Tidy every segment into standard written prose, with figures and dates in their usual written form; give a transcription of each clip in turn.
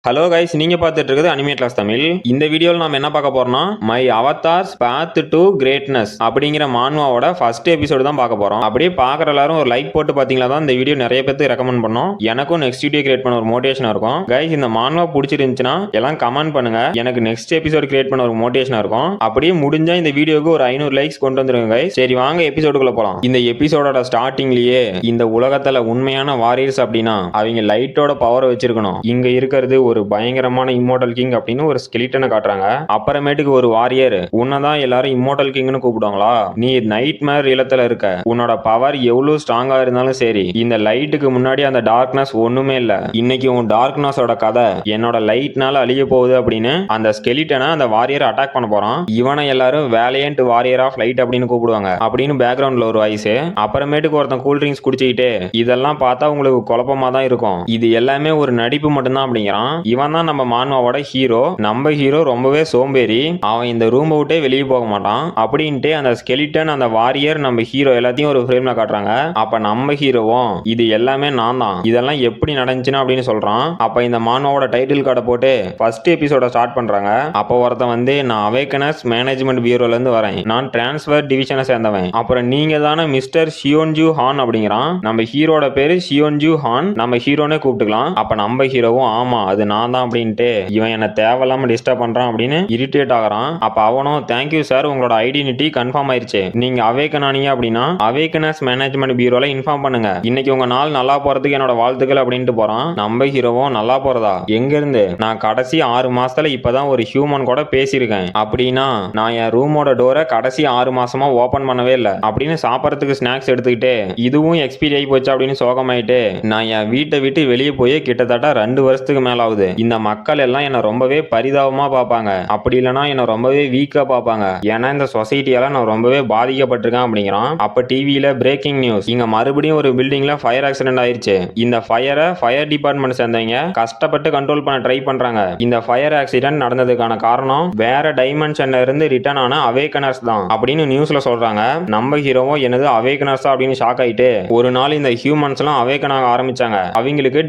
Hello guys, நீங்க பார்த்துட்டு இருக்குது அனிமே கிளாஸ் தமிழ். இந்த வீடியோவில் நாம என்ன பார்க்க போறோம்னா my avatars path to greatness அப்படிங்கிற மான்வாவோட ஃபர்ஸ்ட் எபிசோடு தான் பார்க்க போறோம். அப்படியே பார்க்குற எல்லாரும் ஒரு லைக் போட்டு பார்த்தீங்களா தான் இந்த வீடியோ நிறைய பேருக்கு ரெக்கமெண்ட் பண்ணோம். எனக்கும் நெக்ஸ்ட் வீடியோ கிரியேட் பண்ண ஒரு மோட்டிவேஷனா இருக்கும். கைஸ், இந்த மான்வா பிடிச்சிருந்துச்சுன்னா எல்லாம் கமெண்ட் பண்ணுங்க. எனக்கு நெக்ஸ்ட் எபிசோடு கிரியேட் பண்ண ஒரு மோட்டிவேஷனா இருக்கும். அப்படியே முடிஞ்சா இந்த வீடியோக்கு ஒரு 500 லைக்ஸ் கொண்டு வந்துருங்க கைஸ். சரி, வாங்க எபிசோடுக்குள்ள போலாம். இந்த எபிசோடோட ஸ்டார்டிங்லயே இந்த உலகத்துல உண்மையான வாரியர்ஸ் அப்படின்னா அவங்க லைட்டோட பவர் வச்சிருக்கணும். இங்க இருக்கிறது ஒரு பயங்கரமான இம்மோர்டல் கிங் அப்படின்னு ஒரு ஸ்கெலிட்டனை காட்டுறாங்க. அப்புறமேட்டுக்கு ஒரு வாரியர், உன்னதான் எல்லாரும் இம்மோர்டல் கிங்னு கூப்பிடுவாங்களா? நீ நைட் மேர் இல்லத்துல இருக்க. உன்னோட பவர் எவ்வளவு ஸ்ட்ராங்கா இருந்தாலும் சரி, இந்த லைட்டுக்கு முன்னாடி அந்த டார்க்னஸ் ஒண்ணுமே இல்ல. இன்னைக்கு உன் டார்க்னஸோட கதை என்னோட லைட்னால அழிய போகுது அப்படின்னு அந்த ஸ்கெலிட்டனை அந்த வாரியர் அட்டாக் பண்ண போறான். இவனை எல்லாரும் வேலையன்ட் வாரியர் ஆஃப் லைட் அப்படின்னு கூப்பிடுவாங்க அப்படின்னு பேக்ரவுண்ட்ல ஒரு வாய்ஸ். அப்புறமேட்டுக்கு ஒருத்தன் கூல் ட்ரிங்க்ஸ் குடிச்சுக்கிட்டு, இதெல்லாம் பார்த்தா உங்களுக்கு குழப்பமா தான் இருக்கும், இது எல்லாமே ஒரு நடிப்பு மட்டும்தான் அப்படிங்கிறான். இவன் தான் நம்ம மான்வாவோட ஹீரோ. நம்ம ஹீரோ ரொம்பவே சோம்பேறி. அவன் இந்த ரூம் விட்டே வெளியே போக மாட்டான். அப்படின்ட்டு அந்த ஸ்கெலிட்டன், அந்த வாரியர், நம்ம ஹீரோ எல்லாத்தையும் ஒரு ஃப்ரேம்ல காட்டுறாங்க. அப்ப நம்ம ஹீரோவும் இது எல்லாமே நான் தான், இதெல்லாம் எப்படி நடந்துச்சுன்னு அப்படின்னு சொல்றான். அப்ப இந்த மான்வாவோட டைட்டில் கார்டை போட்டு ஃபர்ஸ்ட் எபிசோட ஸ்டார்ட் பண்றாங்க. அப்போ ஒருத்தன் வந்து, நான் அவேக்கனஸ் மேனேஜ்மெண்ட் பியூரோல இருந்து வரேன், நான் டிரான்ஸ்ஃபர் டிவிஷனை சேர்ந்தவன், அப்புறம் நீங்க தானே மிஸ்டர் ஷியோன்ஜூ ஹான் அப்படிங்கிறான். நம்ம ஹீரோட பேரு ஷியோன்ஜூ ஹான், நம்ம ஹீரோனே கூப்பிட்டுக்கலாம். அப்ப நம்ம ஹீரோவும், ஆமா அது நான் தான் அப்படின்ட்டு, இவன் என்ன தேவையில்லாம டிஸ்டர்ப் பண்றான் அப்படின்னு இரிட்டேட் ஆகிறான். அப்ப அவனும், தேங்க்யூ சார், உங்களோட ஐடென்டிட்டி கன்ஃபார்ம் ஆயிருச்சு, நீங்க அவேக்கன் ஆனீங்க அப்படின்னா அவேக்கனஸ் மேனேஜ்மெண்ட் பியூரோல இன்ஃபார்ம் பண்ணுங்க, இன்னைக்கு உங்க நாள் நல்லா போறதுக்கு என்னோட வாழ்த்துக்கள் அப்படின்ட்டு போறான். நம்ம ஹீரோவும், நல்லா போறதா? எங்க இருந்து? நான் கடைசி 6 மாசத்துல இப்பதான் ஒரு ஹியூமன் கூட பேசியிருக்கேன். அப்படின்னா நான் என் ரூமோட டோரை கடைசி 6 மாசமா ஓபன் பண்ணவே இல்லை அப்படின்னு சாப்பிடறதுக்கு ஸ்நாக்ஸ் எடுத்துக்கிட்டு, இதுவும் எக்ஸ்பீரி ஆகி போச்சு அப்படின்னு சோகமாயிட்டு, நான் என் வீட்டை விட்டு வெளியே போய் கிட்டத்தட்ட 2 வருஷத்துக்கு மேல ஆகுது. இந்த மக்கள் எல்லாம் என்ன ரொம்பவே பரிதாபமா பார்ப்பாங்க, அப்படி இல்லைன்னா என்ன ரொம்பவே வீக்கா பார்ப்பாங்க. ஏன்னா இந்த சொசைட்டியால நான் ரொம்பவே பாதிக்கப்பட்டிருக்கேன் அப்படிங்கிறான். அப்ப டிவியில பிரேக்கிங் நியூஸ், இங்க மறுபடியும் ஒரு பில்டிங்ல ஃபயர் ஆக்சிடென்ட் ஆயிருச்சு. இந்த ஃபயரை ஃபயர் டிபார்ட்மெண்ட் சேர்ந்தவங்க கஷ்டப்பட்டு கண்ட்ரோல் பண்ண ட்ரை பண்றாங்க. இந்த ஃபயர் ஆக்சிடென்ட் நடந்ததுக்கான காரணம் வேற டைமென்ஷன்ல இருந்து ரிட்டர்ன் ஆன அவேக்கனர்ஸ் தான் அப்படின்னு நியூஸ்ல சொல்றாங்க. நம்ம ஹீரோவும், என்னது அவேக்கனர்ஸ் அப்படின்னு ஷாக் ஆயிட்டு, ஒரு நாள் இந்த ஹியூமன்ஸ் எல்லாம் அவேக்கன் ஆக ஆரம்பிச்சாங்க. அவங்களுக்கு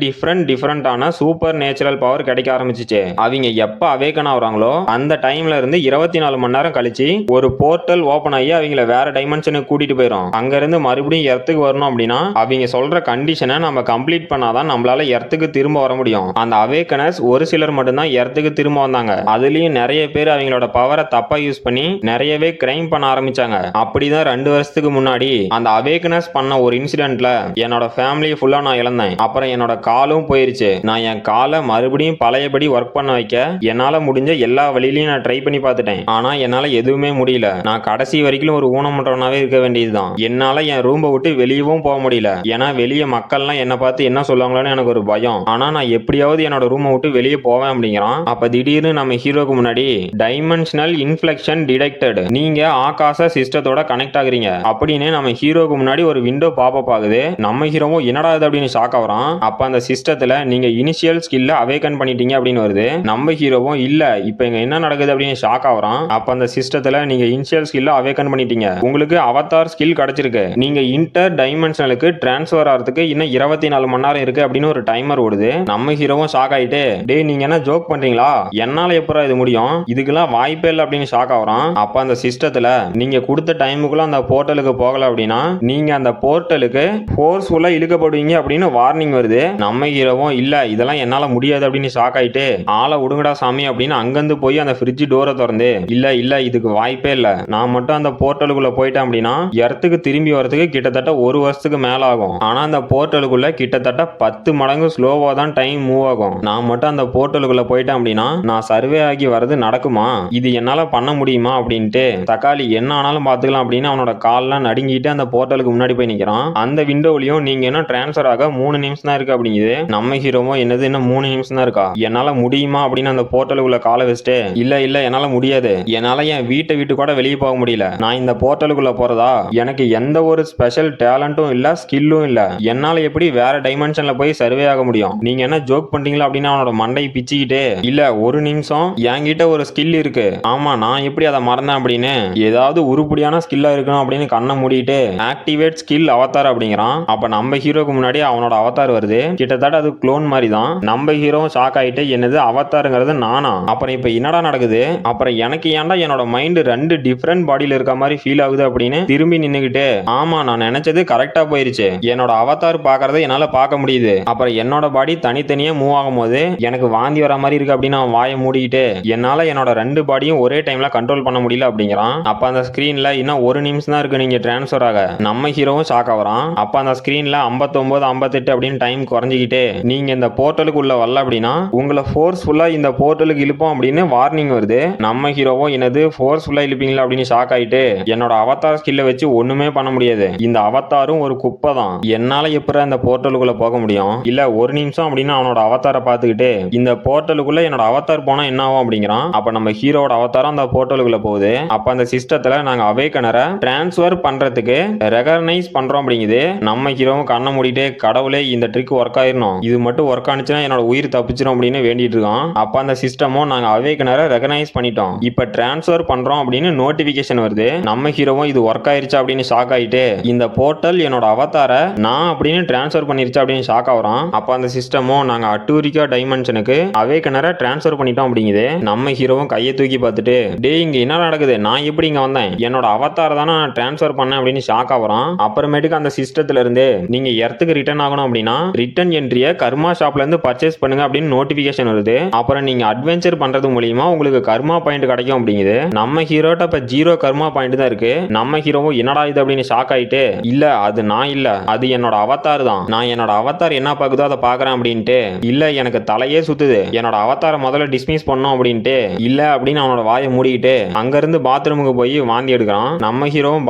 டிஃபரெண்டான சூப்பர் நேச்சுரல் பவர் கிடைக்க ஆரம்பிச்சிச்சு. அவங்க எப்ப அவேக்கன் ஆகுறாங்களோ அந்த டைம்ல இருந்து 24 மணி நேரம் கழிச்சு ஒரு போர்ட்டல் ஓபன் ஆகி அவங்கள வேற டைமென்ஷனுக்கு கூட்டிட்டு போயிடும். அங்க இருந்து மறுபடியும் எர்த்துக்கு வரணும் அப்படின்னா அவங்க சொல்ற கண்டிஷனை நம்ம கம்ப்ளீட் பண்ணாதான் நம்மளால எர்த்துக்கு திரும்ப வர முடியும். அந்த அவேக்கனர்ஸ் ஒரு சிலர் மட்டும்தான் எர்த்துக்கு திரும்ப வந்தாங்க. அதுலயும் நிறைய பேர் அவங்களோட பவரை தப்பா யூஸ் பண்ணி நிறையவே கிரைம் பண்ண ஆரம்பிச்சாங்க. அப்படிதான் 2 வருஷத்துக்கு முன்னாடி அந்த அவேக்கனர்ஸ் பண்ண ஒரு இன்சிடென்ட்ல என்னோட ஃபேமிலியை ஃபுல்லா நான் இழந்தேன். அப்புறம் என்னோட காலும் போயிருச்சு. நான் என் காலை மறுபடியும் பழையபடி ஒர்க் பண்ண வைக்க என்னால முடிஞ்ச எல்லா வழியிலையும் நான் ட்ரை பண்ணி பார்த்துட்டேன். ஆனா என்னால எதுவுமே முடியல. நான் கடைசி வரைக்கும் ஒரு ஊனமுற்றவனாவே இருக்க வேண்டியதுதான். என்னால என் ரூமை விட்டு வெளியவும் போக முடியல. ஏன்னா வெளியே மக்கள்லாம் என்ன பார்த்து என்ன சொல்லுவாங்களோன்னு எனக்கு ஒரு பயம். ஆனா நான் எப்படியாவது என்னோட ரூமை விட்டு வெளியே போவேன் அப்படிங்கிறான். அப்ப திடீர்னு நம்ம ஹீரோக்கு முன்னாடி, டைமென்ஷனல் இன்ஃப்ளெக்ஷன் டிடெக்டட், நீங்க ஆகாச சிஸ்டத்தோட கனெக்ட் ஆகுறீங்க அப்படின்னு நம்ம ஹீரோக்கு முன்னாடி ஒரு விண்டோ பாப் அப் ஆகுது. நம்ம ஹீரோவும் என்னடா இது அப்படின்னு ஷாக் ஆகுறான். அப்ப அந்த சிஸ்டத்துல நீங்க இனிஷியல் ஸ்கில்ல அவேக்கன் பண்ணிட்டீங்க அப்படின்னு வருது. நம்ம ஹீரோவும், இல்ல இப்ப இங்க என்ன நடக்குது அப்படின்னு ஷாக் ஆகுறான். அப்ப அந்த சிஸ்டத்துல நீங்க இனிஷியல் ஸ்கில்ல அவேக்கன் பண்ணிட்டீங்க, உங்களுக்கு அவதார் ஸ்கில் கிடைச்சிருக்கு, நீங்க இன்டர் டைமென்ஷனலுக்கு டிரான்ஸ்ஃபர் ஆகிறதுக்கு இன்னும் 24 மணி நேரம் இருக்கு அப்படின்னு ஒரு டைமர் ஓடுது. நம்ம ஹீரோவும் ஷாக் ஆயிட்டு, டேய் நீங்க என்ன ஜோக் பண்றீங்களா, என்னால எப்பரா இது முடியும், இதுக்கெல்லாம் வாய்ப்பே இல்லை அப்படின்னு ஷாக் ஆகுறான். அப்ப அந்த சிஸ்டத்துல நீங்க கொடுத்த டைமுக்குள்ள அந்த போர்ட்டலுக்கு போகல அப்படின்னா நீங்க அந்த போர்ட்டலுக்கு ஃபோர்ஸ்ஃபுல்லா இழுக்கப்படுவீங்க அப்படின்னு வார்னிங் வருது. நம்ம ஹீரோவும், இல்ல இதெல்லாம் என்னால முடியாது அப்படின்னு ஷாக் ஆயிட்டு, ஆளை விடுங்கடா சாமி அப்படின்னு அங்கிருந்து போய் அந்த ஃப்ரிட்ஜ் டோரை திறந்து, இல்ல இதுக்கு வாய்ப்பே இல்ல, நான் மட்டும் அந்த போர்ட்டலுக்குள்ள போயிட்டேன் அப்படின்னா எர்த்துக்கு திரும்பி வரதுக்கு கிட்டத்தட்ட 1 வருஷத்துக்கு மேல ஆகும். ஆனா அந்த போர்ட்டலுக்குள்ள கிட்டத்தட்ட 10 மடங்கு ஸ்லோவா தான் டைம் மூவ் ஆகும். நான் மட்டும் அந்த போர்ட்டலுக்குள்ள போயிட்டேன் அப்படின்னா நான் சர்வே ஆகி வர்றது நடக்குமா, இது என்னால பண்ண முடியுமா அப்படின்ட்டு, தக்காளி என்ன ஆனாலும் பாத்துக்கலாம் அப்படின்னு அவனோட கால்லாம் நடுங்கிட்டு அந்த போர்ட்டலுக்கு முன்னாடி போய் நிக்கிறான். அந்த விண்டோவிலையும் நீங்க என்ன டிரான்ஸ்ஃபர் ஆக 3 நிமிஷம் தான் இருக்கு அப்படிங்குது. நம்ம ஹீரோவும், என்னது இன்னும் 3 நிமிஷம் தான் இருக்கா, என்னால முடியுமா அப்படின்னு அந்த போர்ட்டலுக்குள்ள காலை வச்சுட்டு, இல்ல என்னால முடியாது, என்னால என் வீட்டை விட்டு கூட வெளியே போக முடியல, நான் இந்த போர்ட்டலுக்குள்ள போறதா எனக்கு எந்த ஒரு ஸ்பெஷல் டேலண்ட்டும் இல்ல, ஸ்கில்லும் இல்ல, என்னால எப்படி வேற டைமென்ஷன்ல போய் சர்வே ஆக முடியும், நீங்க என்ன ஜோக் பண்றீங்களா அப்படின்னு அவனோட மண்டை பிச்சுக்கிட்டு, இல்ல 1 நிமிஷம் என்கிட்ட ஒரு ஸ்கில் இருக்கு, ஆமா நான் எப்படி அதை மறந்தேன் அப்படின்னு, ஏதாவது உருப்படியான ஸ்கில்லா இருக்கணும் அப்படின்னு கண்ணை மூடிட்டு ஆக்டிவேட் ஸ்கில் அவதார் அப்படிங்கிறான். அப்ப நம்ம ஹீரோக்கு முன்னாடி அவனோட அவதார் வருது. கிட்டத்தட்ட அது க்ளோன் மாதிரி தான். நம்ம ஹீரோ ஹீரோவும் ஷாக் ஆயிட்டு என்னது அவதாருங்கிறது நானா, அப்புறம் இப்ப என்னடா நடக்குது, அப்புறம் எனக்கு ஏன்டா என்னோட மைண்ட் ரெண்டு டிஃபரெண்ட் பாடியில இருக்க மாதிரி ஃபீல் ஆகுது அப்படின்னு திரும்பி நின்னுகிட்டு ஆமா நான் நினைச்சது கரெக்டா போயிருச்சு, என்னோட அவதார் பாக்குறதை என்னால பார்க்க முடியுது, அப்புறம் என்னோட பாடி தனித்தனியா மூவ் ஆகும் போது எனக்கு வாந்தி வர மாதிரி இருக்கு அப்படின்னு அவன் வாயை மூடிக்கிட்டு என்னால என்னோட ரெண்டு பாடியும் ஒரே டைம்ல கண்ட்ரோல் பண்ண முடியல அப்படிங்கிறான். அப்ப அந்த ஸ்கிரீன்ல இன்னும் ஒரு நிமிஷம் தான் இருக்கு நீங்க டிரான்ஸ்ஃபர் ஆக, நம்ம ஹீரோவும் ஷாக் ஆகுறான். அப்ப அந்த ஸ்கிரீன்ல 59 58 அப்படின்னு டைம் குறைஞ்சிக்கிட்டு நீங்க இந்த போர்ட்டலுக்கு உள்ள வரல அப்படின்னா உங்களை ஃபோர்ஸ்ஃபுல்லா இந்த போர்ட்டலுக்கு இழுப்போம் அப்படின்னு வார்னிங் வருது. நம்ம ஹீரோவும் என்னது ஃபோர்ஸ்ஃபுல்லா இழுப்பீங்களா அப்படின்னு ஷாக் ஆயிட்டு என்னோட அவதார் ஸ்கில்ல வச்சு ஒண்ணுமே பண்ண முடியாது, இந்த அவதாரும் ஒரு குப்பை தான், என்னால எப்படி அந்த போர்ட்டலுக்குள்ள போக முடியும், இல்ல ஒரு நிமிஷம் அப்படின்னு அவனோட அவதாரை பார்த்துக்கிட்டு இந்த போர்ட்டலுக்குள்ள என்னோட அவதார் போனா என்ன ஆகும் அப்படிங்கிறான். அப்ப நம்ம ஹீரோட அவதாரம் அந்த போர்ட்டலுக்குள்ள போகுது. அப்ப அந்த சிஸ்டத்துல நாங்க அவேக்கனரை டிரான்ஸ்ஃபர் பண்றதுக்கு ரெகக்னைஸ் பண்றோம் அப்படிங்குது. நம்ம ஹீரோவும் கண்ணை மூடிட்டு கடவுளே இந்த ட்ரிக் ஒர்க் ஆயிரணும், இது மட்டும் ஒர்க் ஆனிச்சுன்னா என்னோட உயிர் தப்பிச்சிடும் அப்படின்னு வேண்டிட்டு இருக்கோம். அப்ப அந்த சிஸ்டமும் நாங்க அவேக்கனரை ரெகக்னைஸ் பண்ணிட்டோம், இப்ப டிரான்ஸ்ஃபர் பண்றோம் அப்படின்னு நோட்டிபிகேஷன் வருது. நம்ம ஹீரோவும் இது ஒர்க் ஆயிருச்சா அப்படின்னு ஷாக் ஆயிட்டு இந்த போர்ட்டல் என்னோட அவதாரை நான் அப்படின்னு டிரான்ஸ்ஃபர் பண்ணிருச்சு அப்படின்னு ஷாக் ஆகுறான். அப்ப அந்த சிஸ்டமும் நாங்க அட்டூரிக்கா டைமென்ஷனுக்கு அவேக்கனரை டிரான்ஸ்ஃபர் பண்ணிட்டோம் அப்படிங்குது. நம்ம ஹீரோவும் கையை தூக்கி பார்த்துட்டு டேய் இங்க என்ன நடக்குது, நான் எப்படி இங்க வந்தேன், என்னோட அவதார் தானே நான் டிரான்ஸ்ஃபர் பண்ணேன் அப்படின்னு ஷாக் ஆகுறான். அப்புறமேட்டுக்கு அந்த சிஸ்டத்துல இருந்து நீங்க எர்த்துக்கு ரிட்டர்ன் ஆகணும் அப்படின்னா ரிட்டர்ன் என்ட்ரியை கர்மா ஷாப்ல இருந்து பர்ச்சேஸ் பண்ணுங்க அப்படின்னு நோட்டிபிகேஷன் வருது. அப்புறம் நீங்க அட்வென்ச்சர் பண்றது மூலியமா உங்களுக்கு கர்மா பாயிண்ட் கிடைக்கும் அப்படிங்குது. நம்ம ஹீரோட்ட இப்ப 0 கர்மா பாயிண்ட் தான் இருக்கு. நம்ம ஹீரோவும் என்னடா இது அப்படின்னு ஷாக் ஆயிட்டு இல்ல அது நான் இல்ல, அது என்னோட அவதார் தான், நான் என்னோட அவதார் என்ன பாக்குதோ அதை பாக்குறேன் அப்படின்ட்டு இல்ல எனக்கு தலையே சுத்துது, என்னோட அவதாரை முதல்ல டிஸ்மிஸ் பண்ணோம் அப்படின்ட்டு இல்ல அப்படின்னு அவனோட வாயை மூடிக்கிட்டு அங்க இருந்து பாத்ரூமுக்கு போய் வாந்தி எடுக்கிறான். நம்ம ஹீரோவும்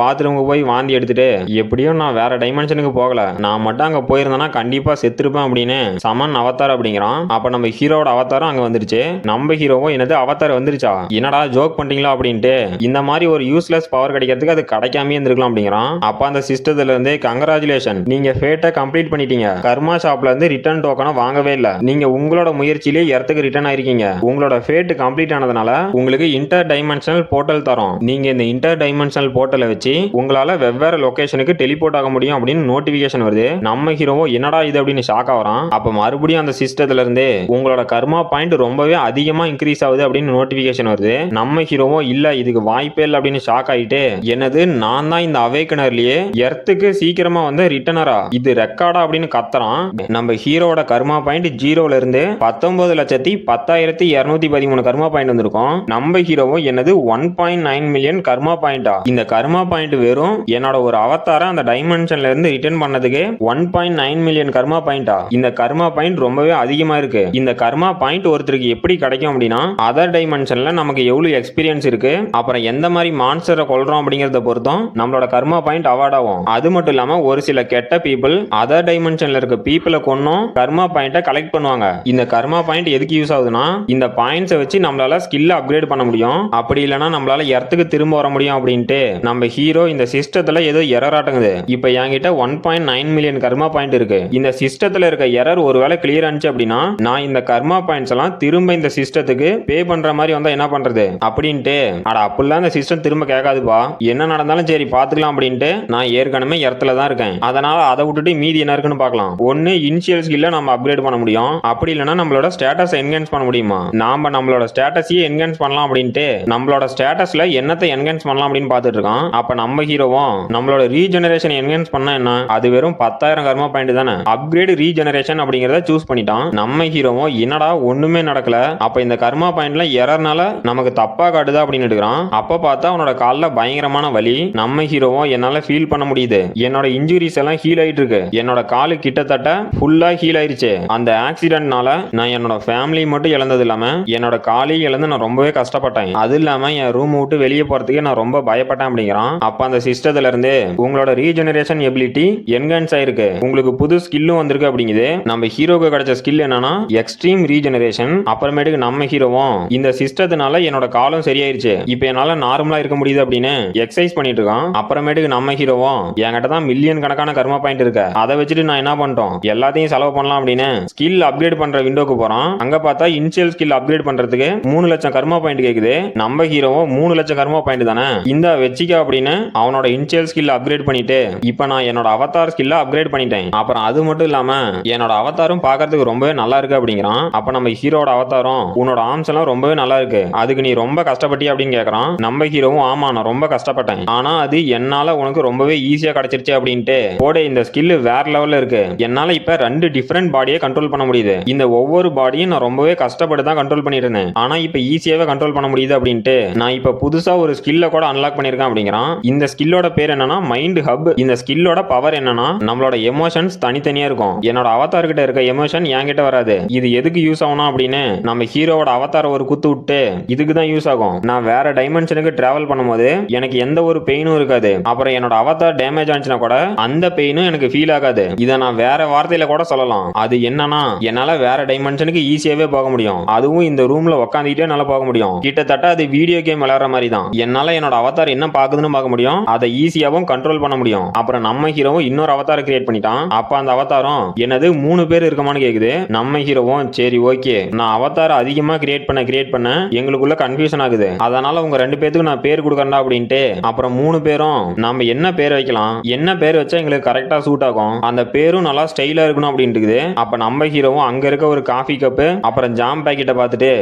பாத்ரூமுக்கு போய் வாந்தி எடுத்துட்டு எப்படியும் நான் வேற டைமென்ஷனுக்கு போகல, நான் மட்டும் அங்க போயிருந்தேன்னா கண்டிப்பா செத்துருப்பேன் அப்படின்னு சமன் அவதார் அப்படிங்கிறான். அப்ப நம்ம ஹீரோட அவதாரம் அங்க வந்துருச்சு. நம்ம ஹீரோவும் என்னது அவதார் வந்துருச்சா, என்னடா ஜோக் பண்றீங்களா அப்படின்ட்டு இந்த மாதிரி ஒரு யூஸ்லெஸ் பவர் கிடைக்கிறதுக்கு அது கிடைக்காம இருந்திருக்கலாம் அப்படிங்கிறான். அப்ப அந்த சிஸ்டத்துல இருந்து கங்கராச்சுலேஷன் நீங்க ஃபேட்டை கம்ப்ளீட் பண்ணிட்டீங்க, கர்மா ஷாப்ல இருந்து ரிட்டர்ன் டோக்கனை வாங்கவே இல்ல, நீங்க உங்களோட முயற்சியிலே எர்த்துக்கு ரிட்டர்ன் ஆயிருக்கீங்க, உங்களோட ஃபேட் கம்ப்ளீட் ஆனதுனால உங்களுக்கு இன்டர் டைமென்ஷனல் போர்ட்டல் தரோம், நீங்க இந்த இன்டர் டைமென்ஷனல் போர்ட்டலை வச்சு உங்களால வெவ்வேறு லொகேஷனுக்கு டெலிபோர்ட் ஆக முடியும் அப்படின்னு நோட்டிபிகேஷன் வருது. நம்ம ஹீரோவோ என்னடா இது அப்படின்னு ஷாக் ஆகுறான். அப்ப மறுபடியும் அந்த சிஸ்டத்துல இருந்து உங்களோட கர்மா பாயிண்ட் ரொம்பவே அதிகமா இன்க்ரீஸ் ஆகுது அப்படின்னு நோட்டிபிகேஷன் வருது. நம்ம ஹீரோவோ இல்ல இதுக்கு வாய்ப்பே இல்லை அப்படின்னு ஷாக் ஆயிட்டு என்னது நான் தான் இந்த அவேக்கனர்லயே எர்த்துக்கு சீக்கிரமா வந்து ரிட்டனரா, இது ரெக்கார்டா அப்படின்னு கத்துறான். நம்ம ஹீரோட கர்மா பாயிண்ட் 0ல இருந்து 19,10,213 கர்மா பாயிண்ட் வந்திருக்கும். நம்ம ஹீரோவும் என்னது 1.9 மில்லியன் கர்மா பாயிண்டா, இந்த கர்மா பாயிண்ட் வெறும் என்னோட ஒரு அவதாரை அந்த டைமென்ஷன்ல இருந்து ரிட்டர்ன் பண்ணதுக்கு 1.9 மில்லியன் கர்மா பாயிண்டா, இந்த கர்மா பாயிண்ட் ரொம்பவே அதிகமா இருக்கு. இந்த கர்மா பாயிண்ட் ஒருத்தருக்கு எப்படி கிடைக்கும் அப்படின்னா அதர் டைமென்ஷன்ல நமக்கு எவ்வளவு எக்ஸ்பீரியன்ஸ் இருக்கு, அப்புறம் எந்த மாதிரி மான்ஸ்டரை கொல்றோம் அப்படிங்கறத பொறுத்தும் நம்மளோட கர்மா பாயிண்ட் அவார்ட் ஆகும். அது மட்டும் இல்லாம ஒரு சில கெட்ட பீப்புள் அதர் டைமென்ஷன்ல இருக்க பீப்புளை கொன்னும் கர்மா பாயிண்ட கலெக்ட் பண்ணுவாங்க. இந்த கர்மா பாயிண்ட் எதுக்கு யூஸ் ஆகுதுன்னா இந்த பாயிண்ட்ஸை வச்சு நம்மளால ஸ்கில் அப்கிரேட் பண்ண முடியும், அப்படி இல்லைன்னா நம்மளால எர்த்துக்கு திரும்ப வர முடியும் அப்படின்ட்டு நம்ம ஹீரோ இந்த சிஸ்டத்துல ஏதோ எரர் ஆட்டங்குது. இப்ப என்கிட்ட 1.9 மில்லியன் கர்மா பாயிண்ட் இருக்கு, இந்த சிஸ்டத்துல இருக்க எரர் ஒருவேளை கிளியர் ஆனிச்சு அப்படின்னா நான் இந்த கர்மா பாயிண்ட்ஸ் எல்லாம் திரும்ப இந்த சிஸ்டத்துக்கு பே பண்ற மாதிரி வந்தா என்ன பண்றது அப்படின்ட்டு அட அப்படிலாம் இந்த சிஸ்டம் திரும்ப கேட்காதுப்பா, என்ன நடந்தாலும் சரி பாத்துக்கலாம் அப்படின்ட்டு நான் ஏற்கனவே எர்த்துல தான் இருக்கேன், அதனால அதை விட்டுட்டு மீதி என்ன இருக்குன்னு பார்க்கலாம். ஒன்னு இனிஷியல் ஸ்கில்ல நம்ம அப்கிரேட் பண்ண முடியும், அப்படி இல்லைன்னா நம்மளோட ஸ்டேட்டஸ் என்ஹான்ஸ் பண்ண முடியுமா, நாம நம்மளோட ஸ்டேட்டஸையே என்ஹான்ஸ் பண்ணலாம் அப்படின்ட்டு நம்மளோட ஸ்டேட்டஸ்ல என்னத்தை என்ஹான்ஸ் பண்ணலாம் அப்படின்னு பார்த்துட்டு இருக்கோம். அப்ப நம்ம ஹீரோவும் நம்மளோட ரீஜெனரேஷன் என்ஹான்ஸ் பண்ணா என்ன, அது வெறும் 10,000 கர்மா பாயிண்ட் தானே, அப்கிரேட் ரீஜெனரேஷன் அப்படிங்கறத சூஸ் பண்ணிட்டான். நம்ம ஹீரோவும் என்னடா ஒண்ணுமே நடக்கல, அப்ப இந்த கர்மா பாயிண்ட்ல எரர்னால நமக்கு தப்பா காட்டுதா அப்படின்னு எடுக்கிறான். அப்ப பார்த்தா அவனோட கால்ல பயங்கரமான வலி. நம்ம ஹீரோவும் என்னால ஃபீல் பண்ண முடியுது, என்னோட இன்ஜுரிஸ் எல்லாம் ஹீல் ஆயிட்டு இருக்கு, என்னோட காலு கிட்டத்தட்ட ஃபுல்லா ஹீல் ஆயிருச்சு, அந்த ஆக்சிடென்ட்னால நான் என்னோட ஃபேமிலி மட்டும் இழந்தது இல்லாம என்னோட காலையும் இழந்து நான் ரொம்பவே கஷ்டப்பட்டேன், அது இல்லாம என் ரூம் விட்டு வெளியே போறதுக்கு நான் ரொம்ப பயப்பட்டேன் அப்படிங்கிறான். அப்ப அந்த சிஸ்டத்துல இருந்து உங்களோட ரீஜெனரேஷன் எபிலிட்டி என்ஹான்ஸ் ஆயிருக்கு, உங்களுக்கு புது ஸ்கில்லும் வந்திருக்கு அப்படிங்குது. நம்ம ஹீரோக்கு கிடைச்ச ஸ்கில் என்னன்னா எக்ஸ்ட்ரீம் ரீஜெனரேஷன். அப்புறமேட்டுக்கு நம்ம ஹீரோவும் இந்த சிஸ்டத்தினால என்னோட காலம் சரியாயிருச்சு, இப்ப என்னால நார்மலா இருக்க முடியுது அப்படின்னு எக்ஸசைஸ் பண்ணிட்டு இருக்கான். அப்புறமேட்டுக்கு நம்ம ஹீரோவும் என்கிட்ட தான் மில்லியன் கணக்கான கர்மா பாயிண்ட் இருக்கு, அதை வச்சுட்டு நான் என்ன பண்றோம் எல்லாத்தையும் செலவு பண்ணலாம் அப்படின்னு ஸ்கில் அப்கிரேட் பண்ற விண்டோக்கு போறான். அங்க பார்த்தா இனிஷியல் ஸ்கில் அப்கிரேட் பண்றதுக்கு 3 லட்சம் கர்மா பாயிண்ட் கேக்குது. நம்ம ஹீரோவும் 3 லட்சம் கர்மா பாயிண்ட் தானே இந்த வச்சிக்க அப்படின்னு அவனோட இனிஷியல் ஸ்கில் அப்கிரேட் பண்ணிட்டு இப்ப நான் என்னோட அவதார் ஸ்கில்ல அப்கிரேட் பண்ணிட்டேன். அப்புறம் அது மட்டும் இல்லாம என்னோட அவதாரும் பார்க்கிறதுக்கு ரொம்பவே நல்லா இருக்கு அப்படிங்கிறான். அப்ப நம்ம ஹீரோட அவதாரம் உன்னோட ஆர்ம்ஸ் எல்லாம் ரொம்பவே நல்லா இருக்கு, அதுக்கு நீ ரொம்ப கஷ்டப்பட்டியா அப்படின்னு கேக்குறான். நம்ம ஹீரோவும் ஆமா நான் ரொம்ப கஷ்டப்பட்டேன், ஆனா அது என்னால உனக்கு ரொம்பவே ஈஸியா கிடைச்சிருச்சு அப்படின்ட்டு போட இந்த ஸ்கில் வேற லெவல்ல இருக்கு. என்னால இப்ப 2 டிஃபரெண்ட் பாடியை கண்ட்ரோல் பண்ண முடியுது. இந்த ஒவ்வொரு பாடியும் நான் ரொம்பவே கஷ்டப்பட்டு தான் கண்ட்ரோல் பண்ணிட்டு இருந்தேன், ஆனா இப்ப ஈஸியாவே கண்ட்ரோல் பண்ண முடியுது அப்படின்ட்டு நான் இப்ப புதுசா ஒரு ஸ்கில்ல கூட அன்லாக் பண்ணிருக்கேன் அப்படிங்கிறான். இந்த ஸ்கில்லோட பேர் என்னன்னா மைண்ட் ஹப். இந்த ஸ்கில்லோட பவர் என்னன்னா நம்மளோட எமோஷன்ஸ் தனித்தனியா இருக்கும். என்னோட அவதார் கிட்ட இருக்க எமோஷன் என்கிட்ட வராது. இது எதுக்கு யூஸ் ஆகணும் அப்படின்னு நம்ம ஹீரோவோட அவதார ஒரு குத்து விட்டு இதுக்கு தான் யூஸ் ஆகும். நான் வேற டைமென்ஷனுக்கு டிராவல் பண்ணும்போது எனக்கு எந்த ஒரு பெயினும் இருக்காது. அப்புறம் என்னோட அவதார் டேமேஜ் ஆச்சுன்னா கூட அந்த பெயினும் எனக்கு ஃபீல் ஆகாது. இதை நான் வேற வார்த்தையில கூட சொல்லலாம். அது என்னன்னா என்னால வேற டைமென்ஷனுக்கு ஈஸியாவே போக முடியும், அதுவும் இந்த ரூம்ல உட்காந்துக்கிட்டே நல்லா போக முடியும். கிட்டத்தட்ட அது வீடியோ கேம் விளையாடுற மாதிரி தான். என்னால என்னோட அவதார் என்ன பாக்குதுன்னு பார்க்க முடியும், அதை ஈஸியாவும் கண்ட்ரோல் பண்ண முடியும். அப்புறம் நம்ம ஹீரோவும் இன்னொரு அவதார கிரியேட் பண்ணிட்டான். அப்ப அந்த அவதாரம் என்னது 3 பேர் இருக்கமான்னு கேக்குது. நம்ம ஹீரோவும் சரி ஓகே, நான் அவதார அதிகமா கிரியேட் பண்ண எங்களுக்குள்ள கன்ஃபியூஷன் ஆகுது, அதனால உங்க 2 பேருக்கு நான் பேர் கொடுக்கறேன்டா அப்படின்ட்டு அப்புறம் 3 பேரும் நம்ம என்ன பேர் வைக்கலாம், என்ன பேர் வச்சா எங்களுக்கு கரெக்டா சூட் ஆகும், அந்த பேரும் நல்லா ஸ்டைலா இருக்கணும் அப்படின்னு இருக்குது. அப்ப நம்ம ஹீரோவும் அங்க இருக்க ஒரு காஃபி கப்பு அப்புறம் ஜாம் பாக்கெட்டை பார்த்துட்டு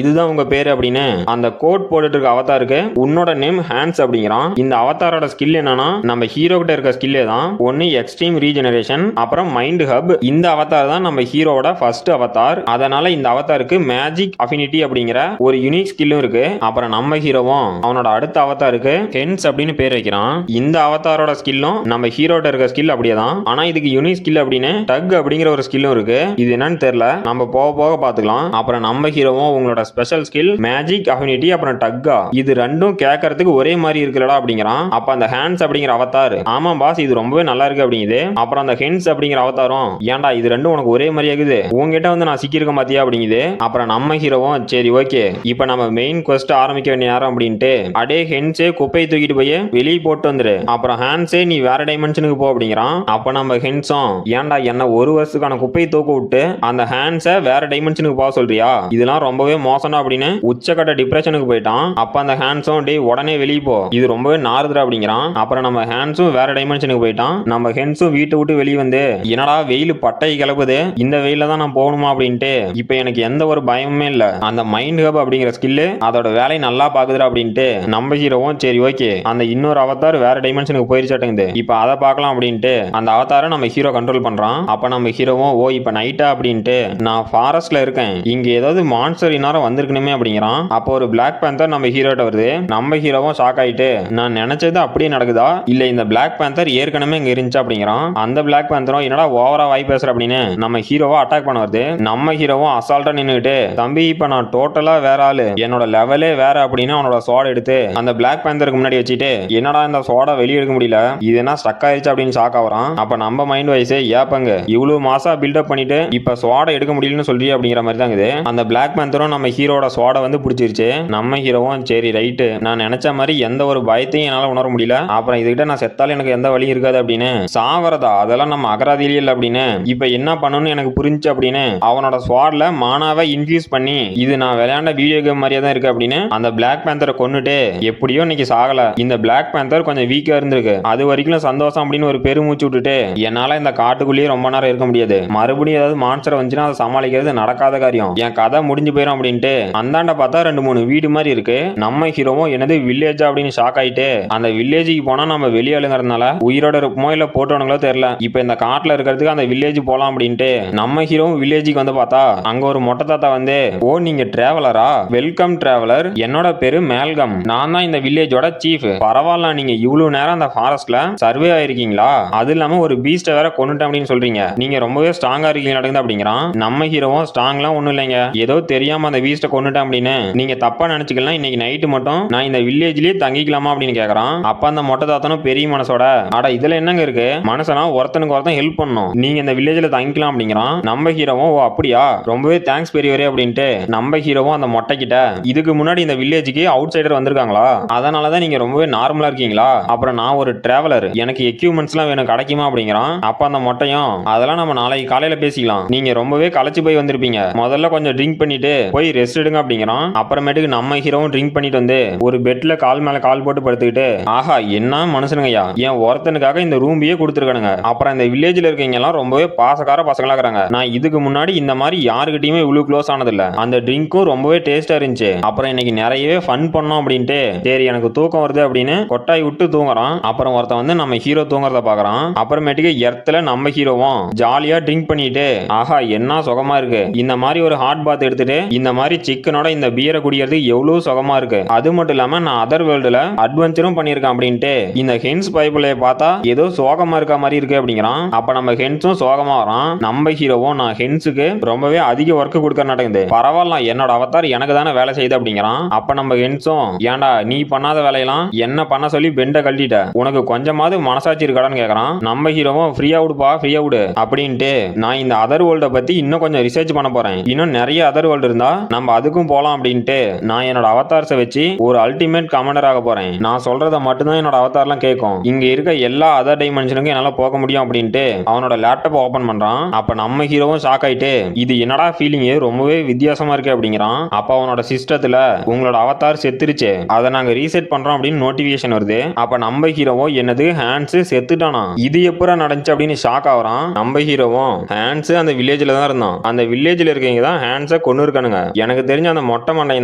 இதுதான் உங்க பேரு அப்படின்னு அந்த கோட் போட்டுட்டு இருக்க அவதாருக்கு உன்னோட நேம் ஹேண்ட்ஸ் அப்படிங்கிறான். இந்த அவதாரோட ஸ்கில் என்னன்னா நம்ம ஹீரோ கிட்ட இருக்க ஸ்கில்லே தான். ஒன்னு எக்ஸ்ட்ரீம் ரீஜெனரேஷன், அப்புறம் மைண்ட் ஹப். இந்த அவதார் தான் நம்ம ஹீரோவோட ஃபர்ஸ்ட் அவதார், அதனால இந்த அவதாருக்கு மேஜிக் அஃபினிட்டி அப்படிங்கிற ஒரு யூனிக் ஸ்கில்லும் இருக்கு. அப்புறம் நம்ம ஹீரோவும் அவனோட அடுத்த அவதாருக்கு ஹென்ஸ் அப்படின்னு பேர் வைக்கிறான். இந்த அவதாரோட ஸ்கில்லும் நம்ம ஹீரோட்ட இருக்க ஸ்கில் அப்படியே தான், ஆனா இதுக்கு யூனிக் ஸ்கில் அப்படின்னு டக் அப்படிங்கிற ஒரு ஸ்கில்லும் இருக்கு. இது என்னன்னு தெரியல, நம்ம போக போக பாத்துக்கலாம். அப்புறம் நம்ம ஹீரோவும் உங்களோட ஸ்பெஷல் ஸ்கில் மேஜிக் அஃபினிட்டி அப்புறம் டக்கா, இது ரெண்டும் கேட்கறதுக்கு ஒரே மாதிரி இருக்குல்லடா அப்படிங்கிறான். அப்ப அந்த ஹேண்ட்ஸ் அப்படிங்கிற அவதார் ஆமா பாஸ் இது ரொம்பவே நல்லா இருக்கு அப்படிங்குது. அப்புறம் அந்த ஹென்ஸ் அப்படிங்கிற அவதாரம் ஏன்டா இது ரெண்டும் உனக்கு ஒரே மாதிரி ஆகுது, உங்ககிட்ட வந்து நான் சிக்கிருக்க மாத்தியா அப்படிங்குது. அப்புறம் நம்ம ஹீரோவும் சரி ஓகே இப்ப நம்ம மெயின் குவெஸ்ட் ஆரம்பிக்க வேண்டிய நேரம் அப்படின்ட்டு அடே ஹென்ஸே குப்பையை தூக்கிட்டு போய் வெளியே போட்டு வந்துரு, அப்புறம் ஹேண்ட்ஸே நீ வேற டைமென்ஷனுக்கு போ அப்படிங்கிறான். அப்ப நம்ம ஹென்ஸும் ஏன்டா என்ன 1 வருஷத்துக்கான குப்பையை தூக்க விட்டு அந்த ஹேண்ட்ஸை வேற டைமென்ஷனுக்கு போக சொல்றியா, இதெல்லாம் ரொம்பவே மோசம் அப்படின்னு உச்சக்கட்ட டிப்ரெஷனுக்கு போயிட்டான். அப்ப அந்த ஹேண்ட்ஸும் டே உடனே வெளியே போ இது ரொம்பவே நாறுதுடா அப்படிங்கிறான். அப்புறம் நம்ம ஹேண்ட்ஸும் வேற டைமென்ஷனுக்கு போயிட்டான். நம்ம ஹென்ஸும் வீட்டை விட்டு வெளியே வந்து என்னடா வெயில் பட்டை கிளப்புது, இந்த வெயில தான் நான் போகணுமா அப்படின்ட்டு இப்ப எனக்கு எந்த ஒரு பயமுமே இல்ல, அந்த மைண்ட் ஹப் அப்படிங்கிற ஸ்கில் அதோட வேலை நல்லா பாக்குதுடா அப்படின்ட்டு நம்ம ஹீரோவும் சரி ஓகே அந்த இன்னொரு அவதார் வேற டைமென்ஷனுக்கு போயிருச்சாட்டுங்குது, இப்ப அதை பார்க்கலாம் அப்படின்ட்டு அந்த அவதாரை நம்ம ஹீரோ கண்ட்ரோல் பண்றான். அப்ப நம்ம ஹீரோவும் ஓ இப்ப நைட்டா அப்படின்ட்டு நான் ஃபாரஸ்ட்ல இருக்கேன், இங்க ஏதாவது மான்ஸ்டர் இன்னாரம் வந்திருக்கணுமே அப்படிங்கிறான். அப்போ ஒரு பிளாக் பேந்தர் நம்ம ஹீரோட்ட வருது. நம்ம ஹீரோவும் ஷாக் ஆயிட்டு நான் நினைச்சது அப்படியே நடக்குதா இல்ல இந்த பிளாக் பேந்தர் ஏற்கனவே இங்க இருந்துச்சு அப்படிங்கிறான். அந்த பிளாக் பேந்தரும் என்னடா ஓவரா வாய் பேசுற அப்படின்னு நம்ம ஹீரோவா அட்டாக் பண்ண வருது. நம்ம ஹீரோவும் அசால்ட்டா நின்னுட்டு தம்பி இப்ப நான் டோட்டலா வேற ஆளு, என்னோட லெவலே வேற அப்படின்னு அவனோட சோட எடுத்து அந்த பிளாக் பேந்தருக்கு முன்னாடி வச்சுட்டு என்னடா இந்த சோடா வெளியே எடுக்க முடியல இது என்ன ஸ்டக் ஆயிருச்சு அப்படின்னு ஷாக் ஆகுறான். அப்ப நம்ம மைண்ட் வைஸ் ஏப்பங்க இவ்வளவு மாசா பில்டப் பண்ணிட்டு இப்ப சோட எடுக்க முடியலன்னு சொல்லி அப்படிங்கிற மாதிரி தான் இருக்குது. அந்த பிளாக் பேந்தரும் நம்ம ஹீரோட சோட வந்து பிடிச்சிருச்சு. நம்ம ஹீரோவும் சரி ரைட்டு நான் நினைச்ச மாதிரி எந்த ஒரு பயத்தையும் என்னால உணர முடியல, அப்புறம் இதுகிட்ட நான் செத்தாலும் எனக்கு எந்த வழி இருக்காது அப்படின்னு சாவரதா அதெல்லாம் நம்ம அகராதியிலே இல்லை அப்படின்னு இப்ப என்ன பண்ணணும்னு எனக்கு புரிஞ்சு அப்படின்னு அவனோட ஸ்வாட்ல மானாவை இன்ஃபியூஸ் பண்ணி இது நான் விளையாண்ட வீடியோ கேம் மாதிரியே தான் இருக்கு அப்படின்னு அந்த பிளாக் பேந்தரை கொன்னுட்டு எப்படியோ இன்னைக்கு சாகல. இந்த பிளாக் பேந்தர் கொஞ்சம் வீக்கா இருந்திருக்கு, அது வரைக்கும் சந்தோஷம் அப்படின்னு ஒரு பெருமூச்சு விட்டுட்டு என்னால இந்த காட்டுக்குள்ளேயே ரொம்ப நேரம் இருக்க முடியாது, மறுபடியும் ஏதாவது மான்ஸ்டர் வந்துச்சுன்னா அதை சமாளிக்கிறது நடக்காத காரியம், என் கதை முடிஞ்சு போயிடும் அப்படின்ட்டு அந்தாண்ட பார்த்தா 2-3 வீடு மாதிரி இருக்கு. நம்ம ஹீரோவும் என்னது வில்லேஜா அப்படின்னு ஷாக் ஆயிட்டு அந்த வில்லேஜுக்கு போனா நம்ம வெளியாளுங்கிறதுனால உயிரோட இருப்போமோ இல்ல போட்டோனுங்களோ தெரியல, இப்ப இந்த காட்டுல இருக்கிறதுக்கு அந்த வில்லேஜ் போலாம் அப்படின்ட்டு நம்ம ஹீரோவும் வில்லேஜுக்கு வந்து பார்த்தா அங்க ஒரு மொட்டை தாத்தா வந்து ஓ நீங்க டிராவலரா, வெல்கம் டிராவலர், என்னோட பேரு மேல்கம், நான் தான் இந்த வில்லேஜோட சீஃப், பரவாயில்ல நீங்க இவ்வளவு நேரம் அந்த ஃபாரஸ்ட்ல சர்வே ஆயிருக்கீங்களா, அது இல்லாம ஒரு பீஸ்ட வேற கொண்டுட்டேன் அப்படின்னு சொல்றீங்க, நீங்க ரொம்பவே ஸ்ட்ராங்கா இருக்கீங்க நடக்குது அப்படிங்கிறான். நம்ம ஹீரோவும் ஸ்ட்ராங்லாம் ஒண்ணும் இல்லைங்க ஏதோ தெரியாம அந்த பீஸ்ட கொண்டுட்டேன் அப்படின்னு நீங்க தப்பா நினைச்சுக்கலாம், இன்னைக்கு நைட்டு மட்டும் நான் இந்த வில்லேஜ்லயே தங்கிக்கலாமா அப்படின்னு கேக்குறான். அப்ப அந்த மொட்டை தாத்தனும் பெரிய மனசோட அட இதுல என்னங்க இருக்கு, மனசனா ஒருத்தனுக்கு ஒருத்தன் ஹெல்ப் பண்ணும், நீங்க இந்த வில்லேஜ்ல தங்கிக்கலாம் அப்படிங்கிறான். நம்ம ஹீரோவும் ஓ அப்படியா ரொம்பவே தேங்க்ஸ் பெரியவரே அப்படின்ட்டு நம்ம ஹீரோவும் அந்த மொட்டை கிட்ட இதுக்கு முன்னாடி இந்த வில்லேஜுக்கு அவுட் சைடர் வந்திருக்காங்களா, அதனாலதான் நீங்க ரொம்பவே நார்மலா இருக்கீங்களா, அப்புறம் நான் ஒரு டிராவலர் எனக்கு எக்யூப்மெண்ட்ஸ் எல்லாம் வேணும் கிடைக்குமா அப்படிங்கிறான். அப்ப அந்த மொட்டையும் அதெல்லாம் நம்ம நாளைக்கு காலையில பேசிக்கலாம், நீங்க ரொம்பவே களைச்சு போய் வந்திருப்பீங்க, முதல்ல கொஞ்சம் ட்ரிங்க் பண்ணிட்டு போய் ரெஸ்ட் எடுங்க அப்படிங்கிறான். அப்புறமேட்டுக்கு நம்ம ஹீரோவும் ட்ரிங்க் பண்ணிட்டு வந்து ஒரு பெட்ல கால் மேல கால் போட்டு படுத்துக்கிட்டு ஆஹா என்ன மனுஷனுங்கய்யா என் ஒருத்தனுக்காக இந்த ரூம்பியே கொடுத்துருக்கானுங்க, அப்புறம் இந்த வில்லேஜ்ல இருக்கீங்க எல்லாம் ரொம்பவே பாசக்கார பசங்களா இருக்கிறாங்க, நான் இதுக்கு முன்னாடி இந்த மாதிரி யாருக்கிட்டையுமே இவ்வளவு க்ளோஸ் ஆனதில்ல. அந்த ட்ரிங்க்கும் ரொம்பவே டேஸ்டா இருந்துச்சு. அப்புறம் இன்னைக்கு நிறையவே ஃபன் பண்ணோம் அப்படின்ட்டு சரி எனக்கு தூக்கம் வருது அப்படின்னு கொட்டாய் விட்டு தூங்குறான். அப்புறம் ஒருத்தன் வந்து நம்ம ஹீரோ தூங்குறத பாக்குறான். அப்புறமேட்டுக்கு எர்த்துல நம்ம ஹீரோவும் ஜாலியா ட்ரிங்க் பண்ணிட்டு ஆஹா என்ன சுகமா இருக்கு, இந்த மாதிரி ஒரு ஹாட் பாத் எடுத்துட்டு இந்த மாதிரி சிக்கனோட இந்த பீரை குடிக்கிறது எவ்வளவு சுகமா இருக்கு, அது மட்டும் இல்லாம நான் அதர் வேர்ல்டுல அட்வென்ச்சரும் பண்ணிருக்கேன் அப்படின்ட்டு இந்த ஹென்ஸ் பைபிளை பார்த்தா ஏதோ சோகமா இருக்க மாதிரி இருக்கு அப்படிங்கிறான். அப்ப நம்ம ஹென்ஸும் சோகமா வரான். நம்ம ஹீரோவும் நான் ஹென்ஸுக்கு ரொம்பவே அதிக ஒர்க் கொடுக்க நடக்குது, பரவாயில்ல என்னோட அவதார் எனக்கு தானே வேலை செய்யுது அப்படிங்கிறான். அப்ப நம்ம ஹென்ஸும் ஏன்டா நீ பண்ணாத வேலையெல்லாம் என்ன பண்ண சொல்லி பெண்ட கழட்டிட்ட, உனக்கு கொஞ்சமாவது மனசாட்சி இருக்கான்னு கேக்குறான். நம்ம ஹீரோவும் ஃப்ரீயா விடுப்பா ஃப்ரீயா விடு அப்படின்ட்டு நான் இந்த அதர் வேர்ல்ட பத்தி இன்னும் கொஞ்சம் ரிசர்ச் பண்ண போறேன், இன்னும் நிறைய அதர் வேர்ல்டு இருந்தா நம்ம அதுக்கும் போலாம் அப்படின்ட்டு நான் என்னோட அவதார்ஸை வச்சு ஒரு அல்டிமேட் கமாண்டர் ஆக போறேன், நான் சொல்றத மட்டும்தான் என்னோட அவதார்லாம் கேட்கும், இங்க இருக்க எல்லா அதர் டைமென்ஷனுக்கும் என்னால போக முடியும் அப்படின்ட்டு அவனோட லேப்டாப் ஓபன் பண்றான். அப்ப நம்ம ஹீரோவும் ஷாக் ஆயிட்டு இது என்னடா ஃபீலிங் ரொம்பவே வித்தியாசமா இருக்கு அப்படிங்கிறான். அப்ப அவனோட சிஸ்டத்துல உங்களோட அவதார் செத்துருச்சு, அதை நாங்க ரீசெட் பண்றோம் அப்படின்னு நோட்டிபிகேஷன் வருது. அப்ப நம்ம ஹீரோவோ என்னது ஹேண்ட்ஸ் செத்துட்டானா, இது எப்படா நடந்துச்சு அப்படின்னு ஷாக் ஆகுறான். நம்ம ஹீரோவும் ஹேண்ட்ஸ் அந்த வில்லேஜ்ல தான் இருந்தான், அந்த வில்லேஜ்ல இருக்கவங்க தான் ஹேண்ட்ஸை கொன்னு இருக்கானுங்க, எனக்கு தெரிஞ்ச அந்த மொட்டை மண்டை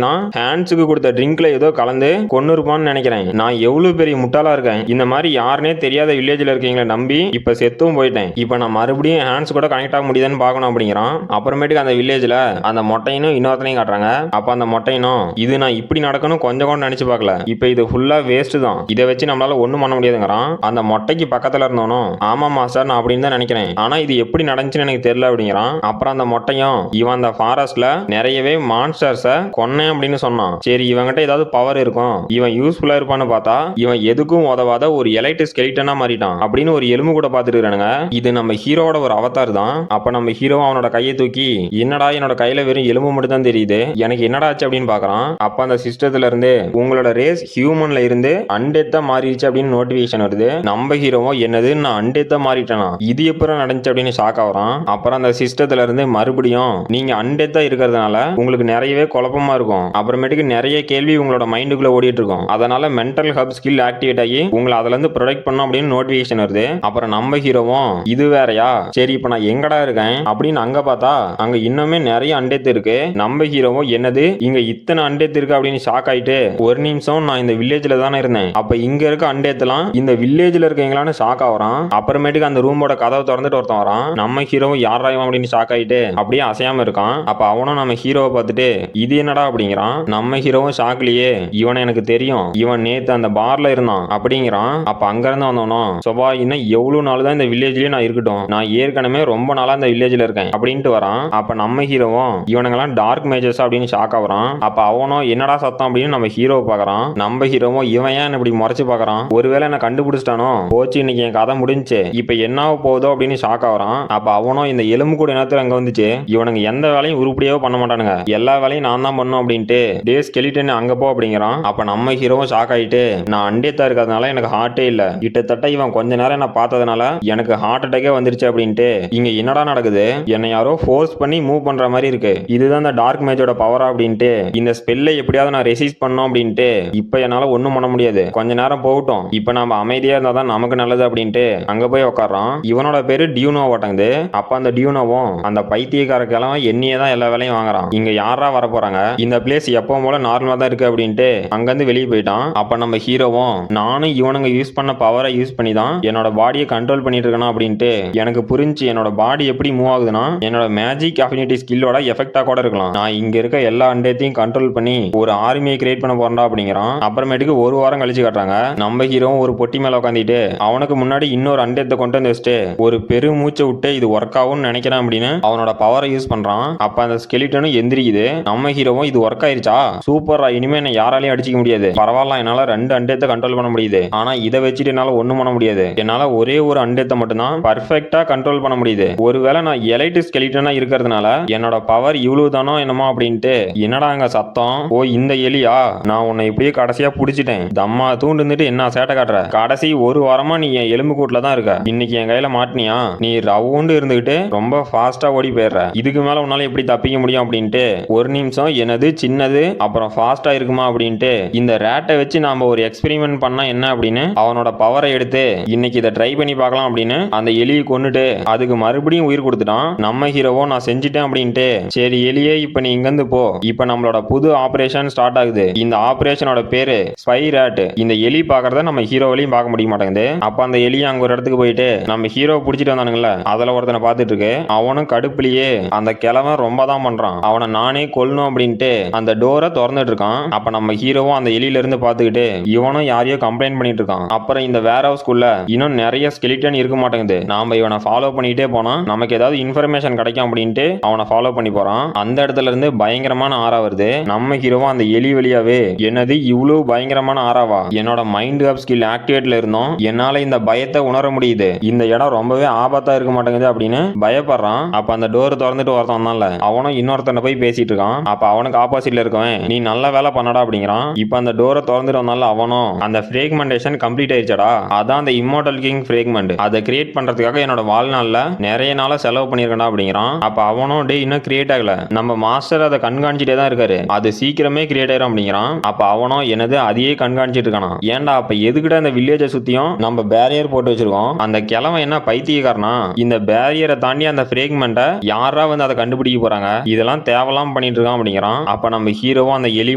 தான் ஹேண்ட்ஸுக்கு கொடுத்த ட்ரிங்க்ல ஏதோ கலந்து கொன்னு இருப்பான்னு நினைக்கிறேன், நான் எவ்வளவு பெரிய முட்டாளா இருக்கேன், இந்த மாதிரி யாருனே தெரியாத வில்லேஜ்ல இருக்கீங்களா நம்பி இப்ப செத்தும் போயிட்டேன், இப்ப நான் மறுபடியும் ஹேண்ட்ஸ் கூட கனெக்ட் ஆக முடியுதுன்னு பார்க்கணும் அப்படிங்கிறான். அப்புறமேட்டுக்கு அந்த வில்லேஜ்ல அந்த மொட்டையினும் இன்னொருத்தனையும் காட்டுறாங்க. அப்ப அந்த மொட்டையினும் இது நான் இப்படி நடக்கணும் கொஞ்சம் கூட நினைச்சு பார்க்கல, இப்ப இது ஃபுல்லா வேஸ்ட் தான், இதை வச்சு நம்மளால ஒண்ணும் பண்ண முடியாதுங்கிறான். அந்த மொட்டைக்கு பக்கத்துல இருந்தவனும் ஆமா மாஸ்டர் நான் அப்படின்னு தான் நினைக்கிறேன், ஆனா இது எப்படி நடந்துச்சுன்னு எனக்கு தெரியல அப்படிங்கிறான். அப்புறம் அந்த மொட்டையும் இவன் அந்த ஃபாரஸ்ட்ல நிறையவே மான்ஸ்டர்ஸை கொன்னேன் அப்படின்னு சொன்னான், சரி இவங்கிட்ட ஏதாவது பவர் இருக்கும் இவன் யூஸ்ஃபுல்லா இருப்பான்னு பார்த்தா இவன் எதுக்கும் உதவாத ஒரு எலைட் ஸ்கெலிட்டனா மாறிட்டான் அப்படின்னு ஒரு எலும்பு கூட பார்த்துட்டு இருக்கானுங்க. இது நம்ம ஹீரோவோட ஒரு அவதார் தான். அப்ப நம்ம ஹீரோ அவனோட கையை தூக்கி என்னடா என்னோட கையில வெறும் எலும்பு மட்டும் தான் தெரியுது, எனக்கு என்னடா ஆச்சு அப்படின்னு பாக்குறான். அப்ப அந்த சிஸ்டத்துல இருந்து உங்களோட ரேஸ் ஹியூமன்ல இருந்து அன்டெத்தா மாறிடுச்சு அப்படின்னு நோட்டிபிகேஷன் வருது. நம்ம ஹீரோவோ என்னது நான் அன்டெத்தா மாறிட்டேனா, இது எப்படி நடந்துச்சு அப்படின்னு ஷாக் ஆகுறான். அப்புறம் அந்த சிஸ்டத்துல இருந்து மறுபடியும் நீங்க அன்டெத்தா இருக்கிறதுனால உங்களுக்கு நிறையவே குழப்பமா இருக்கும், அப்புறமேட்டுக்கு நிறைய கேள்வி உங்களோட மைண்டுக்குள்ள ஓடிட்டு இருக்கும், அதனால மென்டல் ஹப் ஸ்கில் ஆக்டிவேட் ஆகி உங்களை அதுல இருந்து ப்ரொடெக்ட் பண்ணும் அப்படின்னு நோட்டிபிகேஷன் வருது. அப்புறம் நம்ம ஹீரோவும் இது வேறயா, சரி இப்ப நான் எங்கடா இருக்கேன் அப்படின்னு அங்க பார்த்தா அங்க இன்னுமே நிறைய அண்டெத்து இருக்கு. நம்ம ஹீரோவும் என்னது இங்க இத்தனை அண்டெத்து இருக்கு அப்படின்னு ஷாக் ஆயிட்டு ஒரு நிமிஷம் நான் இந்த வில்லேஜ்ல தானே இருந்தேன், அப்ப இங்க இருக்க அண்டெத்துலாம் இந்த வில்லேஜ்ல இருக்கீங்களான்னு ஷாக் ஆகுறான். அப்புறமேட்டுக்கு அந்த ரூமோட கதவை திறந்துட்டு ஒருத்தன் வரான். நம்ம ஹீரோவும் யாராயும் அப்படின்னு ஷாக் ஆயிட்டு அப்படியே அசையாம இருக்கான். அப்ப அவனும் நம்ம ஹீரோவை பார்த்துட்டு இது என்னடா அப்படிங்கிறான். நம்ம ஹீரோவும் ஷாக்லயே இவனை எனக்கு தெரியும், இவன் நேத்து அந்த பார்ல இருந்தான் அப்படிங்கிறான். அப்ப அங்க இருந்து வந்தவனும் சோபா இன்னும் எவ்வளவு நாள் தான் இந்த வில்லேஜ்லயே நான் இருக்கட்டும், நான் ஏற்கனவே ரொம்ப நாளா இந்த வில்லேஜ்ல இருக்கேன் அப்படின்ட்டு வரான். அப்ப நம்ம ஹீரோவும் இவனுங்கெல்லாம் டார்க் மேஜர்ஸ் அப்படின்னு ஷாக் ஆகுறான். அப்ப அவனும் என்னடா சத்தம் அப்படின்னு நம்ம ஹீரோவை பாக்குறான். நம்ம ஹீரோவும் இவன் ஏன் இப்படி முறைச்சு பாக்குறான், ஒருவேளை என்ன கண்டுபிடிச்சிட்டானோ போச்சு இன்னைக்கு என் கதை முடிஞ்சு இப்ப என்ன போகுதோ அப்படின்னு ஷாக் ஆகுறான். அப்ப அவனும் இந்த எலும்பு கூட நேரத்துல அங்க வந்துச்சு, இவனுங்க எந்த வேலையும் உருப்படியாவோ பண்ண மாட்டானுங்க, எல்லா வேலையும் நான் தான் பண்ணும் அப்படின்ட்டு டே ஸ்கெலிட்டன் அங்க போ அப்படிங்கிறான். அப்ப நம்ம ஹீரோவும் ஷாக் ஆயிட்டு நான் அண்டேத்தா இருக்கிறதுனால எனக்கு ஹார்ட்டே இல்ல, கிட்டத்தட்ட இவன் கொஞ்ச நேரம் என்ன பார்த்ததுனால எனக்கு ஹார்ட் அட்டாக்கே வந்துருச்சு அப்படின்ட்டு இங்க என்னடா நடக்குது, என்னை யாரோ ஃபோர்ஸ் பண்ணி மூவ் பண்ற மாதிரி இருக்கு, இதுதான் இந்த டார்க் மேஜோட பவரா அப்படின்ட்டு இந்த ஸ்பெல்லை எப்படியாவது நான் ரெசிஸ்ட் பண்ணோம் அப்படின்ட்டு இப்ப என்னால ஒண்ணும் பண்ண முடியாது, கொஞ்ச நேரம் போகட்டும், இப்ப நாம அமைதியா இருந்தா தான் நமக்கு நல்லது அப்படின்ட்டு அங்க போய் உட்கார்றான். இவனோட பேரு டியூனோ ஓட்டங்குது. அப்ப அந்த டியூனோவும் அந்த பைத்தியக்கார கிழமை என்னையே தான் எல்லா வேலையும் வாங்குறான், இங்க யாரா வர போறாங்க, இந்த பிளேஸ் எப்பவும் போல நார்மலா தான் இருக்கு அப்படின்ட்டு அங்கிருந்து வெளியே போயிட்டான். அப்ப நம்ம ஹீரோவும் நானும் இவனுங்க யூஸ் பண்ண பவரை யூஸ் பண்ணி தான் என்னோட பாடியை கண்ட்ரோல் பண்ணிட்டு இருக்கணும் அப்படின்ட்டு எனக்கு புரிஞ்சு என்னோட பாடி எப்படி மூவ் ஆகுதுன்னா என்னோட மேஜிக் அஃபினிட்டி ஸ்கில்லோட எஃபெக்டா கூட இருக்கலாம், நான் இங்க இருக்க எல்லா அண்டத்தையும் கண்ட்ரோல் பண்ணி ஒரு ஆர்மியை கிரியேட் பண்ண போறா அப்படிங்கிறான். அப்புறமேட்டுக்கு ஒரு வாரம் கழிச்சு காட்டுறாங்க. நம்ம ஹீரோவும் ஒரு பொட்டி மேல உட்காந்துட்டு அவனுக்கு முன்னாடி இன்னொரு அண்டத்தை கொண்டு வந்து வச்சுட்டு ஒரு பெருமூச்சை விட்டு இது ஒர்க் ஆகும்னு நினைக்கிறான் அப்படின்னு அவனோட பவரை யூஸ் பண்றான். அப்ப அந்த ஸ்கெலிட்டனும் எந்திரிக்குது. நம்ம ஹீரோவும் இது ஒர்க் ஆயிருச்சா சூப்பரா, இனிமே என்ன யாராலையும் அடிச்சிக்க முடியாது, பரவாயில்ல என்னால 2 அண்டத்தை கண்ட்ரோல் பண்ண முடியுது, ஆனா இதை வச்சுட்டு என்னால ஒண்ணும் பண்ண முடியாது, என்னால ஒரே ஒரு அண்டத்தை மட்டும் தான் பர்ஃபெக்ட்டா கண்ட்ரோல் பண்ண முடியுது, ஒருவேளை நான் எலைட் ஸ்கெலிட்டனா இருக்கிறதுனால என்னோட பவர் இவ்வளவு தானோ என்னமோ அப்படின்ட்டு என்னடா அங்க சத்தம், ஓ இந்த எலியா, நான் உன்னை இப்படியே கடைசியா புடிச்சிட்டேன், தம்மா தூண்டு இருந்துட்டு என்ன சேட்டை காட்டுற, கடைசி ஒரு வாரமா நீ என் எலும்பு கூட்டுல தான் இருக்க, இன்னைக்கு என் கையில மாட்டினியா, நீ ரவுண்டு இருந்துகிட்டு ரொம்ப ஃபாஸ்டா ஓடி போயிடுற, இதுக்கு மேல உன்னால எப்படி தப்பிக்க முடியும் அப்படின்ட்டு ஒரு நிமிஷம் என்னது சின்னது அப்புறம் ஃபாஸ்டா இருக்குமா அப்படின்ட்டு இந்த ரேட்டை வச்சு நாம ஒரு எக்ஸ்பெரிமெண்ட் பண்ணா என்ன அப்படின்னு அவனோட பவரை எடுத்து இன்னைக்கு இதை ட்ரை பண்ணி பார்க்கலாம் அப்படின்னு அந்த எலியை கொண்டுட்டு அதுக்கு மறுபடியும் உயிர் கொடுத்துட்டான். நம்ம ஹீரோவோ நான் செஞ்சுட்டேன் அப்படின்ட்டு சரி எலியே இப்ப நீ இங்கிருந்து போ, இப்ப நம்மளோட புது ஆபரேஷன் ஸ்டார்ட் ஆகுது. இந்த ஆபரேஷனோட பேரு ஸ்பை ராட். இந்த எலி பாக்குறத நம்ம ஹீரோவிலையும் பார்க்க முடிய மாட்டேங்குது. அப்ப அந்த எலி அங்க ஒரு இடத்துக்கு போயிட்டு நம்ம ஹீரோ புடிச்சிட்டு வந்தானுங்கல்ல, அதுல ஒருத்தனை பார்த்துட்டு இருக்கு. அவனும் கடுப்புலயே அந்த கிழவன் ரொம்ப தான் பண்றான், அவனை நானே கொல்லணும் அப்படின்ட்டு அந்த டோரை திறந்துட்டு இருக்கான். அப்ப நம்ம ஹீரோவும் அந்த எலியில இருந்து பாத்துக்கிட்டு இவனும் யாரையோ கம்ப்ளைண்ட் பண்ணிட்டு இருக்கான். அப்புறம் இந்த வேர் ஹவுஸ்க்குள்ள இன்னும் நிறைய ஸ்கெலிட்டன் இருக்க மாட்டேங்குது. நாம இவனை ஃபாலோ பண்ணிட்டே போனா நமக்கு ஏதாவது இன்ஃபர்மேஷன் கிடைக்கும் அப்படின்ட்டு அவனை ஃபாலோ பண்ணி போறான். அந்த இடத்துல இருந்து பயங்கரமான ஆறா வருது. நம்ம ஹீரோவும் அந்த எலி வழியாவே என்னது இவ்வளவு பயங்கரமான ஆறாவா, என்னோட மைண்ட் அப் ஸ்கில் ஆக்டிவேட்ல இருந்தோம், என்னால இந்த பயத்தை உணர முடியுது, இந்த இடம் ரொம்பவே ஆபத்தா இருக்க மாட்டேங்குது அப்படின்னு பயப்படுறான். அப்ப அந்த டோர் திறந்துட்டு ஒருத்தன் வந்தான்ல, அவனும் இன்னொருத்தனை போய் பேசிட்டு இருக்கான். அப்ப அவனுக்கு ஆப்போசிட்ல இருக்கவன் நீ நல்ல வேலை பண்ணடா அப்படிங்கிறான். இப்ப அந்த டோரை திறந்துட்டு வந்தால அவனும் அந்த ஃப்ரேக்மெண்டேஷன் கம்ப்ளீட் ஆயிடுச்சடா, அதான் அந்த இம்மோர்டல் கிங் ஃப்ரேக்மெண்ட், அதை கிரியேட் பண்றதுக்காக என்னோட வாழ்நாள்ல நிறைய நாள செலவு பண்ணிருக்கா அப்படிங்கிறான். அப்ப அவனும் டே இன்னும் கிரியேட் ஆகல, நம்ம மாஸ்டர் அதை கண்காணிச்சிட்டே தான் இருக்காரு, அது சீக்கிரமே கிரியேட் ஆயிரும் அப்படிங்கிறான். அப்ப அவனும் என்னது அதையே கண்காணிச்சிட்டு இருக்கானா, ஏன்டா அப்ப எதுக்கிட்ட அந்த வில்லேஜை சுத்தியும் நம்ம பேரியர் போட்டு வச்சிருக்கோம், அந்த கிழவன் என்ன பைத்தியக்காரனா, இந்த பேரியரை தாண்டி அந்த ஃப்ரேக்மெண்ட்டை யாரா வந்து அதை கண்டுபிடிக்க போறாங்க, இதெல்லாம் தேவலாம் பண்ணிட்டு இருக்கான் அப்படிங்கிறான். அப்ப நம்ம ஹீரோவும் அந்த எலி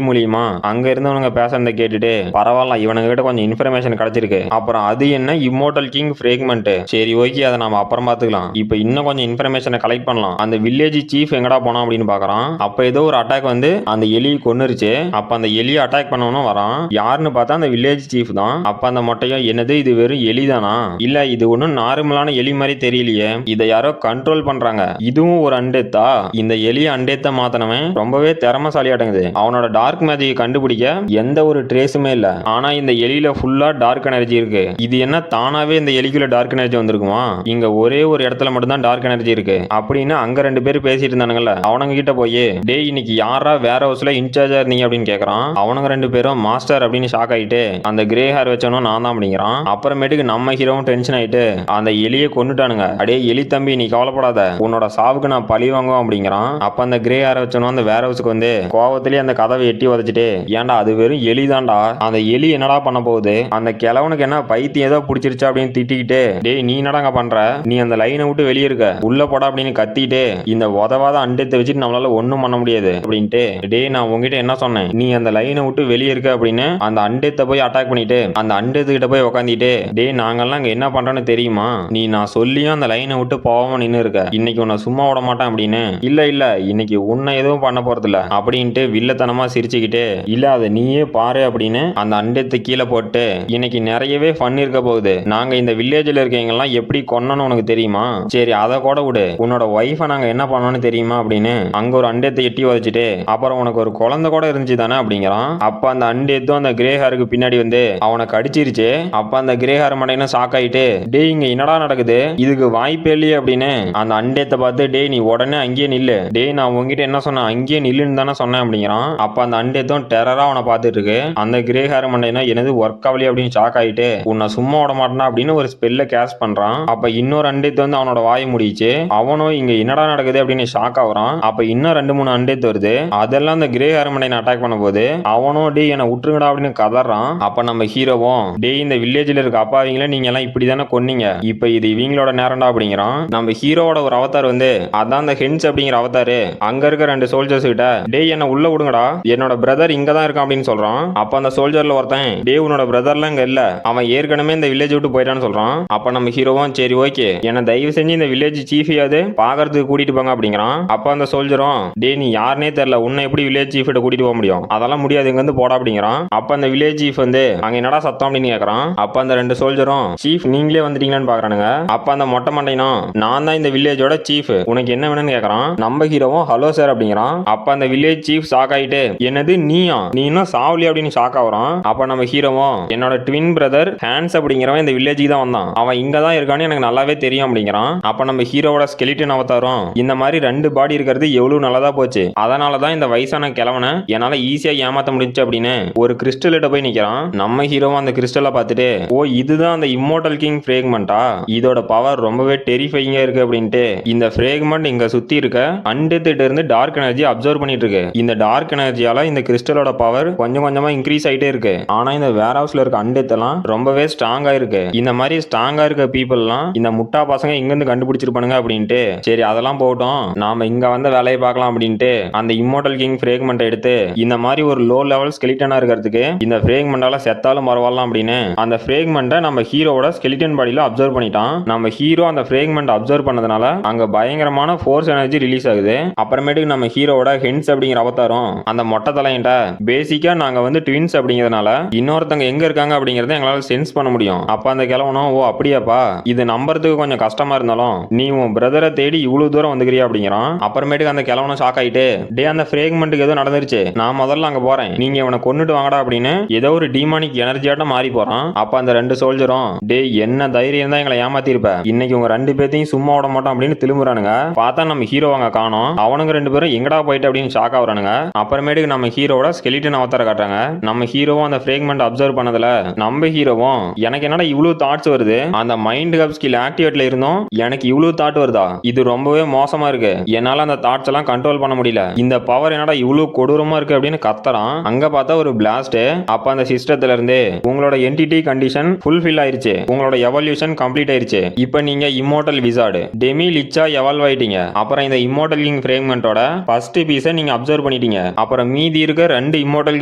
மூலியமா அங்க இருந்தவனுங்க பேசுறத கேட்டுட்டு பரவாயில்ல இவனுங்க கிட்ட கொஞ்சம் இன்ஃபர்மேஷன் கிடைச்சிருக்கு, அப்புறம் அது என்ன இம்மோர்டல் கிங் ஃப்ரேக்மெண்ட், சரி ஓகே அதை நாம அப்புறம் பாத்துக்கலாம், இப்ப இன்னும் கொஞ்சம் இன்ஃபர்மேஷனை கலெக்ட் பண்ணலாம். அந்த வில்லேஜ் சீஃப் எங்கடா போனா அப்படின்னு பாக்குறான். அப்ப ஏதோ ஒரு அட்டாக் வந்து அந்த எலி கொன்னுருச்சு. அப்ப அந்த எலியை அட்டாக் பண்ணவனும் வரான். யாருன்னு பார்த்தா அந்த வில்லேஜ் சீஃப் தான். அப்ப அந்த மொட்டையும் என்னது இது வெறும் எலி தானா, இல்ல இது ஒன்னும் நார்மலான எலி மாதிரி தெரியலையே, இதை யாரோ கண்ட்ரோல் பண்றாங்க, இதுவும் ஒரு அண்டேத்தா, இந்த எலியை அண்டேத்த மாத்தனவன் ரொம்பவே திறமசாலியாட்டங்குது, அவனோட டார்க் மேஜிக் கண்டுபிடிக்க எந்த ஒரு ட்ரேஸுமே இல்ல, ஆனா இந்த எலியில ஃபுல்லா டார்க் எனர்ஜி இருக்கு, இது என்ன தானாவே இந்த எலிக்குள்ள டார்க் எனர்ஜி வந்திருக்குமா, இங்க ஒரே ஒரு இடத்துல மட்டும் தான் டார்க் எனர்ஜி இருக்கு அப்படின்னு அங்க ரெண்டு பேர் பேசிட்டு இருந்தானுங்கல்ல, அவனுங்க கிட்ட போய் டே இன்னைக்கு யாரா வேற ஹவுஸ்ல இன்சார்ஜா இருந்தீங்க அப்படின்னு கேக்குறான். அவனுங்க ரெண்டு பேரும் மாஸ்டர் அப்படின்னு ஷாக் ஆயிட்டு அந்த கிரே ஹேர் வச்சவனும் நான் தான் அப்படிங்கிறான். அப்புறமேட்டுக்கு நம்ம ஹீரோவும் டென்ஷன் ஆயிட்டு அந்த எலியை கொண்டுட்டானுங்க, அடே எலி தம்பி நீ கவலைப்படாத, உன்னோட சாவுக்கு நான் பழி வாங்குவோம் அப்படிங்கிறான். அப்ப அந்த கிரே ஹேர் வச்சவனும் அந்த வேற ஹவுஸ்க்கு வந்து கோவத்திலேயே அந்த கதவை எட்டி உதச்சிட்டு ஏன்டா அது வெறும் எலி தான்டா, அந்த எலி என்னடா பண்ண போகுது, அந்த கிழவனுக்கு என்ன பைத்தியம் ஏதோ பிடிச்சிருச்சா அப்படின்னு திட்டிக்கிட்டு டேய் நீ என்னடாங்க பண்ற, நீ அந்த லைனை விட்டு வெளியே இருக்க உள்ள போடா அப்படின்னு கத்திட்டு இந்த உதவாத அண்டத்தை வச்சுட்டு நம்மளால ஒண்ணும் பண்ண முடியாது அப்படின்ட்டு டேய் நான் உங்ககிட்ட என்ன சொன்னேன், நீ அந்த லைனை விட்டு வெளியே இருக்க அப்படின்னு அந்த அண்டத்தை போய் அட்டாக் பண்ணிட்டு அந்த அண்டத்துக்கிட்ட போய் உக்காந்துட்டு டேய் நாங்கெல்லாம் இங்க என்ன பண்றோன்னு தெரியுமா, நீ நான் சொல்லியும் அந்த லைனை விட்டு போகாம நின்னு இருக்க, இன்னைக்கு உன்னை சும்மா விட மாட்டேன் அப்படின்னு, இல்ல இல்ல இன்னைக்கு உன்னை எதுவும் பண்ண போறது இல்ல அப்படின்ட்டு வில்லத்தனமா சிரிச்சுக்கிட்டு இல்ல அதை நீயே பாரு அப்படின்னு அந்த அண்டத்தை கீழே போட்டு இன்னைக்கு நிறையவே ஃபன் இருக்க போகுது, நாங்க இந்த வில்லேஜ்ல இருக்கவங்க எல்லாம் எப்படி கொன்னன்னு உனக்கு தெரியுமா, சரி அதை கூட விடு, உன்னோட ஒய்ஃபை நாங்க என்ன பண்ணோம்னு தெரியுமா அப்படின்னு அங்க ஒரு அண்டத்தை எட்டி வச்சுட்டு அப்புறம் உனக்கு ஒரு குழந்தை கூட இருந்துச்சு தானே அப்படிங்கிறான். அப்ப அந்த அண்டேத்தும் அந்த கிரே ஹேருக்கு பின்னாடி வந்து அவனை கடிச்சிருச்சு. அப்ப அந்த கிரே ஹேர் மண்டையின ஷாக் ஆயிட்டு டேய் இங்க என்னடா நடக்குது, இதுக்கு வாய்ப்பே இல்லையே அப்படின்னு அந்த அண்டேத்தை பார்த்து டேய் நீ உடனே அங்கேயே நில்லு, டேய் நான் உங்ககிட்ட என்ன சொன்னேன் அங்கேயே நில்லுன்னு தானே சொன்னேன் அப்படிங்கிறான். அப்ப அந்த அண்டேத்தும் டெரரா அவனை பார்த்துட்டு இருக்கு. அந்த கிரே ஹேர் மண்டையினா எனது ஒர்க் ஆகலையே அப்படின்னு ஷாக் ஆயிட்டு உன்னை சும்மா விட மாட்டேனா அப்படின்னு ஒரு ஸ்பெல்ல கேஸ்ட் பண்றான். அப்ப இன்னொரு அண்டேத்து வந்து அவனோட வாய் முடிச்சு அவனும் இங்க என்னடா நடக்குது அப்படின்னு ஷாக் ஆகுறான். அப்ப இன்னும் 2-3 அண்டேத்து வருது, அதெல்லாம் அந்த கிரே ஹேர் மண்டையை அட்டாக் பண்ண போது அவனும் டே என்ன விட்டுருங்கடா அப்படின்னு கதறான். அப்ப நம்ம ஹீரோவும் டே இந்த வில்லேஜ்ல இருக்க அப்பாவிங்கள நீங்க எல்லாம் இப்படிதானே கொன்னீங்க, இப்ப இது இவங்களோட நேரம்டா அப்படிங்கிறான். நம்ம ஹீரோவோட ஒரு அவதார் வந்து அதான் அந்த ஹென்ஸ் அப்படிங்கிற அவதாரு அங்க இருக்க 2 சோல்ஜர்ஸ் கிட்ட டே என்ன உள்ள விடுங்கடா என்னோட பிரதர் இங்க தான் இருக்கான் அப்படின்னு சொல்றான். அப்ப அந்த சோல்ஜர்ல ஒருத்தன் டே உன்னோட பிரதர்லாம் இங்க இல்ல, அவன் ஏற்கனவே இந்த வில்லேஜ் விட்டு போயிட்டான்னு சொல்றான். அப்ப நம்ம ஹீரோவும் சரி ஓகே என்ன தயவு செஞ்சு இந்த வில்லேஜ் சீஃபியாவது பாக்குறதுக்கு கூட்டிட்டு போங்க அப்படிங்கிறான். அப்ப அந்த சோல்ஜரும் டே நீ யாருனே தெரியல உன்னை எப்படி வில்லேஜ் சீஃப் கூட்டிட்டு போக முடியும், அதெல்லாம் முடியாது இங்க வந்து போடா அப்படிங்கிறான். அப்ப அந்த வில்லேஜ் சீஃப் வந்து அங்க என்னடா சத்தம் அப்படின்னு கேக்குறான். அப்ப அந்த 2 சோல்ஜரும் சீஃப் நீங்களே வந்துட்டீங்களான்னு பாக்குறானுங்க. அப்ப அந்த மொட்டை மண்டைனும் நான் தான் இந்த வில்லேஜோட சீஃப் உனக்கு என்ன வேணும்னு கேக்குறான். நம்ம ஹீரோவும் ஹலோ சார் அப்படிங்கிறான். அப்ப அந்த வில்லேஜ் சீஃப் ஷாக் ஆயிட்டு என்னது நீயா நீ இன்னும் சாவலி அப்படின்னு ஷாக் ஆகுறான். அப்ப நம்ம ஹீரோவும் என்னோட ட்வின் பிரதர் ஹான்ஸ் அப்படிங்கிறவன் இந்த வில்லேஜுக்கு தான் வந்தான், அவன் இங்க தான் இருக்கான்னு எனக்கு நல்லாவே தெரியும் அப்படிங்கிறான். அப்ப நம்ம ஹீரோவோட ஸ்கெலிட்டன் அவதாரம் இந்த மாதிரி 2 பாடி இருக்கிறது எவ்வளவு நல்லதா போச்சு, அதனாலதான் இந்த வயசான கிழவனை என்னால ஈஸியா ஏமாத்த முடிஞ்சு அப்படின்னு ஒரு கிறிஸ்டல்கிட்ட போய் நிக்கிறான். நம்ம ஹீரோவும் அந்த கிறிஸ்டலை பார்த்துட்டு ஓ இதுதான் அந்த இம்மோர்டல் கிங் ஃப்ரேக்மெண்டா, இதோட பவர் ரொம்பவே டெரிஃபைங்கா இருக்கு அப்படின்ட்டு இந்த ஃப்ரேக்மெண்ட் இங்க சுத்தி இருக்க அண்டெத்திட்ட இருந்து டார்க் எனர்ஜி அப்சர்வ் பண்ணிட்டு இருக்கு. இந்த டார்க் எனர்ஜியால இந்த கிறிஸ்டலோட பவர் கொஞ்சம் கொஞ்சமா இன்க்ரீஸ் ஆயிட்டே இருக்கு. ஆனா இந்த வேர் ஹவுஸ்ல இருக்க அண்டெத்தெல்லாம் ரொம்பவே ஸ்ட்ராங்கா இருக்கு. இந்த மாதிரி ஸ்ட்ராங்கா இருக்க பீப்புள்லாம் இந்த முட்டா பசங்க இங்க இருந்து கண்டுபிடிச்சிருப்பானுங்க அப்படின்ட்டு சரி அதெல்லாம் போகட்டும், நாம இங்க வந்த வேலையை பார்க்கலாம் அப்படின்ட்டு அந்த இம்மோர்டல் கிங் ஃப்ரேக்மெண்ட் எடுத்து இந்த மாதிரி ஒரு லோ லெவல் ஸ்கெலிட்டனா இருக்கிறதுக்கு இந்த ஃப்ரேக்மெண்டால செத்தாலும் பரவாயில்ல அப்படின்னு அந்த ஃப்ரேக்மெண்ட்டை நம்ம ஹீரோவோட ஸ்கெலிட்டன் பாடியில அப்சர்வ் பண்ணிட்டான். நம்ம ஹீரோ அந்த ஃப்ரேக்மெண்ட் அப்சர்வ் பண்ணதுனால அங்க பயங்கரமான ஃபோர்ஸ் எனர்ஜி ரிலீஸ் ஆகுது. அப்புறமேட்டுக்கு நம்ம ஹீரோவோட ஹென்ஸ் அப்படிங்கிற அவதாரம் அந்த மொட்டை தலையிட்ட பேசிக்கா நாங்க வந்து ட்வின்ஸ் அப்படிங்கிறதுனால இன்னொருத்தங்க எங்க இருக்காங்க அப்படிங்கறத எங்களால சென்ஸ் பண்ண முடியும். அப்ப அந்த கிழவனும் ஓ அப்படியாப்பா, இது நம்புறதுக்கு கொஞ்சம் கஷ்டமா இருந்தாலும் நீ உன் பிரதரை தேடி இவ்வளவு தூரம் வந்துக்கிறியா அப்படிங்கிறான். அப்புறமேட்டுக்கு அந்த கிழவனும் ஷாக் ஆயிட்டு டே அந்த ஃப்ரேக்மெண்ட்டுக்கு ஏதோ நடந்துருச்சு, நான் முதல்ல அங்க போறேன், நீங்க இவனை கொன்னுட்டு வாங்கடா அப்படின்னு ஏதோ ஒரு டீமானிக் எனர்ஜியாட்ட மாறி போறான். அப்ப அந்த ரெண்டு சோல்ஜரும் டே என்ன தைரியம் தான் எங்களை ஏமாத்திருப்ப, இன்னைக்கு உங்க ரெண்டு பேத்தையும் சும்மா விட மாட்டோம் அப்படின்னு திரும்புறானுங்க. பார்த்தா நம்ம ஹீரோ அங்க காணோம். அவனுங்க ரெண்டு பேரும் எங்கடா போயிட்டு அப்படின்னு ஷாக் ஆகுறானுங்க. அப்புறமேட்டுக்கு நம்ம ஹீரோட ஸ்கெலிட்டன் அவதார காட்டுறாங்க. நம்ம ஹீரோவும் அந்த ஃப்ரேக்மெண்ட் அப்சர்வ் பண்ணதுல நம்ம ஹீரோவும் எனக்கு என்னடா இவ்வளவு தாட்ஸ் வருது, அந்த மைண்ட் ஹப் ஸ்கில் ஆக்டிவேட்ல இருந்தும் எனக்கு இவ்வளவு தாட் வருதா, இது ரொம்பவே மோசமா இருக்கு, என்னால அந்த தாட்ஸ் எல்லாம் கண்ட்ரோல் பண்ண முடியல, இந்த பவர் என்னடா இவ்வளவு கொடூரமா இருக்கு அப்படின்னு கத்துறான். அங்க பார்த்தா ஒரு பிளாஸ்ட். அப்ப அந்த சிஸ்டத்துல இருந்து உங்களோட என்டிட்டி கண்டிஷன் ஃபுல்ஃபில் ஆயிருச்சு, உங்களோட எவல்யூஷன் கம்ப்ளீட் ஆயிருச்சு, இப்போ நீங்க இம்மோர்டல் விசார்டு டெமி லிச்சா எவால்வ் ஆயிட்டீங்க. அப்புறம் இந்த இம்மோர்டல் கிங் ஃப்ரேக்மெண்டோட ஃபர்ஸ்ட் பீஸை நீங்க அப்சர்வ் பண்ணிட்டீங்க. அப்புறம் மீதி இருக்க ரெண்டு இம்மோர்டல்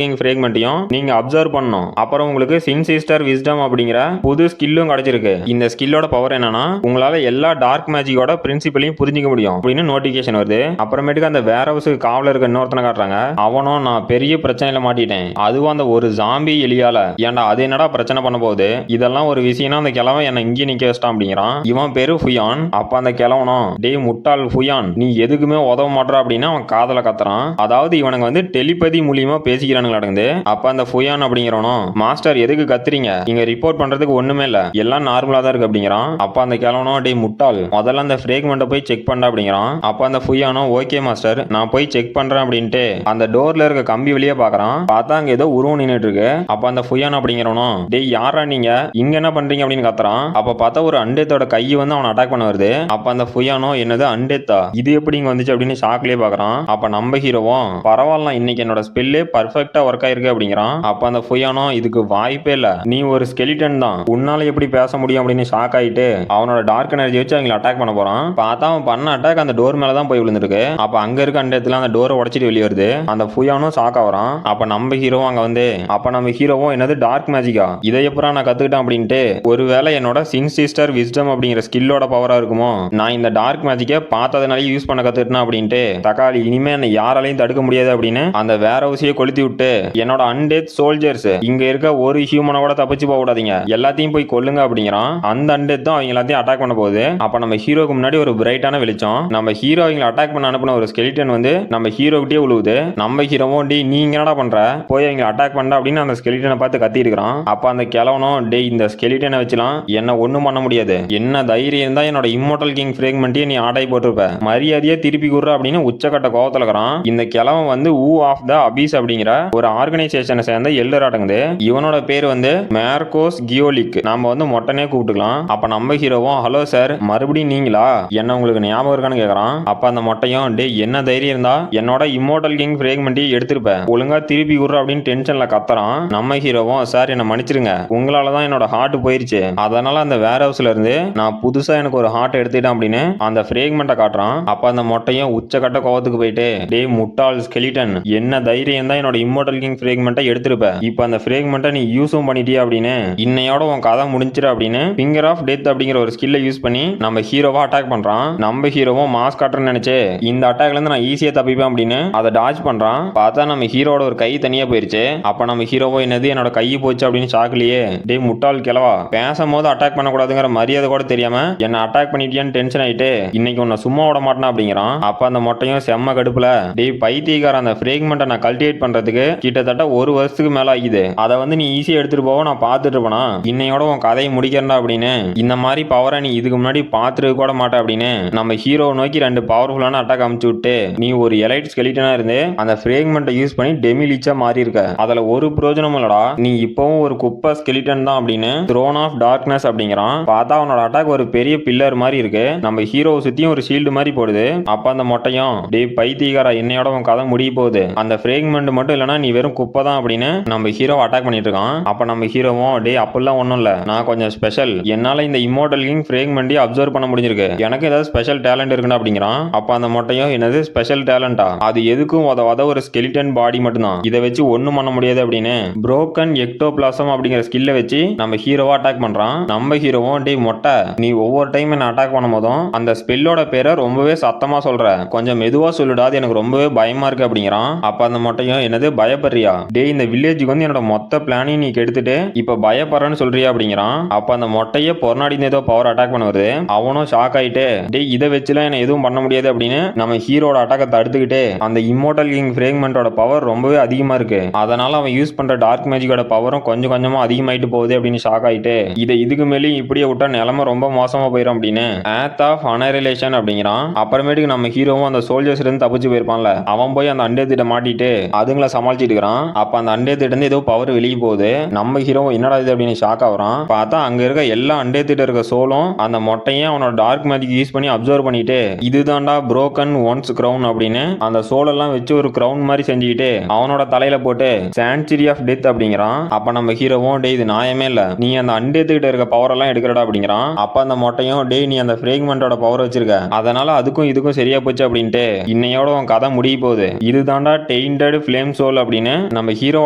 கிங் ஃப்ரேக்மெண்ட்டையும் நீங்க அப்சர்வ் பண்ணணும். அப்புறம் உங்களுக்கு சின்சிஸ்டர் விஸ்டம் அப்படிங்கிற புது ஸ்கில்லும் கிடைச்சிருக்கு. இந்த ஸ்கில்லோட பவர் என்னன்னா உங்களால எல்லா டார்க் மேஜிக்கோட பிரின்சிபலையும் புரிஞ்சிக்க முடியும் அப்படின்னு நோட்டிபிகேஷன் வருது. அப்புறமேட்டுக்கு அந்த வேர் ஹவுஸுக்கு காவல இருக்க இன்னொருத்தனை காட்டுறாங்க. அவனும் நான் பெரிய பிரச்சனையில மாட்டிட்டேன், அதுவும் அந்த ஒரு ஜாம்பி எலியால, ஏன்டா அது என்னடா பிரச்சனை பண்ண போகுது, இதெல்லாம் ஒரு விஷயம்னா அந்த கிழவன் என்ன இங்கே நிக்க வச்சிட்டான் அப்படிங்கிறான். இவன் பேரு ஃபுயான். அப்ப அந்த கிழவனும் டே முட்டாள் ஃபுயான், நீ எதுக்குமே உதவ மாட்டா அப்படின்னு அவன் காதல கத்துறான். அதாவது இவனுங்க வந்து டெலிபதி மூலியமா பேசிக்கிறானுங்க நடக்குது. அப்ப அந்த ஃபுயான் அப்படிங்கிறவனும் மாஸ்டர் எதுக்கு கத்துறீங்க, இங்க ரிப்போர்ட் பண்றதுக்கு ஒண்ணுமே இல்ல, எல்லாம் நார்மலா தான் இருக்கு அப்படிங்கிறான். அப்ப அந்த கிழவனும் டே முட்டாள் முதல்ல அந்த ஃப்ரேக்மெண்ட்டை போய் செக் பண்ண அப்படிங்கிறான். அப்ப அந்த ஃபுயானும் ஓகே மாஸ்டர் நான் போய் செக் பண்றேன் அப்படின்ட்டு அந்த டோர்ல இருக்க கம்பி வெளியே பாக்குறான். பார்த்தா அங்க ஏதோ உருவம் நின்னுட்டு இருக்கு. அப்ப அந்த ஃபுயான் அப்படிங்கிறவனும் டேய் யாரா நீங்க இங்க என்ன பண்றீங்க அப்படின்னு கத்துறான். அப்ப பார்த்தா ஒரு அண்டேத்தோட கை வந்து அவன் அட்டாக் பண்ண வருது. அப்ப அந்த ஃபுயானோ என்னது அண்டேத்தா, இது எப்படி இங்க வந்துச்சு அப்படின்னு ஷாக்லயே பாக்குறான். அப்ப நம்ம ஹீரோவும் பரவாயில்ல இன்னைக்கு என்னோட ஸ்பெல்லே பர்ஃபெக்ட்டா ஒர்க் ஆயிருக்கு அப்படிங்கிறான். அப்ப அந்த ஃபுயானோ இதுக்கு வாய்ப்பே இல்ல, நீ ஒரு ஸ்கெலிட்டன் தான், உன்னால எப்படி பேச முடியும் அப்படின்னு ஷாக் ஆயிட்டு அவனோட டார்க் எனர்ஜி வச்சு அவங்களை அட்டாக் பண்ண போறான். பார்த்தா அவன் பண்ண அட்டாக் அந்த டோர் மேல தான் போய் விழுந்திருக்கு. அப்ப அங்க இருக்க அண்டேத்துல அந்த டோரை உடைச்சிட்டு வெளியே வருது. அந்த ஃபுயானும் ஷாக் ஆகுறான். அப்ப நம்ம ஹீரோவும் அங்க வந்து அப்ப நம்ம ஹீரோவும் என்னது டார்க் மேஜிக்கா, இதை எப்பறம் நான் கத்துக்கிட்டேன் அப்படின்ட்டு ஒருவேளை என்னோட சின்சிஸ்டர் விஸ்டம் அப்படிங்கிற ஸ்கில்லோட பவரா இருக்குமோ, நான் இந்த டார்க் மேஜிக்கை பார்த்ததுனால யூஸ் பண்ண கத்துக்கிட்டேன் அப்படின்ட்டு தக்காளி இனிமே என்னை யாராலையும் தடுக்க முடியாது அப்படின்னு அந்த வேற ஹவுஸையே கொளுத்தி விட்டு என்னோட அன்டெத் சோல்ஜர்ஸ் இங்க இருக்க ஒரு ஹியூமனை கூட தப்பிச்சு போக விடாதீங்க, எல்லாத்தையும் போய் கொல்லுங்க அப்படிங்கிறான். அந்த அன்டெத் தான் அவங்க எல்லாத்தையும் அட்டாக் பண்ண போகுது. அப்ப நம்ம ஹீரோக்கு முன்னாடி ஒரு பிரைட்டான வெளிச்சம். நம்ம ஹீரோ அவங்களை அட்டாக் பண்ண அனுப்பின ஒரு ஸ்கெலிட்டன் வந்து நம்ம ஹீரோக்கிட்டே விழுவுது. நம்ம ஹீரோவும் டே நீங்க என்னடா பண்ற, போய் அவங்க அட்டாக் பண்ண அப்படின்னு அந்த ஸ்கெலிட்டனை பார்த்து கத்தி இருக்கிறான். அப்ப அந்த கிழவனும் டே இந்த ஸ்கெலிட்டனை வச்சுலாம் என்ன ஒண்ணும் பண்ண முடியாது, என்ன தைரியம் தான் என்னோட இம்மோர்டல் கிங் ஃப்ரேக்மெண்ட்டையே நீ ஆடாய் போட்டிருப்ப, மரியாதையே திருப்பி கொடுற அப்படின்னு உச்சக்கட்ட கோவத்துல இருக்கிறான். இந்த கிழவன் வந்து ஊ ஆஃப் த அபீஸ் அப்படிங்கிற ஒரு ஆர்கனைசேஷனை சேர்ந்த எல்லர் அடங்குது. இவனோட பேர் வந்து மார்கோஸ் கியோலிக், நாம வந்து மொட்டனே கூப்பிட்டுக்கலாம். அப்ப நம்ம ஹீரோவும் ஹலோ சார் மறுபடியும் நீங்களா, என்ன உங்களுக்கு ஞாபகம் இருக்கான்னு கேக்குறான். அப்ப அந்த மொட்டையும் டே என்ன தைரியம் இருந்தா என்னோட இம்மோர்டல் கிங் ஃப்ரேக்மெண்ட்டையே எடுத்திருப்ப, ஒழுங்கா திருப்பி கொடுற அப்படின்னு டென்ஷன்ல கத்துறான். நம்ம ஹீரோவும் சார் என்ன மன்னிச்சிருங்க, உங்களாலதான் என்னோட ஹார்ட் போயிருச்சு, அதனால அந்த வேர் ஹவுஸ்ல இருந்து நான் புதுசா எனக்கு ஒரு ஹார்ட் எடுத்துட்டேன் அப்படின்னு அந்த ஃப்ரேக்மெண்ட்டை காட்டுறான். அப்ப அந்த மொட்டையும் உச்சக்கட்ட கோவத்துக்கு போயிட்டு டே முட்டாள் ஸ்கெலிட்டன், என்ன தைரியம் தான் என்னோட இம்மோர்டல் கிங் ஃப்ரேக்மெண்ட்டை எடுத்திருப்ப, இப்ப அந்த ஃப்ரேக்மெண்ட்டை நீ யூஸும் பண்ணிட்டியா அப்படின்னு இன்னையோட உன் கதை முடிஞ்சிரு அப்படின்னு ஃபிங்கர் ஆஃப் டெத் அப்படிங்கிற ஒரு ஸ்கில்லை யூஸ் பண்ணி நம்ம ஹீரோவா அட்டாக் பண்றான். நம்ம ஹீரோவும் மாஸ் காட்டுறன்னு நினைச்சு இந்த அட்டாக்ல இருந்து நான் ஈஸியா தப்பிப்பேன் அப்படின்னு அதை டாஜ் பண்றான். பார்த்தா நம்ம ஹீரோட ஒரு கை தனியா போயிருச்சு. அப்ப நம்ம ஹீரோவோ என்னது என்னோட கை போச்சு அப்படின்னு ஷாக்லயே டே முட்டாள் கிழவா, பேசும்போது அட்டாக் பண்ணக்கூடாதுங்கிற மரியாதை கூட தெரியாம என்ன அட்டாக் பண்ணிட்டியான்னு டென்ஷன் ஆயிட்டு இன்னைக்கு உன்னை சும்மா விட மாட்டேன் அப்படிங்கிறான். அப்ப அந்த மொட்டையும் செம்ம கடுப்புல டே பைத்தியக்கார, அந்த ஃப்ரேக்மெண்ட்டை நான் கல்டிவேட் பண்றதுக்கு கிட்டத்தட்ட ஒரு வருஷத்துக்கு மேல ஆகுது, அதை வந்து நீ ஈஸியா எடுத்துட்டு போக நான் பார்த்துட்டு இருப்பேனா, இன்னையோட உன் கதையை முடிக்கிறா அப்படின்னு இந்த மாதிரி பவரை நீ இதுக்கு முன்னாடி பார்த்துட்டு கூட மாட்டே அப்படின்னு நம்ம ஹீரோவை நோக்கி ரெண்டு பவர்ஃபுல்லான அட்டாக் அமுச்சு விட்டு நீ ஒரு எலைட் ஸ்கெலிட்டனா இருந்து அந்த ஃப்ரேக்மெண்ட்டை யூஸ் பண்ணி டெமி லிச்சா மாறி இருக்க, அதுல ஒரு பிரயோஜனமும் இல்லடா, நீ இப்பவும் ஒரு குப்பை ஸ்கெலிட்டன் தான் அப்படின்னு த்ரோன் ஆஃப் டார்க்னஸ் அப்படிங்கிறான். பார்த்தா அவனோட அட்டாக் ஒரு பெரிய பில்லர் மாதிரி இருக்கு, நம்ம ஹீரோவை சுத்தியும் ஒரு ஷீல்டு மாதிரி போடுது. அப்ப அந்த மொட்டையும் டே பைத்தியக்காரா என்னையோட உன் கதை முடிய போகுது, அந்த ஃப்ரேக்மெண்ட் மட்டும் இல்லைன்னா நீ வெறும் குப்பை தான் அப்படின்னு நம்ம ஹீரோ அட்டாக் பண்ணிட்டு இருக்கான். அப்ப நம்ம ஹீரோவும் டே அப்படிலாம் ஒன்றும் இல்லை, நான் கொஞ்சம் ஸ்பெஷல், என்னால இந்த இம்மோர்டல் கிங் ஃப்ரேக்மெண்ட்டை அப்சர்வ் பண்ண முடிஞ்சிருக்கு, எனக்கு ஏதாவது ஸ்பெஷல் டேலண்ட் இருக்குன்னு அப்படிங்கிறான். அப்ப அந்த மொட்டையும் என்னது ஸ்பெஷல் டேலண்டா, அது எதுக்கும் உதவாத ஒரு ஸ்கெலிட்டன் பாடி மட்டும்தான், இதை வச்சு ஒண்ணும் பண்ண முடியாது அப்படின்னு புரோக்கன் எக்டோபிளாசம் அப்படிங்கிற ஸ்கில்ல வச்சு நம்ம ஹீரோவா அட்டாக் பண்றான். நம்ம ஹீரோவும் டேய் மொட்டை, நீ ஒவ்வொரு டைம் என்ன அட்டாக் பண்ணும் போதும் அந்த ஸ்பெல்லோட பேரை ரொம்பவே சத்தமா சொல்ற, கொஞ்சம் மெதுவா சொல்லுடா, அது எனக்கு ரொம்பவே பயமா இருக்கு அப்படிங்கிறான். அப்ப அந்த மொட்டையும் என்னது பயப்படுறியா, டேய் இந்த வில்லேஜுக்கு வந்து என்னோட மொத்த பிளானையும் நீ கெடுத்துட்டு இப்ப பயப்படுறன்னு சொல்றியா அப்படிங்கிறான். அப்ப அந்த மொட்டையை பொறநாடி ஏதோ பவர் அட்டாக் பண்ண வருது. அவனும் ஷாக் ஆயிட்டு டேய் இதை வச்சுலாம் என்ன எதுவும் பண்ண முடியாது அப்படின்னு நம்ம ஹீரோட அட்டாக்கை தடுத்துக்கிட்டு அந்த இம்மோர்டல் கிங் ஃப்ரேக்மெண்டோட பவர் ரொம்பவே அதிகமா இருக்கு, அதனால அவன் யூஸ் பண்ற டார்க் மேஜிக்கோட பவரும் கொஞ்சம் கொஞ்சமா அதிகமாயிட்டு போகுது அப்படின்னு ஷாக் ஆயிட்டு இதுக்கு மேலேயும் இப்படியே விட்டா நிலைமை ரொம்ப மோசமா போயிடும் அப்படின்னு ஆத் ஆஃப் அனரிலேஷன் அப்படிங்கிறான். அப்புறமேட்டுக்கு நம்ம ஹீரோவும் அந்த சோல்ஜர்ஸ்ல இருந்து தப்பிச்சு போயிருப்பான்ல, அவன் போய் அந்த அண்டே திட்ட மாட்டிட்டு அதுங்களை சமாளிச்சிட்டு இருக்கிறான். அப்ப அந்த அண்டே திட்ட இருந்து ஏதோ பவர் வெளியே போகுது. நம்ம ஹீரோவும் என்னடா இது அப்படின்னு ஷாக் ஆகுறான். பார்த்தா அங்க இருக்க எல்லா அண்டே திட்ட இருக்க சோலும் அந்த மொட்டையும் அவனோட டார்க் மேஜிக் யூஸ் பண்ணி அப்சர்வ் பண்ணிட்டு இதுதான்டா புரோக்கன் ஒன்ஸ் கிரவுன் அப்படின்னு அந்த சோலெல்லாம் வச்சு ஒரு கிரவுன் மாதிரி செஞ்சுக்கிட்டு அவனோட தலையில போட்டு சான்ச்சுரி ஆஃப் டெத் அப்படிங்கிறான். அப்ப நம்ம ஹீரோவும் டே இது நியாயமே இல்ல, நீ அந்த அண்டேத்துக்கிட்ட இருக்க பவர் எல்லாம் எடுக்கிறடா அப்படிங்கிறான். அப்ப அந்த மொட்டையும் டே நீ அந்த ஃப்ரேக்மெண்டோட பவர் வச்சிருக்க, அதனால அதுக்கும் இதுக்கும் சரியா போச்சு அப்படின்ட்டு இன்னையோட உன் கதை முடிய போகுது, இதுதான்டா டெயின்டட் ஃப்ளேம் சோல் அப்படின்னு நம்ம ஹீரோ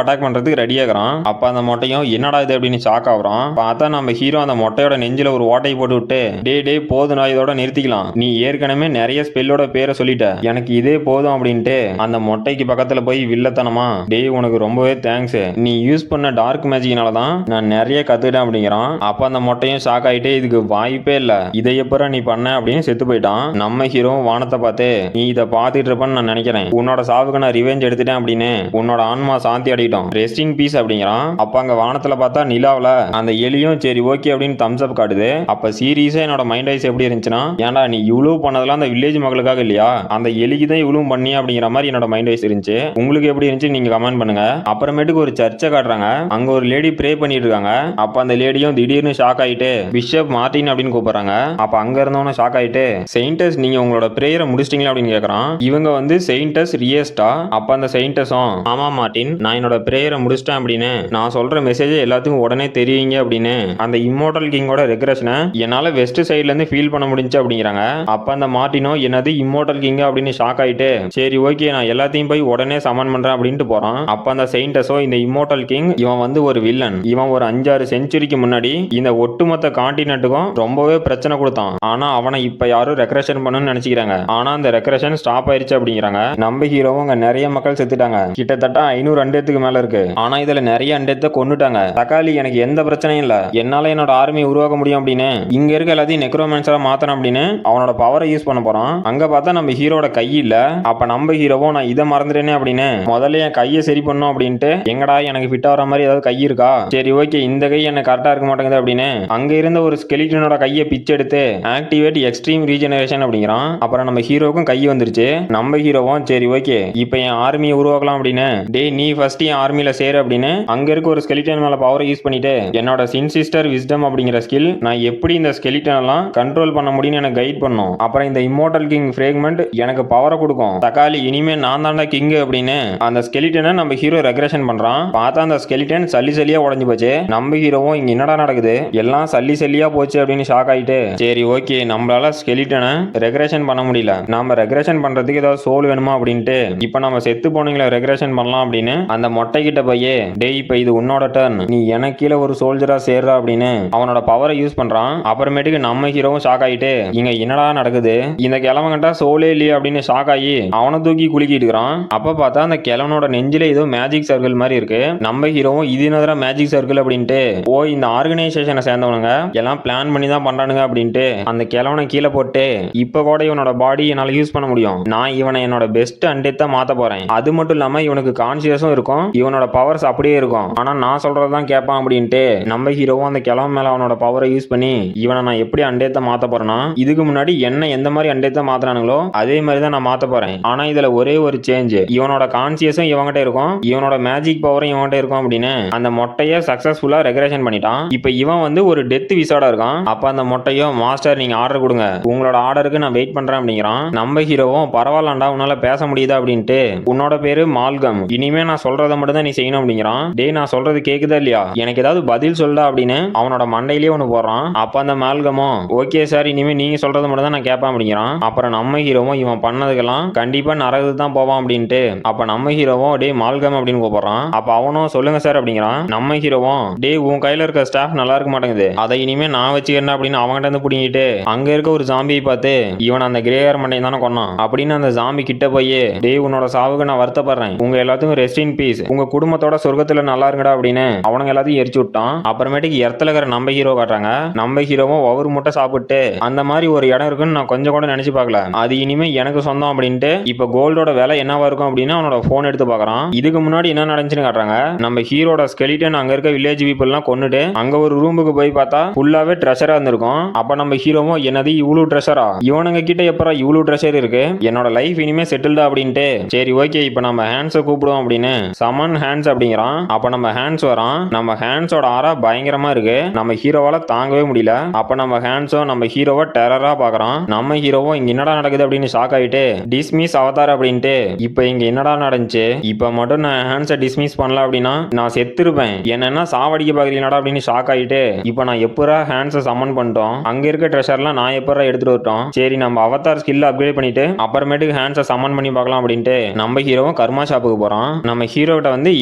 அட்டாக் பண்றதுக்கு ரெடி ஆகுறான். அப்ப அந்த மொட்டையும் என்னடா இது அப்படின்னு ஷாக் ஆகுறான். பார்த்தா நம்ம ஹீரோ அந்த மொட்டையோட நெஞ்சில ஒரு ஓட்டை போட்டு விட்டு டே போதும் இதோட நிறுத்திக்கலாம், நீ ஏற்கனவே நிறைய ஸ்பெல்லோட பேரை சொல்லிட்ட, எனக்கு இதே போதும் அப்படின்ட்டு அந்த மொட்டைக்கு பக்கத்துல போய் வில்லத்தனமா டேய் உனக்கு ரொம்பவே தேங்க்ஸ், நீ யூஸ் பண்ண டார்க் மேஜிக்னால தான் நான் நிறைய கத்துக்கிட்டேன் அப்படிங்கிறான். அப்ப அந்த மொட்டையும் ஷாக் ஆயிட்டு இதுக்கு வாய்ப்பே இல்ல, இதை எப்பற நீ பண்ண அப்படின்னு செத்து போயிட்டான். நம்ம ஹீரோ வானத்தை பார்த்து நீ இதை பார்த்துட்டு இருப்பன்னு நான் நினைக்கிறேன், உன்னோட சாவுக்கு நான் ரிவெஞ்ச் எடுத்துட்டேன் அப்படின்னு உன்னோட ஆன்மா சாந்தி அடையிட்டோம், ரெஸ்ட் இன் பீஸ் அப்படிங்கிறான். அப்ப அங்க வானத்துல பார்த்தா நிலாவில அந்த எலியும் சரி ஓகே அப்படின்னு தம்ஸ் அப் காட்டுது. அப்ப சீரியஸா என்னோட மைண்ட் ஐஸ் எப்படி இருந்துச்சுன்னா, ஏன்டா நீ இவ்வளவு பண்ணதெல்லாம் அந்த வில்லேஜ் மக்களுக்காக இல்லையா, அந்த எலிக்கு தான் இவ்வளவு பண்ணி அப்படிங்கிற மாதிரி என்னோட மைண்ட் வைஸ் இருந்துச்சு. உங்களுக்கு எப்படி இருந்துச்சு நீங்க கமெண்ட் பண்ணுங்க. அப்புறமேட்டுக்கு ஒரு சர்ச்சை காட்டுறாங்க, அங்க ஒரு லேடி ப்ரே பண்ணிட்டு இருக்காங்க. அப்ப அந்த லேடியும் திடீர்னு ஷாக் ஆயிட்டு பிஷப் மார்டின் அப்படின்னு கூப்பிடுறாங்க. அப்ப அங்க இருந்தவன ஷாக் ஆயிட்டு செயின்டஸ் நீங்க உங்களோட பிரேயரை முடிச்சிட்டீங்களா அப்படின்னு கேக்குறான். இவங்க வந்து செயின்டஸ் ரியஸ்டா. அப்ப அந்த செயின்டஸும் ஆமா மார்டின் நான் என்னோட பிரேயரை முடிச்சிட்டேன் அப்படின்னு நான் சொல்ற மெசேஜ் எல்லாத்துக்கும் உடனே தெரியுங்க அப்படின்னு அந்த இம்மோர்டல் கிங்கோட ரெக்ரெஷனை என்னால வெஸ்ட் சைட்ல இருந்து ஃபீல் பண்ண முடிஞ்சு அப்படிங்கிறாங்க. அப்ப அந்த மார்டினோ என்னது இம்மோர்டல் கிங் அப்படின்னு ஷாக் ஆயிட்டு சரி ஓகே நான் எல்லாத்தையும் போய் உடனே சமன் பண்றேன் அப்படின்ட்டு போறான். அப்ப அந்த செயின்டஸோ இந்த இம்மோர்டல் கிங் இவன் வந்து ஒரு வில்லன், இவன் ஒரு 5-6 செஞ்சுரிக்கு முன்னாடி இந்த ஒட்டுமொத்த கான்டினென்ட்டுக்கும் ரொம்பவே பிரச்சனை கொடுத்தான், ஆனா அவனை இப்ப யாரும் ரெக்ரெஷன் பண்ணணும்னு நினைச்சுக்கிறாங்க, ஆனா அந்த ரெக்ரெஷன் ஸ்டாப் ஆயிருச்சு அப்படிங்கிறாங்க. நம்ம ஹீரோவும் அங்க நிறைய மக்கள் செத்துட்டாங்க, கிட்டத்தட்ட 500 அண்டேத்துக்கு மேல இருக்கு, ஆனா இதுல நிறைய அண்டேத்தை கொன்னுட்டாங்க. தக்காளி எனக்கு எந்த பிரச்சனையும் இல்ல, என்னால என்னோட ஆர்மி உருவாக்க முடியும் அப்படின்னு இங்க இருக்க எல்லாத்தையும் நெக்ரோமேன்சரா மாத்தணும் அப்படின்னு அவனோட பவரை யூஸ் பண்ண போறான். அங்க பார்த்தா நம்ம ஹீரோட கை இல்ல. அப்ப நம்ம ஹீரோவும் நான் இதை மறந்துட்டேனே அப்படின்னு முதல்ல என் கையை சரி பண்ணும் அப்படின்ட்டு எங்கடா எனக்கு ஃபிட் ஆகிற மாதிரி ஏதாவது கை இருக்கா, சரி ஓகே இந்த கை எனக்கு கரெக்டா இருக்க மாட்டேங்குது அப்படின்னு அங்க இருந்த ஒரு ஸ்கெலிட்டனோட கையை பிச்சு எடுத்து ஆக்டிவேட் எக்ஸ்ட்ரீம் ரீஜெனரேஷன் அப்படிங்கிறான். அப்புறம் நம்ம ஹீரோக்கும் கை வந்துருச்சு. நம்ம ஹீரோவும் சரி ஓகே இப்போ என் ஆர்மியை உருவாக்கலாம் அப்படின்னு டே நீ ஃபர்ஸ்ட் என் ஆர்மியில சேரு அப்படின்னு அங்க இருக்க ஒரு ஸ்கெலிட்டன் மேல பவரை யூஸ் பண்ணிட்டு என்னோட சின்சிஸ்டர் விஸ்டம் அப்படிங்கிற ஸ்கில் நான் எப்படி இந்த ஸ்கெலிட்டன் எல்லாம் கண்ட்ரோல் பண்ண முடியும்னு எனக்கு கைட் பண்ணும். அப்புறம் இந்த இம்மோர்டல் கிங் ஃப்ரேக்மெண்ட் எனக்கு பவரை கொடுக்கும். தக்காளி இனிமே நான் தாண்டா கிங் அப்படின்னு அந்த ஸ்கெலிட்டனை நம்ம ஹீரோ ரெக்ரெஷன் பண்றான். பார்த்தா அந்த ஸ்கெலிட்டன் சல்லி சல்லியா உடைஞ்சு போச்சு. நம்ம ஹீரோவும் இங்க என்னடா நடக்குது எல்லாம் சல்லி சல்லியா போச்சு அப்படின்னு ஷாக் ஆயிட்டு சரி ஓகே நம்மளால ஸ்கெலிட்டனை ரெக்ரெஷன் பண்ண முடியல, நாம ரெக்ரெஷன் பண்றதுக்கு ஏதாவது சோல் வேணுமா அப்படின்ட்டு இப்ப நம்ம செத்து போனீங்களா ரெக்ரெஷன் பண்ணலாம் அப்படின்னு அந்த மொட்டை கிட்ட போய் டேய் இப்ப இது உன்னோட டர்ன், நீ எனக்கு கீழே ஒரு சோல்ஜரா சேர்றா அப்படின்னு அவனோட பவரை யூஸ் பண்றான். அப்புறமேட்டுக்கு நம்ம ஹீரோவும் ஷாக் ஆயிட்டு இங்க என்னடா நடக்குது இந்த கிழவங்கிட்ட சோலே இல்லையே அப்படின்னு ஷாக் ஆகி அவனை தூக்கி குலுக்கிட்டு இருக்கிறான். அப்ப பார்த்தா அந்த கிழவனோட நெஞ்சில ஏதோ மேஜிக் சர்க்கிள் மாதிரி இருக்கு. நம்ம ஹீரோவும் இது என்னடா மேஜிக் சர்க்கிள் அப்படின்ட்டு ஓ இந்த ஆர்கனைசேஷனை சேர்ந்தவனுங்க எல்லாம் பிளான் பண்ணி தான் பண்றானுங்க அப்படின்ட்டு அந்த கிழவனை கீழே போட்டு இப்ப கூட இவனோட பாடி என்னால யூஸ் பண்ண முடியும், நான் இவனை என்னோட பெஸ்ட் அண்டேத்தா மாத்த போறேன், அது மட்டும் இல்லாம இவனுக்கு கான்சியஸும் இருக்கும், இவனோட பவர்ஸ் அப்படியே இருக்கும், ஆனா நான் சொல்றதான் கேட்பான் அப்படின்ட்டு நம்ம ஹீரோவும் அந்த கிழவன் மேல அவனோட பவரை யூஸ் பண்ணி இவனை நான் எப்படி அண்டேத்த மாத்த போறேன்னா இதுக்கு முன்னாடி என்ன எந்த மாதிரி அண்டேத்த மாத்துறானுங்களோ அதே மாதிரி தான் நான் மாத்த போறேன், ஆனா இதுல ஒரே ஒரு சேஞ்ச் இவனோட கான்சியஸும் இவங்கிட்ட இருக்கும், இவனோட மேஜிக் பவரும் இவங்கிட்ட இருக்கும் அப்படின்னு அந்த மொட்டைய சக்சஸ்ஃபுல்லா ரெக்ரெஷன் பண்ணிட்டான். இப்ப இவன் வந்து ஒரு டெத் விசாடா இருக்கான். அப்ப அந்த மொட்டையும் மாஸ்டர் நீங்க ஆர்டர் கொடுங்க, உங்களோட ஆர்டருக்கு நான் வெயிட் பண்றேன் அப்படிங்கிறான். நம்ம ஹீரோவும் பரவாயில்லண்டா உன்னால பேச முடியுதா அப்படின்ட்டு உன்னோட பேரு மால்கம், இனிமே நான் சொல்றதை மட்டும் தான் நீ செய்யணும் அப்படிங்கிறான். டே நான் சொல்றது கேக்குதா இல்லையா, எனக்கு ஏதாவது பதில் சொல்ல அப்படின்னு அவனோட மண்டையிலேயே ஒண்ணு போடுறான். அப்ப அந்த மால்கமும் ஓகே சார் இனிமே நீங்க நீங்க சொல்றது மட்டும் தான் நான் கேட்பேன் அப்படிங்கிறான். அப்புறம் நம்ம ஹீரோவும் இவன் பண்ணதுக்கெல்லாம் கண்டிப்பா நரகத்துக்கு தான் போவான் அப்படின்ட்டு அப்ப நம்ம ஹீரோவும் டே மால்கம் அப்படின்னு கூப்பிடுறான். அப்ப அவனும் சொல்லுங்க சார் அப்படிங்கிறான். நம்ம ஹீரோவும் டே உன் கையில இருக்க ஸ்டாஃப் நல்லா இருக்க மாட்டேங்குது, அதை இனிமே நான் வச்சுக்கிறேன் அப்படின்னு அவன்கிட்ட இருந்து புடிங்கிட்டு அங்க இருக்க ஒரு ஜாம்பியை பார்த்து இவன் அந்த கிரேயர் மண்டையை தானே கொன்னான் அப்படின்னு அந்த ஜாம்பி கிட்ட போய் டே உன்னோட சாவுக்கு நான் வருத்தப்படுறேன், உங்க எல்லாத்துக்கும் ரெஸ்ட் இன் பீஸ், உங்க குடும்பத்தோட சொர்க்கத்துல நல்லா இருங்கடா அப்படின்னு அவனுங்க எல்லாத்தையும் எரிச்சு விட்டான். அப்புறமேட்டுக்கு இடத்துல இருக்கிற நம்ம ஹீரோ காட்டுறாங்க. நம்ம ஹீரோவும் ஒவ்வொரு முட்டை சாப்பிட்டு அந்த மாதிரி ஒரு இடம் இருக்குன்னு நான் கொஞ்சம் கூட நினைச்சு பார்க்கல, அது இனிமே எனக்கு சொந்தம் அப்படின்ட்டு இப்ப கோல்டோட விலை என்னவா இருக்கும் அப்படின்னு அவனோட போன் எடுத்து பார்க்கறான். இதுக்கு முன்னாடி என்ன நடந்துச்சுன்னு காட்டுறாங்க. நம்ம ஹீரோட ஸ்கெலிட்டன் அங்க இருக்க வில்லேஜ் பீப்புள் எல்லாம் கொன்னுட்டு அங்க ஒரு ரூமுக்கு போய் பார்த்தா ஃபுல்லாவே ட்ரெஷரா இருந்திருக்கும். அப்ப நம்ம ஹீரோவும் என்னது இவ்வளவு ட்ரெஷரா, இவனுங்க கிட்ட எப்பறம் இவ்வளவு ட்ரெஷர் இருக்கு, என்னோட லைஃப் இனிமே செட்டில்டா அப்படின்ட்டு சரி ஓகே இப்ப நம்ம ஹேண்ட்ஸை கூப்பிடுவோம் அப்படின்னு சமன் ஹேண்ட்ஸ் அப்படிங்கிறான். அப்ப நம்ம ஹேண்ட்ஸ் வரான். நம்ம ஹேண்ட்ஸோட ஆரா பயங்கரமா இருக்கு, நம்ம ஹீரோவால தாங்கவே முடியல. அப்ப நம்ம ஹேண்ட்ஸும் நம்ம ஹீரோவை டெரரா பாக்குறான். நம்ம ஹீரோவும் இங்க என்னடா நடக்குது அப்படின்னு ஷாக் ஆயிட்டு டிஸ்மிஸ் அவதார் அப்படின்ட்டு இப்ப இங்க என்னடா நடந்துச்சு, இப்ப மட்டும் நான் ஹேண்ட்ஸை டிஸ்மிஸ் பண்ணல அப்படின்னா நான் செத்துருப்பேன், என்னன்னா சாவடிக்க பாக்குறீங்கடா அப்படின்னு ஷாக் ஆயிட்டு இப்ப நான் எப்பரா ஹேண்ட்ஸை சமன் பண்ணிட்டோம், அங்க இருக்க ட்ரெஷர்லாம் நான் எப்பரா எடுத்துட்டு வரட்டும், சரி நம்ம அவதார் ஸ்கில் அப்கிரேட் பண்ணிட்டு அப்புறமேட்டுக்கு ஹேண்ட்ஸை சமன் பண்ணி பார்க்கலாம் அப்படின்ட்டு நம்ம ஹீரோவும் கர்மா ஷாப்புக்கு போறான். நம்ம ஹீரோட்ட வந்து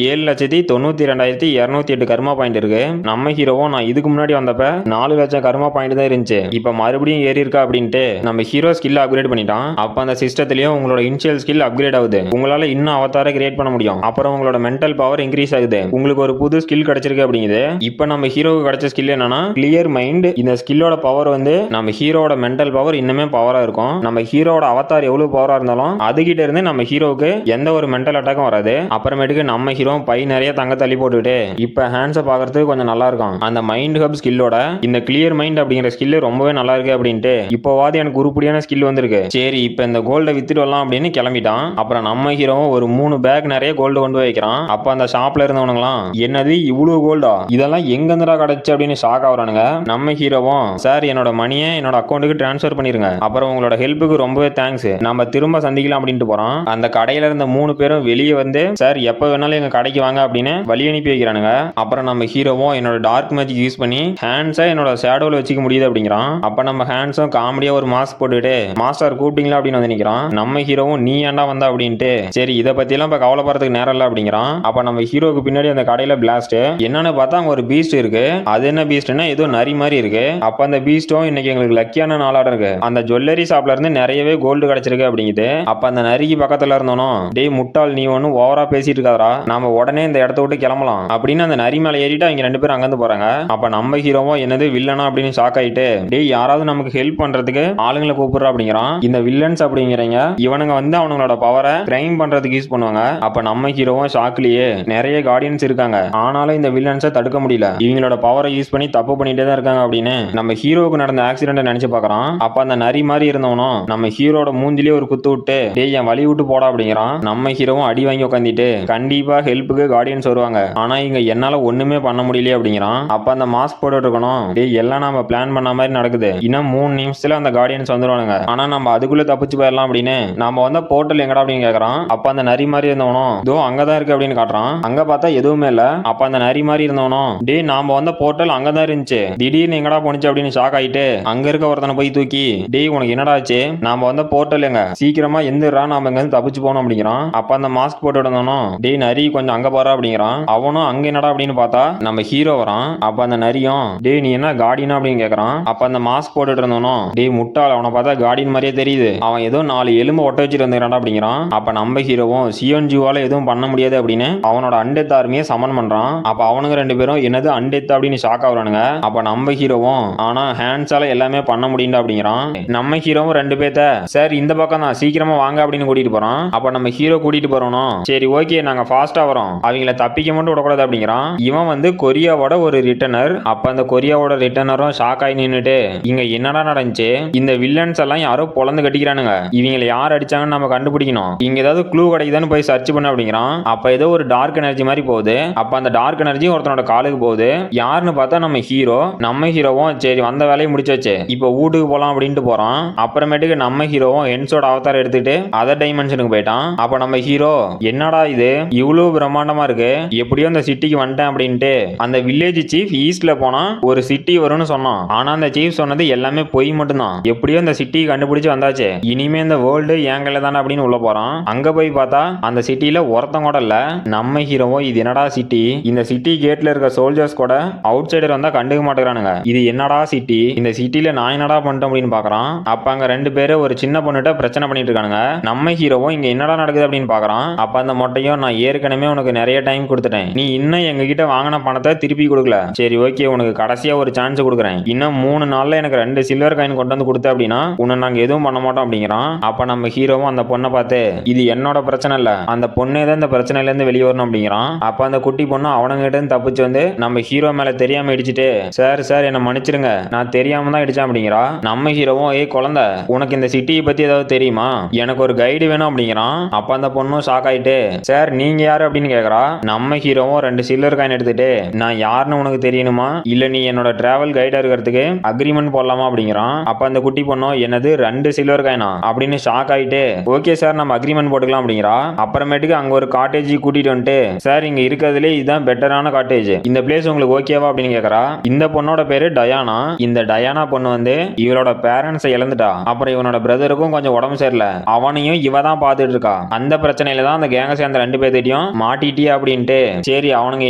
7,92,208 கர்மா பாயிண்ட் இருக்கு. நம்ம ஹீரோவும் நான் இதுக்கு முன்னாடி வந்தப்ப 4 லட்சம் கர்மா பாயிண்ட் தான் இருந்துச்சு, இப்ப மறுபடியும் ஏறி இருக்கா அப்படின்ட்டு நம்ம ஹீரோ ஸ்கில் அப்கிரேட் பண்ணிட்டான். அப்ப அந்த சிஸ்டத்திலயும் உங்களோட இனிஷியல் ஸ்கில் அப்கிரேட் ஆகுது, உங்களால இன்னும் அவதாரை கிரியேட் பண்ண முடியும், அப்புறம் உங்களோட மென்டல் பவர் இன்க்ரீஸ் ஆகுது, உங்களுக்கு ஒரு புது ஸ்கில் கிடைச்சிருக்கு அப்படிங்குது. இப்ப நம்ம ஹீரோக்கு கிடைச்ச ஸ்கில் என்னன்னா கிளியர் மைண்ட். இந்த ஸ்கில்லோட பவர் வந்து நம்ம ஹீரோட மென்டல் பவர் இன்னுமே பவரா இருக்கும். நம்ம ஹீரோட அவதார் எவ்வளவு பவரா இருந்தாலும் அதுகிட்ட இருந்து நம்ம ஹீரோக்கு எந்த ஒரு மென்டல் அட்டாக்கும் வராது. அப்புறமேட்டுக்கு நம்ம ஹீரோ பை நிறைய தங்க தள்ளி போட்டுட்டு இப்ப ஹேண்ட்ஸை பாக்குறதுக்கு கொஞ்சம் நல்லா இருக்கும். அந்த மைண்ட் ஹப் ஸ்கில்லோட இந்த கிளியர் மைண்ட் அப்படிங்கிற ஸ்கில் ரொம்பவே நல்லா இருக்கு அப்படின்ட்டு இப்போவாது எனக்கு உருப்படியான ஸ்கில் வந்திருக்கு, சரி இப்ப இந்த கோல்டை வித்துட்டு வரலாம் அப்படின்னு கிளம்பிட்டான். அப்புறம் நம்ம ஹீரோ ஒரு 3 பேக் நிறைய கோல்டு கொண்டு வைக்கிறான். அப்ப அந்த ஷாப்ல இருந்தவனுங்களாம் என்னது இவ்வளவு கோல்டா, இதெல்லாம் எங்க இருந்துடா கிடைச்சு அப்படின்னு ஷாக் ஆகுறானுங்க. நம்ம ஹீரோவும் சார் என்னோட மணியை என்னோட அக்கௌண்ட்டுக்கு டிரான்ஸ்ஃபர் பண்ணிருங்க, அப்புறம் உங்களோட ஹெல்ப்புக்கு ரொம்பவே தேங்க்ஸ், நம்ம திரும்ப சந்திக்கலாம் அப்படின்ட்டு போறான். அந்த கடையில இருந்த 3 பேரும் வெளியே வந்து சார் எப்ப வேணாலும் எங்க கடைக்கு வாங்க அப்படின்னு வழி அனுப்பி வைக்கிறானுங்க. அப்புறம் நம்ம ஹீரோவும் என்னோட டார்க் மேஜிக் யூஸ் பண்ணி ஹேண்ட்ஸை என்னோட ஷேடோல வச்சுக்க முடியுது அப்படிங்கிறான். அப்ப நம்ம ஹேண்ட்ஸும் காமெடியா ஒரு மாஸ்க் போட்டுட்டு மாஸ்டர் கூப்பிட்டீங்களா அப்படின்னு வந்து நிக்கிறான். நம்ம ஹீரோவும் நீ ஏன்டா வந்தா அப்படின்ட்டு சரி இதை பத்தி எல்லாம் இப்ப கவலைப்படுறதுக்கு நேரம் இல்ல அப்படிங்கிறான். அப்ப நம்ம ஹீரோக்கு பின்னாடி அந்த கடையில பிளாஸ்ட் என்னன்னு பார்த்தா அங்க ஒரு பீஸ்ட் இருக்கு. அது என்ன பீஸ்ட்னா ஏதோ நரி மாதிரி இருக்கு. அப்ப அந்த பீஸ்டும் இன்னைக்கு எங்களுக்கு லக்கியான நாளா இருக்கு, அந்த ஜுவல்லரி ஷாப்ல இருந்து நிறையவே கோல்டு கிடைச்சிருக்கு அப்படிங்குது. அப்ப அந்த நரிக்கு பக்கத்துல இருந்தோம் டேய் முட்டாள் நீ ஒன்னும் ஓவரா பேசிட்டு இருக்காதா, நாம உடனே இந்த இடத்த விட்டு கிளம்பலாம் அப்படின்னு அந்த நரி மேல ஏறிட்டு அவங்க 2 பேரும் அங்கிருந்து போறாங்க. அப்ப நம்ம ஹீரோவும் என்னது வில்லனா அப்படின்னு ஷாக் ஆயிட்டு டேய் யாராவது நமக்கு ஹெல்ப் பண்றதுக்கு ஆளுங்களை கூப்பிடுறா அப்படிங்கிறான். இந்த வில்லன்ஸ் அப்படிங்கிறீங்க இவனுங்க வந்து அவங்களோட பவரை கிரைம் பண்றதுக்கு யூஸ் பண்ணுவாங்க. அப்ப நம்ம ஹீரோவும் ஷாக்லயே நிறைய கார்டியன்ஸ் இருக்காங்க, ஆனாலும் இந்த வில்லன்ஸை தடுக்க முடியல, இவங்களோட பவரை யூஸ் பண்ணி தப்பு பண்ணிட்டே தான் இருக்காங்க அப்படின்னு நம்ம ஹீரோவுக்கு நடந்த ஆக்சிடென்ட் நினைச்சு பாக்குறான். அப்ப அந்த நரி மாதிரி இருந்தவனும் நம்ம ஹீரோட மூஞ்சிலே ஒரு குத்து விட்டு டேய் என் வழி விட்டு போடா அப்படிங்கிறான். நம்ம ஹீரோவும் அடி வாங்கி உட்காந்துட்டு கண்டிப்பா ஹெல்ப்புக்கு கார்டியன்ஸ் வருவாங்க, ஆனா இங்க என்னால ஒண்ணுமே பண்ண முடியல அப்படிங்கிறான். அப்ப அந்த மாஸ்க் போட்டு இருக்கணும் டேய் எல்லாம் நம்ம பிளான் பண்ண மாதிரி நடக்குது, இன்னும் 3 நிமிஷத்துல அந்த கார்டியன்ஸ் வந்துருவானுங்க, ஆனா நம்ம அதுக்குள்ள தப்பிச்சு போயிடலாம் அப்படின்னு நாம வந்த போர்ட்டல் எங்கடா அப்படின்னு கேக்குறான். அப்ப அந்த நரி மாதிரி இருந்தவனும் இதோ அங்கதான் இருக்கு அப்படின்னு காட்டுறான். அங்க பார்த்தா எதுவுமே இல்ல. அப்ப அந்த நரி மாதிரி இருந்தவனும் டேய் நாம வந்த போர்ட்டல் அங்கதான் இருந்துச்சு, திடீர்னு எங்கடா போனுச்சு அப்படின்னு ஷாக் ஆயிட்டு அங்க இருக்க ஒருத்தனை போய் தூக்கி டேய் உனக்கு என்னடா ஆச்சு, நாம வந்த போர்ட்டல் எங்க சீக்கிரமா எந்திரா நாம இங்க இருந்து தப்பிச்சு போனோம் அப்படிங்கிறான். அப்ப அந்த மாஸ்க் போட்டு இருந்தவனும் டேய் நரி கொஞ்சம் அங்க போறா அப்படிங்கிறான். அவனும் அங்க என்னடா அப்படின்னு பார்த்தா நம்ம ஹீரோ வரான். அப்ப அந்த நரியும் டேய் நீ என்ன கார்டியனா அப்படின்னு கேக்குறான். அப்ப அந்த மாஸ்க் போட்டுட்டு இருந்தவனும் டேய் முட்டாள் அவனை பார்த்தா கார்டியன் மாதிரியே தெரியுது, அவன் ஏதோ 4 எலும்பு ஒட்ட வச்சுட்டு வந்துக்கிறான் அப்படிங்கிறான். அப்ப நம்ம ஹீரோவும் சியோன்ஜிவால எதுவும் பண்ண முடியாது அப்படின்னு அவனோட அண்டெத் ஆர்மியை சமன் பண்றான். அப்ப அவனுங்க 2 பேரும் என்னது அண்டெத் அப்படின்னு ஷாக் ஆகுறானுங்க. அப்ப நம்ம ஹீரோவும் ஆனா ஹேண்ட்ஸால எல்லாமே பண்ண முடியும் அப்படிங்கிறான். நம்ம ஹீரோவும் 2 பேத்த சார் இந்த பக்கம் தான் சீக்கிரமா வாங்க அப்படின்னு கூட்டிட்டு போறான். அப்ப நம்ம ஹீரோ கூட்டிட்டு போறோம் சரி ஓகே நாங்க ஃபாஸ்டா வரோம், அவங்கள தப்பிக்க மட்டும் விடக்கூடாது அப்படிங்கிறான். இவன் வந்து கொரியாவோட ஒரு ரிட்டர்னர். அப்ப அந்த கொரியாவோட ரிட்டர்னரும் ஷாக் ஆகி நின்னுட்டு இங்க என்னடா நடந்துச்சு, இந்த வில்லன்ஸ் எல்லாம் யாரோ பொளந்து கட்டிக்கிறானுங்க, இவங்களை யார் அடிச்சாங்கன்னு நம்ம கண்டுபிடிக்கணும், இங்க ஏதாவது க்ளூ கிடைக்குதான்னு போய் சர்ச் பண்ண அப்படிங்கிறான். அப்ப ஏதோ ஒரு டார்க் எனர்ஜி மாதிரி போகுது. அப்ப அந்த டார்க் எனர்ஜி ஒருத்தனோட காலுக்கு போகுது. யாருன்னு பார்த்தா நம்ம ஹீரோ. நம்ம ஹீரோவும் சரி வந்த வேலையை முடிச்சாச்சு இப்போ வீட்டுக்கு போலாம் அப்படின்ட்டு போறான். அப்புறமேட்டுக்கு நம்ம ஹீரோவும் ஹென்ஸோட அவதார் எடுத்துட்டு அதர் டைமென்ஷனுக்கு போயிட்டான். அப்ப நம்ம ஹீரோ என்னடா இது இவ்வளவு பிரம்மாண்டமா இருக்கு, எப்படியோ அந்த சிட்டிக்கு வந்துட்டேன் அப்படின்ட்டு அந்த வில்லேஜ் சீஃப் ஈஸ்ட்ல போனா ஒரு சிட்டி வரும்னு சொன்னான். ஆனா அந்த சீஃப் சொன்னது எல்லாமே பொய் மட்டும்தான். எப்படியோ இந்த சிட்டி கண்டுபிடிச்சு வந்தாச்சு, இனிமே இந்த வேர்ல்டு என் கையில தானே அப்படின்னு உள்ள போறான். அங்க போய் பார்த்தா அந்த சிட்டில ஒருத்தன் கூட இல்ல. நம்ம ஹீரோவோ இது என்னடா சிட்டி, இந்த சிட்டி கேட்ல இருக்க சோல்ஜர்ஸ் கூட அவுட் சைடர் வந்தா கண்டுக்க மாட்டேங்கிறானுங்க, இது என்னடா சிட்டி, இந்த சிட்டில நான் என்னடா பண்ணிட்டேன் அப்படின்னு பாக்குறான். அப்ப அங்க 2 பேரு ஒரு சின்ன பொண்ணுகிட்ட பிரச்சனை பண்ணிட்டு இருக்கானுங்க. நம்ம ஹீரோவோ இங்க என்னடா நடக்குது அப்படின்னு பாக்குறான். அப்ப அந்த மொட்டையும் நான் ஏற்கனவே உனக்கு நிறைய டைம் கொடுத்துட்டேன், நீ இன்னும் எங்க கிட்ட வாங்கின பணத்தை திருப்பி கொடுக்கல, சரி ஓகே உனக்கு கடைசியா ஒரு சான்ஸ் கொடுக்குறேன், இன்னும் 3 நாள்ல எனக்கு 2 சில்வர் காயின் கொண்டு வந்து கொடுத்த அப்படின்னா உன்னை நாங்க எதுவும் பண்ண மாட்டோம் அப்படிங்கிறான். அப்ப நம்ம ஹீரோவும் அந்த பொண்ணை பார்த்து இது என்னோட பிரச்சனை இல்ல, அந்த பொண்ணே தான் இந்த பிரச்சனையில இருந்து வெளியே வரணும் அப்படிங்கிறான். அப்ப அந்த குட்டி பொண்ணு அவனுங்கிட்ட இருந்து தப்பிச்சு வந்து நம்ம ஹீரோ மேல தெரியாம இடிச்சிட்டு சார் சார் என்ன மன்னிச்சிருங்க நான் தெரியாம தான் இடிச்சேன் அப்படிங்கிறா. நம்ம ஹீரோவும் ஏய் குழந்தை உனக்கு இந்த சிட்டியை பத்தி ஏதாவது தெரியுமா, எனக்கு ஒரு கைடு வேணும் அப்படிங்கிறான். அப்ப அந்த பொண்ணும் ஷாக் ஆயிட்டு சார் நீங்க யாரு அப்படின்னு கேக்குறா. நம்ம ஹீரோவும் 2 சில்வர் காயின் எடுத்துட்டு நான் யாருன்னு உனக்கு தெரியணுமா இல்ல நீ என்னோட டிராவல் கைடா இருக்கிறதுக்கு அக்ரிமெண்ட் போடலாமா அப்படிங்கிறான். அப்ப அந்த குட்டி பொண்ணும் என்னது 2 சில்வர் காயினா அப்படின்னு ஷாக் ஆயிட்டு ஓகே சார் நம்ம அக்ரிமெண்ட் போட்டுக்கலாம் அப்படிங்கிறா. அப்புறமேட்டுக்கு அங்க ஒரு காட்டேஜ் கூட்டிட்டு வந்துட்டு சார் இங்க இருக்கிறதுலே இதுதான் பெட்டரான காட்டேஜ், இந்த பிளேஸ் உங்களுக்கு ஓகேவா அப்படின்னு கேக்குறா. இந்த பொண்ணோட பேரு டயானா. இந்த டயானா பொண்ணு வந்து இவளோட பேரண்ட்ஸை இழந்துட்டா, அப்புறம் இவனோட பிரதருக்கும் கொஞ்சம் உடம்பு சரியில்லை, அவனையும் இவ தான் பாத்துட்டு இருக்கா. அந்த பிரச்சனையில தான் அந்த கேங்க சேர்ந்த 2 பேர்த்திட்டையும் மாட்டிட்டியா அப்படின்ட்டு சரி அவனுங்க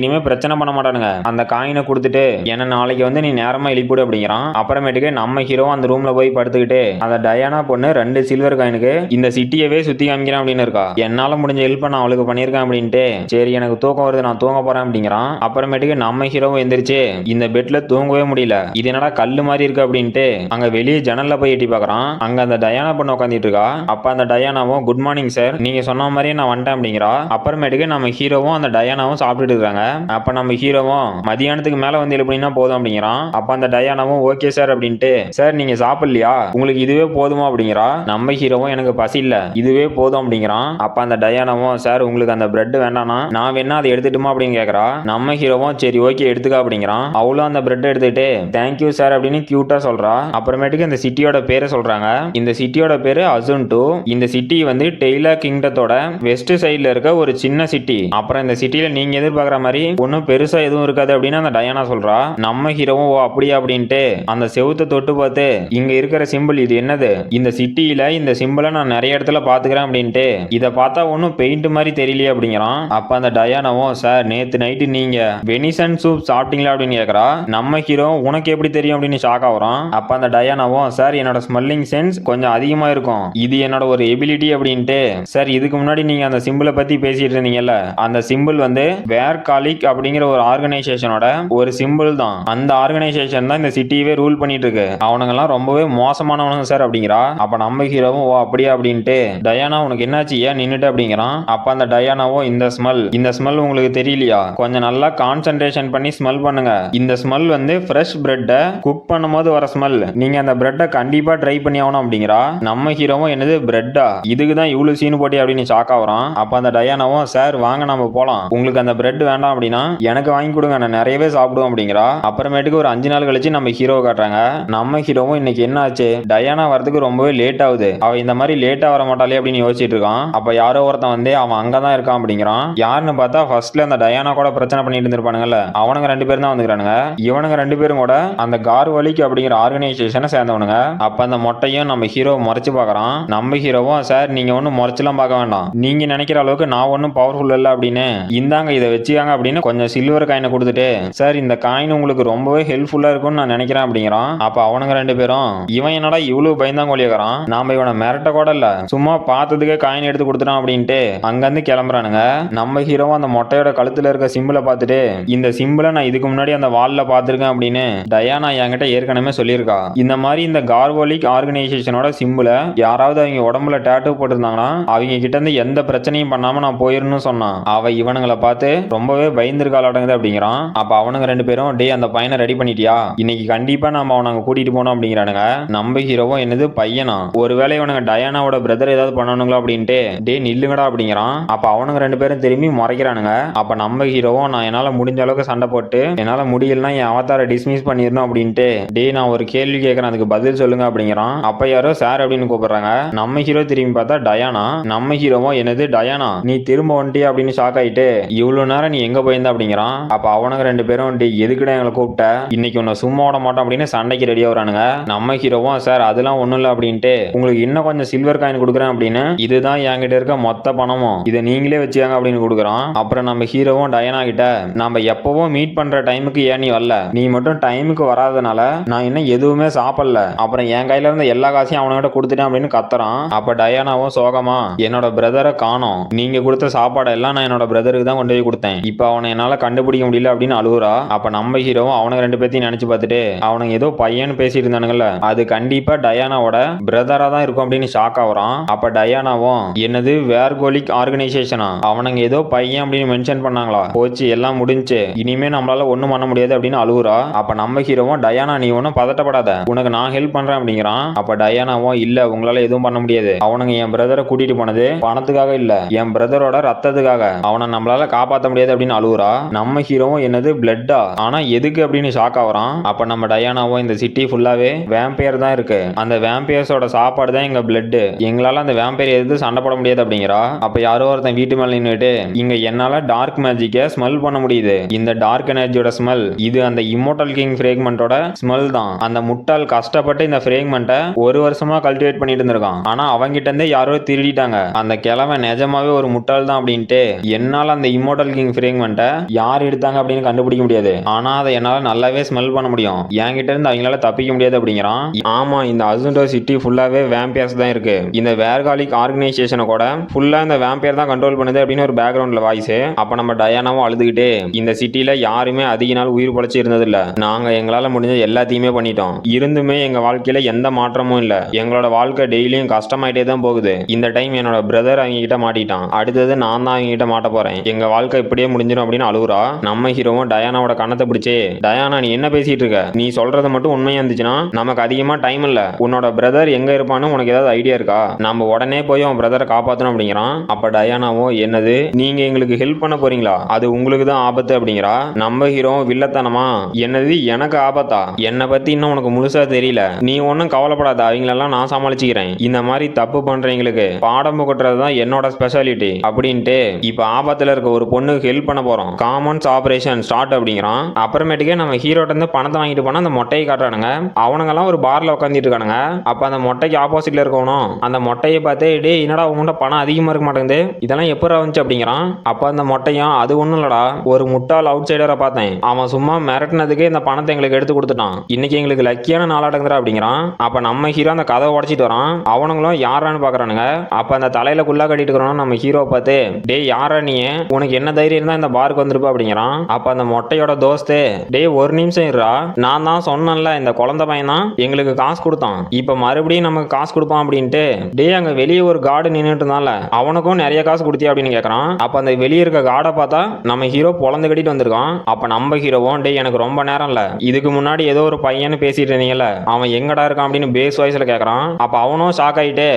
இனிமே பிரச்சனை பண்ண மாட்டானுங்க, அந்த காயினை கொடுத்துட்டு என்ன நாளைக்கு வந்து நீ நேரமா எழுப்பிடு அப்படிங்கிறான். அப்புறமேட்டுக்கு நம்ம ஹீரோ அந்த ரூம்ல போய் படுத்துக்கிட்டு அந்த டயானா பொண்ணு 2 சில்வர் காயினுக்கு இந்த சிட்டியவே சுத்தி காமிக்கிறேன் அப்படின்னு இருக்கா. என்னால முடிஞ்ச ஹெல்ப் நான் அவளுக்கு பண்ணிருக்கேன் அப்படின்ட்டு சரி எனக்கு தூக்கம் வருது நான் தூங்க போறேன் அப்படிங்கிறான். அப்புறமேட்டுக்கு நம்ம ஹீரோவும் எந்திரிச்சு இந்த பெட்ல தூங்கவே முடியல, இது என்னடா கல்லு மாதிரி இருக்கு அப்படின்ட்டு அங்க வெளியே ஜன்னல்ல போய் எட்டி பாக்குறான். அங்க அந்த டயானா பொண்ணு உட்காந்துட்டு இருக்கா. அப்ப அந்த டயானாவும் குட் மார்னிங் சார் நீங்க சொன்ன மாதிரியே நான் வந்துட்டேன் அப்படிங்கிறா. அப்புறமேட்டுக்கு நம்ம ஹீரோவும் அந்த டயானாவும் சாப்பிட்டுட்டு இருக்காங்க. அப்ப நம்ம ஹீரோவும் மதியானத்துக்கு மேல வந்து எழுப்பினா போதும் அப்படிங்கிறான். அப்ப அந்த டயானாவும் ஓகே சார் அப்படின்ட்டு சார் நீங்க சாப்பிடலையா உங்களுக்கு இதுவே போதுமா அப்படிங்கிறா. நம்ம ஹீரோவும் எனக்கு பசி இல்ல இதுவே போதும் அப்படிங்கிறான். அப்ப அந்த டயானாவும் சார் உங்களுக்கு அந்த பிரெட் வேண்டானா நான் வேணா அதை எடுத்துட்டுமா அப்படின்னு கேக்குறா. நம்ம ஹீரோவும் சரி ஓகே எடுத்துக்க அப்படிங்கிறான். அவளும் அந்த பிரெட் எடுத்துட்டு தேங்க்யூ சார் அப்படின்னு கியூட்டா சொல்றா. அப்புறமேட்டுக்கு இந்த சிட்டியோட பேரை சொல்றாங்க. இந்த சிட்டியோட பேரு அசுன்டு. இந்த சிட்டி வந்து டெய்லா கிங்டத்தோட வெஸ்ட் சைடுல இருக்க ஒரு சின்ன சிட்டி. அப்புறம் இந்த சிட்டில நீங்க எதிர்பார்க்குற மாதிரி ஒன்னும் பெருசா எதுவும் இருக்காது அப்படின்னு அந்த டயானா சொல்றா. நம்ம ஹீரோவும் ஓ அப்படியா அப்படின்ட்டு அந்த செவுத்தை தொட்டு பார்த்து இங்க இருக்கிற சிம்பிள் இது என்னது, இந்த சிட்டியில இந்த சிம்பிளை நான் நிறைய இடத்துல பாத்துக்கிறேன் அப்படின்ட்டு இதை பார்த்தா ஒன்னும் பெயிண்ட் மாதிரி தெரியலையே அப்படிங்கிறான். அப்ப அந்த டயானாவும் சார் நேத்து நைட்டு நீங்க வெனிசன் சூப் சாப்பிட்டீங்களா அப்படின்னு கேக்குறா. நம்ம ஹீரோ உனக்கு எப்படி தெரியும் அப்படின்னு ஷாக் ஆகுறான். அப்ப அந்த டயானாவும் சார் என்னோட ஸ்மெல்லிங் சென்ஸ் கொஞ்சம் அதிகமா இருக்கும், இது என்னோட ஒரு எபிலிட்டி அப்படின்ட்டு சார் இதுக்கு முன்னாடி நீங்க அந்த சிம்பிளை பத்தி பேசிட்டு இருந்தீங்கல்ல அந்த சிம்பிள் வந்து வேர் காலிக் அப்படிங்கிற ஒரு ஆர்கனைசேஷனோட ஒரு சிம்பிள் தான், அந்த ஆர்கனைசேஷன் தான் இந்த சிட்டியவே ரூல் பண்ணிட்டு இருக்கு, அவனுங்கெல்லாம் ரொம்பவே மோசமானவனுங்க சார் அப்படிங்கிறா. அப்ப நம்ம ஹீரோவும் ஓ அப்படியா அப்படின்ட்டு டயானா உனக்கு என்னாச்சு ஏன் நின்னுட்டு அப்படிங்கிறான். அப்ப அந்த டயானாவும் இந்த ஸ்மெல் உங்களுக்கு தெரியலையா கொஞ்சம் நல்லா கான்சென்ட்ரேஷன் பண்ணி ஸ்மெல் பண்ணுங்க, இந்த ஸ்மெல் வந்து ஃப்ரெஷ் பிரெட்டை குக் பண்ணும்போது வர ஸ்மெல், நீங்க அந்த பிரெட்டை கண்டிப்பா ட்ரை பண்ணி ஆகணும் அப்படிங்கிறா. நம்ம ஹீரோவும் என்னது பிரெட்டா இதுக்கு தான் இவ்வளவு சீனு போட்டி அப்படின்னு ஷாக் ஆகுறான். அப்ப அந்த டயானாவும் சார் வாங்க நம்ம போலாம், உங்களுக்கு அந்த பிரெட் வேண்டாம் அப்படின்னா எனக்கு வாங்கி கொடுங்க நான் நிறையவே சாப்பிடுவோம் அப்படிங்கிறா. அப்புறமேட்டுக்கு ஒரு 5 நாள் கழிச்சு நம்ம ஹீரோ காட்டுறாங்க. நம்ம ஹீரோவும் இன்னைக்கு என்ன ஆச்சு டயானா வரதுக்கு ரொம்பவே லேட் ஆகுது, அவ இந்த மாதிரி லேட்டா வர மாட்டாளே அப்படின்னு யோசிச்சுட்டு இருக்கான். அப்ப யாரோ ஒருத்தன் வந்து அவன் அங்கதான் இருக்கான் அப்படிங்கிறான். யாருன்னு பார்த்தா ஃபர்ஸ்ட்ல அந்த டயானா கூட பிரச்சனை பண்ணிட்டு இருந்திருப்பானுங்கல்ல அவனுங்க 2 பேரும் தான் வந்துக்கிறானுங்க. இவனுங்க 2 பேரும் கூட அந்த கார்வலிக் அப்படிங்கிற ஆர்கனைசேஷனை சேர்ந்தவனுங்க. அப்ப அந்த மொட்டையும் நம்ம ஹீரோ முறைச்சு பாக்குறான். நம்ம ஹீரோவும் சார் நீங்க ஒன்னும் முறைச்செல்லாம் பார்க்க வேண்டாம், நீங்க நினைக்கிற அளவுக்கு நான் ஒன்னும் பவர்ஃபுல் இல்ல அப்படின்னு இந்தாங்க இதை வச்சுக்காங்க அப்படின்னு கொஞ்சம் சில்வர் காயினை கொடுத்துட்டு சார் இந்த காயின் உங்களுக்கு ரொம்பவே ஹெல்ப்ஃபுல்லா இருக்கும்னு நான் நினைக்கிறேன் அப்படிங்கிறான். அப்ப அவனுங்க 2 பேரும் இவன் என்னடா இவ்வளவு பயந்தாங்கோலியாகிறான், நாம இவனை மிரட்ட கூட இல்ல சும்மா பார்த்ததுக்கே காயின் எடுத்து கொடுத்துட்டான் அப்படின்ட்டு அங்கிருந்து கிளம்புறானுங்க. நம்ம ஹீரோவும் அந்த மொட்டையோட கழுத்துல இருக்க சிம்பிளை பார்த்துட்டு இந்த சிம்பிளை நான் இதுக்கு முன்னாடி அந்த வால்ல பார்த்திருக்கேன் அப்படின்னு டயானா என்கிட்ட ஏற்கனவே சொல்லியிருக்கா. இந்த மாதிரி இந்த கார்வலிக் ஆர்கனைசேஷனோட சிம்பிளை யாராவது அவங்க உடம்புல டேட்டூ போட்டிருந்தாங்கன்னா அவங்க கிட்ட இருந்து எந்த பிரச்சனையும் பண்ணாம நான் போயிருன்னு சொன்னான். அவ இவனுங்களை பார்த்து ரொம்பவே பயந்துருக்காளடங்குது அப்படிங்கிறான். அப்ப அவனுங்க 2 பேரும் டே அந்த பையனை ரெடி பண்ணிட்டியா இன்னைக்கு கண்டிப்பா நம்ம அவனை கூட்டிட்டு போனோம் அப்படிங்கிறானுங்க. நம்ம ஹீரோவும் என்னது பையனா ஒருவேளை இவனுங்க டயானாவோட பிரதர் ஏதாவது பண்ணணுங்களா அப்படின்ட்டு டே நில்லுங்கடா அப்படிங்கிறான். அப்ப அவனுங்க 2 பேரும் திரும்பி முறைக்கிறானுங்க. அப்ப நம்ம ஹீரோவும் நான் என்னால முடிஞ்ச அளவுக்கு சண்டை போட்டு என்னால முடியலன்னா என் அவதாரை டிஸ்மிஸ் பண்ணிடணும் அப்படின்ட்டு டே நான் ஒரு கேள்வி கேட்கறேன் அதுக்கு பதில் சொல்லுங்க அப்படிங்கிறான். அப்ப யாரோ சார் அப்படின்னு கூப்பிடுறாங்க. நம்ம ஹீரோ திரும்பி பார்த்தா டயானா. நம்ம ஹீரோவும் என்னது டயானா நீ திரும்ப வந்துட்டியா அப்படின்னு ஷாக் ஆயிட்டு இவ்வளவு நேரம் நீ எங்க போயிருந்த அப்படிங்கிறான். அப்ப அவனுங்க 2 பேரும் டே எதுக்குடா எங்களை கூப்பிட்ட இன்னைக்கு உன்னை சும்மா விட மாட்டோம் அப்படின்னு சண்டைக்கு ரெடியா வரானுங்க. இருக்கானுங்க. நம்ம ஹீரோவும் சார் அதெல்லாம் ஒண்ணும் இல்ல அப்படின்ட்டு உங்களுக்கு இன்னும் கொஞ்சம் சில்வர் காயின் கொடுக்குறேன் அப்படின்னு இதுதான் என்கிட்ட இருக்க மொத்த பணமும் இதை நீங்களே வச்சுக்காங்க அப்படின்னு கொடுக்குறான். அப்புறம் நம்ம ஹீரோவும் டயானா கிட்ட நம்ம எப்பவும் மீட் பண்ற டைமுக்கு ஏன் நீ வரல, நீ மட்டும் டைமுக்கு வராதனால நான் இன்னும் எதுவுமே சாப்பிடல, அப்புறம் என் கையில இருந்த எல்லா காசையும் அவன்கிட்ட கொடுத்துட்டேன் அப்படின்னு கத்துறான். அப்ப டயானாவும் சோகமா என்னோட பிரதரை காணோம், நீங்க கொடுத்த சாப்பாடு எல்லாம் நான் என்னோட பிரதருக்கு தான் கொண்டு போய் கொடுத்தேன், இப்ப அவனை என்னால கண்டுபிடிக்க முடியல அப்படின்னு அழுகுறா. அப்ப நம்ம ஹீரோவும் அவனுக்கு ரெண்டு பேத்தையும் நினைச்சு பார்த்துட்டு அவனுக்கு ஏதோ பையன் பேசிட்டு இருந்தானுங்கல்ல அது கண்டிப்பா டயானாவோட பிரதரா தான் இருக்கும் அப்படின்னு ஷாக் ஆகுறான். அப்ப டயானாவும் என்னது வேர்கோலிக் ஆர்கனைசேஷனா, அவனுங்க ஏதோ பையன் அப்படின்னு மென்ஷன் பண்ணாங்களா, போச்சு எல்லாம் முடிஞ்சு இனிமே நம்மளால ஒண்ணும் பண்ண முடியாது அப்படின்னு அழுகுறா. அப்ப நம்ம ஹீரோவும் டயானா நீ ஒன்னும் பதட்டப்படாத உனக்கு நான் ஹெல்ப் பண்றேன் அப்படிங்கிறான். அப்ப டயானாவும் இல்ல உங்களால எதுவும் பண்ண முடியாது, அவனுங்க என் பிரதரை கூட்டிட்டு போனது பணத்துக்காக இல்ல என் பிரதரோட ரத்தத்துக்காக, அவனை நம்மளால காப்பாற்ற முடியாது அப்படின்னு அழுகுறா. நம்ம ஹீரோவும் என்னது பிளட்டா, ஆனா எதுக்கு அப்படின்னு ஷாக் ஆகுறான். அப்ப நம்ம டயானாவும் இந்த சிட்டி ஃபுல்லாவே வேம்பையர் தான் இருக்கு, அந்த வேம்பையர்ஸோட சாப்பாடு தான் எங்க பிளட், எங்களால அந்த வேம்பையர் எது சண்டை போட முடியாது அப்படிங்கிறா. அப்ப யாரோ ஒருத்தன் வீட்டு மேல நின்னுட்டு இங்க என்னால டார்க் மேஜிக்கை ஸ்மெல் பண்ண முடியுது, இந்த டார்க் எனர்ஜியோட ஸ்மெல் இது அந்த இம்மோர்டல் கிங் ஃப்ரேக்மெண்டோட ஸ்மெல் தான், அந்த முட்டாள் கஷ்டப்பட்டு இந்த ஃப்ரேக்மெண்ட்டை ஒரு வருஷமா கல்டிவேட் பண்ணிட்டு இருந்திருக்கான், ஆனா அவங்கிட்ட இருந்தே யாரோ திருடிட்டாங்க, அந்த கிழமை நிஜமாவே ஒரு முட்டாள் தான் அப்படின்ட்டு என்னால அந்த இம்மோர்டல் கிங் ஃப்ரேக்மெண்ட்டை யார் எடுத்தாங்க அப்படின்னு கண்டுபிடிக்க முடியாது, ஆனா அதை என்னால நல்லாவே ஸ்மெல் பண்ண முடியும், என்கிட்ட இருந்து அவங்களால தப்பிக்க முடியாது அப்படிங்கிறான். ஆமா இந்த அசுண்டோ சிட்டி ஃபுல்லாவே வேம்பியர்ஸ் தான் இருக்கு, இந்த வேர்காலிக் ஆர்கனைசேஷனை கூட ஃபுல்லா இந்த வேம்பியர் தான் கண்ட்ரோல் பண்ணுது அப்படின்னு ஒரு பேக்ரவுண்ட்ல வாய்ஸ். அப்ப நம்ம டயானாவும் அழுதுகிட்டே இந்த சிட்டில யாருமே அதிக நாள் உயிர் பொழைச்சி இருந்தது இல்ல, நாங்க எங்களால முடிஞ்ச எல்லாத்தையுமே பண்ணிட்டோம், இருந்துமே எங்க வாழ்க்கையில எந்த மாற்றமும் இல்ல, எங்களோட வாழ்க்கை டெய்லியும் கஷ்டமாயிட்டே தான் போகுது, இந்த டைம் என்னோட பிரதர் அவங்க கிட்ட மாட்டிட்டான், அடுத்தது நான் தான் அவங்க கிட்ட மாட்ட போறேன், எங்க வாழ்க்கை இப்படியே முடிஞ்சிடும் அப்படின்னு அழுகுறா. நம்ம ஹீரோவும் டயானாவோட கண்ணத்தை பிடிச்சி டயானா நீ என்ன பேசிட்டு இருக்க, நீ சொல்றது மட்டும் உண்மையா இருந்துச்சுன்னா நமக்கு அதிகமா டைம் இல்ல, உன்னோட பிரதர் எங்க இருப்பான்னு உனக்கு ஏதாவது ஐடியா இருக்கா, நம்ம உடனே போய் உன் பிரதரை காப்பாற்றணும் அப்படிங்கிறான். அப்ப டயானாவும் என்னது நீங்க எங்களுக்கு ஹெல்ப் பண்ண போறீங்களா, அது உங்களுக்கு தான் ஆபத்து அப்படிங்கிறா. நம்ம ஹீரோ வில்லத்தனமா என்னது எனக்கு ஆபத்தா, என்னை பத்தி இன்னும் உனக்கு முழுசா தெரியல, நீ ஒன்னும் கவலைப்படாத அவங்களெல்லாம் நான் சமாளிச்சுக்கிறேன், இந்த மாதிரி தப்பு பண்றவங்களுக்கு பாடம் புகட்டுறது தான் என்னோட ஸ்பெஷாலிட்டி அப்படின்ட்டு இப்ப ஆபத்துல இருக்க ஒரு பொண்ணுக்கு ஹெல்ப் பண்ண போறோம், காமன்ஸ் ஆபரேஷன் ஸ்டார்ட் அப்படிங்கிறான். அப்புறமேட்டுக்கே நம்ம ஹீரோட்ட இருந்து பணத்தை வாங்கிட்டு போனா அந்த மொட்டையை காட்டுறானுங்க, அவனுங்க எல்லாம் ஒரு பார்ல உட்காந்துட்டு இருக்கானுங்க. அப்ப அந்த மொட்டைக்கு ஆப்போசிட்ல இருக்கணும் அந்த மொட்டையை பார்த்து டே என்னடா உங்கள்கிட்ட பணம் அதிகமா இருக்க மாட்டேங்குது, இதெல்லாம் எப்போ வந்துச்சு அப்படிங்கிறான். அப்ப அந்த மொட்டையும் அது ஒண்ணும் இல்லடா ஒரு முட்டாள் அவுட் சைடரை பார்த்தேன், அவன் சும்மா மிரட்டினதுக்கு இந்த பணத்தை எங்களுக்கு எடுத்து கொடுத்துட்டான், இன்னைக்கு எங்களுக்கு லக்கியான நாளாட்டங்குறா அப்படிங்கிறான். அப்ப நம்ம ஹீரோ அந்த கதை உடச்சிட்டு வரான், அவனுங்களும் யாரான்னு பாக்குறானுங்க. அப்ப அந்த தலையில குள்ளா கட்டிட்டு இருக்கிறோம் நம்ம ஹீரோ பார்த்து டே யாரா நீ, உனக்கு என்ன தைரியம் இருந்தா இந்த பாருக்கு வந்திருப்பா அப்படிங்கிறான். அப்ப அந்த மொட்டையோட தோஸ்து டே ஒரு நிமிஷம் இருடா, நான் தான் சொன்னேன்ல இந்த குழந்தை பையன் தான் எங்களுக்கு காசு கொடுத்தான், இப்ப மறுபடியும் நமக்கு காசு கொடுப்பான் அப்படின்ட்டு டே அங்க வெளியே ஒரு கார்டு நின்றுட்டு இருந்தால அவனுக்கும் நிறைய காசு கொடுத்தியா அப்படின்னு கேட்கறான். அப்ப அந்த வெளியே இருக்க கார்டை பார்த்தா நம்ம ஹீரோ பொழந்து கட்டிட்டு வந்திருக்கான். அப்ப நம்ம ஹீரோவும் டே எனக்கு ரொம்ப நேரம் இல்ல, இதுக்கு முன்னாடி ஏதோ ஒரு பையன் பேசிட்டு இருந்தீங்கல்ல அவன் எங்கடா இருக்கான் அப்படின்னு பேஸ் வாய்ஸ்ல கேட்கறான். அப்ப அவனும் ஷாக் ஆயிட்டு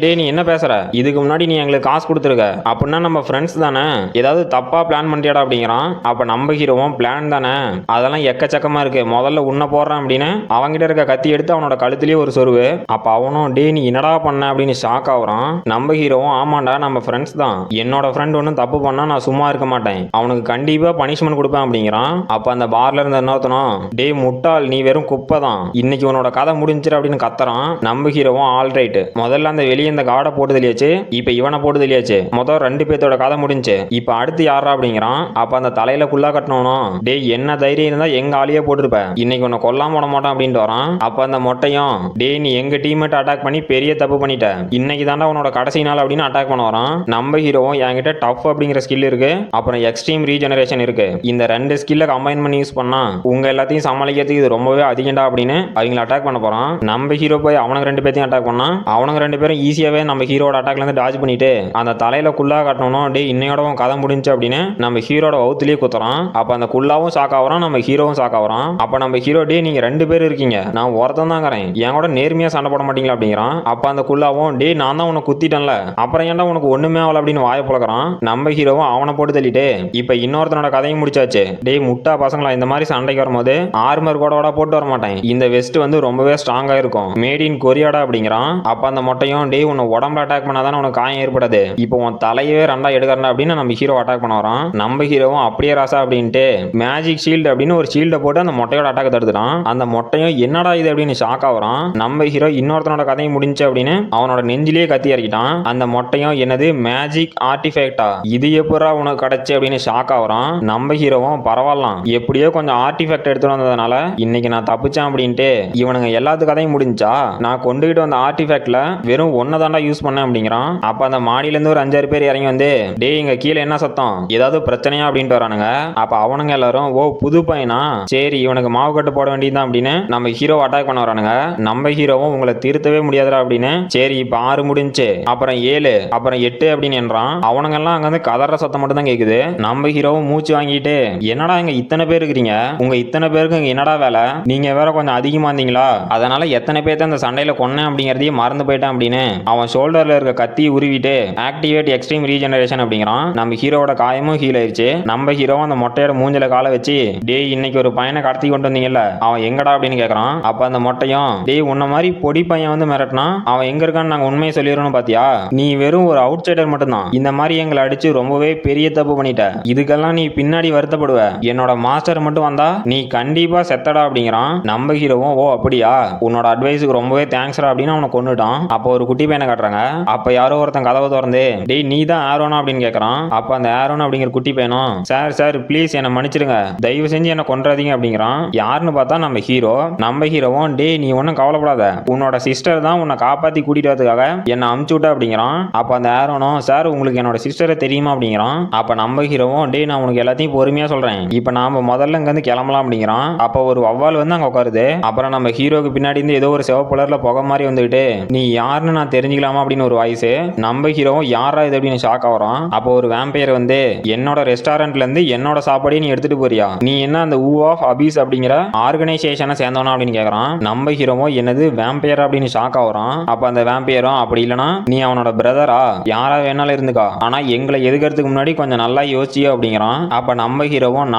டே நீ என்ன பேசுற, இதுக்கு முன்னாடி நீ எங்களுக்கு காசு கொடுத்துருக்க அப்படின்னா நம்ம ஃப்ரெண்ட்ஸ் தானே, ஏதாவது தப்பா பிளான் பண்ணிட்டியாடா அப்படிங்கிறான். அப்ப நம்ம ஹீரோவும் பிளான் தானே அதெல்லாம் எக்கச்சக்கமா இருக்கு, முதல்ல உன்னை போடுறான் அப்படின்னு அவங்கிட்ட இருக்க கத்தி எடுத்து அவனோட கழுத்துலயே ஒரு சொருவு. அப்ப அவனும் டே நீ என்னடா பண்ண அப்படின்னு ஷாக் ஆகுறான். நம்ம ஹீரோவும் ஆமாண்டா நம்ம ஃப்ரெண்ட்ஸ் தான், என்னோட ஃப்ரெண்ட் ஒன்றும் தப்பு பண்ணா நான் சும்மா இருக்க மாட்டேன், அவனுக்கு கண்டிப்பா பனிஷ்மெண்ட் கொடுப்பேன் அப்படிங்கிறான். அப்ப அந்த பார்ல இருந்த இன்னொருத்தனும் டே முட்டாள் நீ வெறும் குப்பை தான், இன்னைக்கு உன்னோட கதை முடிஞ்சிரு அப்படின்னு கத்துறான். நம்ம ஹீரோவும் ஆல் ரைட் முதல்ல அந்த வெளியே இந்த காடை போட்டு தெளியாச்சு, இப்ப இவனை போட்டு தெளியாச்சு, மொத்தம் 2 பேர்த்தோட கதை முடிஞ்சு, இப்ப அடுத்து யாரா அப்படிங்கிறான். அப்ப அந்த தலையில குள்ளா கட்டணும் டே என்ன தைரியம் இருந்தா எங்க ஆளியே போட்டுருப்ப, இன்னைக்கு உன்னை கொல்லாம விட மாட்டான் அப்படின்ட்டு வரான். அப்ப அந்த மொட்டையும் டே நீ எங்க டீம்மேட் அட்டாக் பண்ணி பெரிய தப்பு பண்ணிட்ட, இன்னைக்கு தாண்டா உன்னோட கடைசி நாள் அப்படின்னு அட்டாக் பண்ண வரான். நம்ம ஹீரோவும் என்கிட்ட டஃப் அப்படிங்கிற ஸ்கில் இருக்கு, அப்புறம் எக்ஸ்ட்ரீம் ரீஜெனரேஷன் இருக்கு, இந்த 2 ஸ்கில்ல கம்பைன் பண்ணி யூஸ் பண்ணா உங்க எல்லாத்தையும் சமாளிக்கிறதுக்கு இது ரொம்பவே அதிகண்டா அப்படின்னு அவங்கள அட்டாக் பண்ண போறான். நம்ம ஹீரோ போய் அவனுக்கு 2 பேத்தையும் அட்டாக் பண்ணா அவனுக்கு 2 பேரும் ஈஸியாவே நம்ம ஹீரோட அட்டாக்ல இருந்து டாஜ் பண்ணிட்டு அந்த தலையில குள்ளா காட்டணும் டே இன்னையோட கதை முடிஞ்சு அப்படின்னு நம்ம ஹீரோட வவுத்துலயே குத்துறான். அப்ப அந்த குள்ளாவும் ஷாக் ஆகுறான், நம்ம ஹீரோவும் ஷாக் ஆகுறான். அப்ப நம்ம ஹீரோ டே நீங்க 2 பேர் இருக்கீங்க நான் ஒருத்தன் தாங்கிறேன், என் கூட நேர்மையா சண்டை போட மாட்டீங்களா அப்படிங்கிறான். அப்ப அந்த குள்ளாவும் டே நான் தான் உன்னை குத்திட்டேன்ல அப்புறம் ஏன்டா உனக்கு ஒண்ணுமே ஆகல அப்படின்னு வாய புழக்கிறான். நம்ம ஹீரோவும் அவனை போட்டு தள்ளிட்டு இப்ப இன்னொருத்தனோட கதையும் முடிச்சாச்சு, டே முட்டா பசங்களா இந்த மாதிரி சண்டைக்கு வரும்போது ஆர்மர் கூட போட்டு வர மாட்டேன், இந்த வெஸ்ட் வந்து ரொம்பவே ஸ்ட்ராங்கா இருக்கும், மேட் இன் கொரியாடா அப்படிங்கிறான். அப்ப அந்த மொட்டையும் டே உன்னை உடம்புல அட்டாக் பண்ணாதானே உனக்கு காயம் ஏற்படாது, இப்போ உன் தலையவே 2 எடுக்கிறா அப்படின்னு நம்ம ஹீரோ அட்டாக் பண்ண வரான். நம்ம ஹீரோவும் அப்படியே ராசா அப்படின்ட்டு மேஜிக் ஷீல்டு அப்படின்னு ஒரு ஷீல்டை போட்டு அந்த மொட்டையோட அட்டாக் தடுத்துட்டான். அந்த மொட்டையும் என்னடா இது அப்படின்னு ஷாக் ஆகுறான். நம்ம ஹீரோ இன்னொருத்தனோட கதையை முடிஞ்சு அப்படின்னு அவனோட நெஞ்சிலேயே கத்தி இறக்கிட்டான். அந்த மொட்டையும் என்னது மேஜிக் ஆர்டிஃபேக்டா, இது எப்படா உனக்கு கிடைச்சு அப்படின்னு ஷாக் ஆகுறான். நம்ம ஹீரோவும் பரவாயில்லாம், எப்படியோ கொஞ்சம் ஆர்டிஃபேக்ட் எடுத்துட்டு வந்ததுனால இன்னைக்கு நான் தப்பிச்சேன் அப்படின்ட்டு இவனுங்க எல்லாத்து கதையும் முடிஞ்சா நான் கொண்டுகிட்டு வந்த ஆர்டிஃபேக்ட்ல வெறும் ஒன்னதாண்டா யூஸ் பண்ணேன் அப்படிங்கிறான். அப்ப அந்த மாடியில இருந்து ஒரு 5-6 பேர் இறங்கி வந்து, டே இங்க கீழே என்ன சத்தம், ஏதாவது பிரச்சனையா அப்படின்ட்டு வரானுங்க. அப்ப அவனுங்க எல்லாரும், ஓ புது பையனா, சரி இவனுக்கு மாவு கட்டு போட வேண்டியதுதான் அப்படின்னு நம்ம ஹீரோ அட்டாக் பண்ண வரானுங்க. நம்ம ஹீரோவும் உங்களை திருத்தவே முடியாதுடா அப்படின்னு, சரி இப்ப 6 முடிஞ்சு அப்புறம் 7 அப்புறம் 8 அப்படின்னு என்றான். அவனுங்க எல்லாம் அங்க வந்து கதற சத்தம் மட்டும் தான் கேக்குது. நம்ம ஹீரோவும் மூச்சு வாங்கிட்டு, என்னடா இங்க இத்தனை பேர் இருக்கிறீங்க, உங்க இத்தனை பேருக்கு இங்க என்னடா வேலை, நீங்க வேற கொஞ்சம் அதிகமா இருந்தீங்களா, அதனால எத்தனை பேர்த்த அந்த சண்டையில கொன்னேன் அப்படிங்கறதையும் மறந்து போயிட்டேன் அப்படின்னு அவன் ஷோல்டர்ல இருக்க கத்தி உருவிட்டு ஆக்டிவேட் எக்ஸ்ட்ரீம் ரீஜெனரேஷன் அப்படிங்கிறான். நம்ம ஹீரோவோட காயமும் ஹீல் ஆயிருச்சு. நம்ம ஹீரோவும் அந்த மொட்டையோட மூஞ்சில காலை வச்சு, டேய் இன்னைக்கு ஒரு பையனை கடத்தி கொண்டு வந்தீங்கல்ல, அவன் எங்கடா அப்படின்னு கேக்குறான். அப்ப அந்த மொட்டையும், டேய் உன்ன மாதிரி பொடி பையன் வந்து மிரட்டினா அவன் எங்க இருக்கான்னு நாங்க உண்மையை சொல்லிடுறோம் பாத்தியா, நீ வெறும் ஒரு அவுட் சைடர் மட்டும்தான், இந்த மாதிரி எங்களை அடிச்சு ரொம்பவே பெரிய தப்பு பண்ணிட்ட, இதுக்கெல்லாம் நீ பின்னாடி வருத்தப்படுவ, என்னோட மாஸ்டர் மட்டும் வந்தா நீ கண்டிப்பா செத்தடா அப்படிங்கிறான். நம்ம ஹீரோவும், ஓ அப்படியா, உன்னோட அட்வைஸுக்கு ரொம்பவே தேங்க்ஸ்டா அப்படின்னு அவனை கொண்டுட்டான். அப்போ ஒரு குட்டி பையனை காட்டுறாங்க. அப்ப யாரோ ஒருத்தன் கதவை திறந்து, டேய் நீ தான் ஆரோனா அப்படின்னு கேட்கறான். அப்ப அந்த ஆரோன் அப்படிங்கிற குட்டி பையனும், சார் சார் ப்ளீஸ் என்னை மன்னிச்சிடுங்க, தயவு செஞ்சு என்ன கொன்றாதீங்க அப்படிங்கிறான். யாருன்னு பார்த்தா நம்ம ஹீரோ. நம்ம ஹீரோவும், டேய் நீ ஒன்றும் கவலைப்படாத, உன்னோட சிஸ்டர் தான் உன்னை காப்பாத்தி கூட்டிட்டு வரதுக்காக என்னை அமுச்சு விட்டா அப்படிங்கிறான். அப்ப அந்த ஆரோனும், சார் உங்களுக்கு என்னோட சிஸ்டரை தெரியுமா அப்படிங்கிறான். அப்ப நம்ம ஹீரோவும், டேய் நான் உனக்கு எல்லாத்தையும் பொறுமையா சொல்றேன், இப்ப நாம முதல்ல இங்க இருந்து கிளம்பலாம் அப்படிங்கிறான். அப்ப ஒரு வவ்வால் வந்து அங்க உட்காருது. அப்புறம் நம்ம ஹீரோக்கு பின்னாடி இருந்து ஏதோ ஒரு சிவப்பு கலர்ல புகை மாதிரி வந்துட்டு, நீ யாருன்னு நான் தெரிஞ்சுக்கலாமா அப்படின்னு ஒரு வாய்ஸ். நம்ம ஹீரோவும் யாரா இது அப்படின்னு ஷாக் ஆகுறான். அப்போ ஒரு வேம்பையர் வந்து, என்னோட ரெஸ்டாரண்ட்ல இருந்து என்னோட சாப்பாடையும் நீ எடுத்துட்டு போறியா, நீ என்ன அந்த ஊ ஆஃப் அபீஸ் அப்படிங்கிற ஆர்கனைசேஷனை சேர்ந்தவனா அப்படின்னு கேக்குறான். நம்ம ஹீரோவும் என்னது வேம்பையர் அப்படின்னு ஷாக் ஆகுறான். அப்ப அந்த வேம்பையரும், அப்படி இல்லனா நீ அவனோட பிரதரா, யாரா வேணாலும் இருந்துக்கா, ஆனா எங்களை எதுக்கிறதுக்கு முன்னாடி கொஞ்சம் நல்லா யோசிச்சியோ அப்படிங்கிறான். அப்ப நம்ம ஹீரோவும்,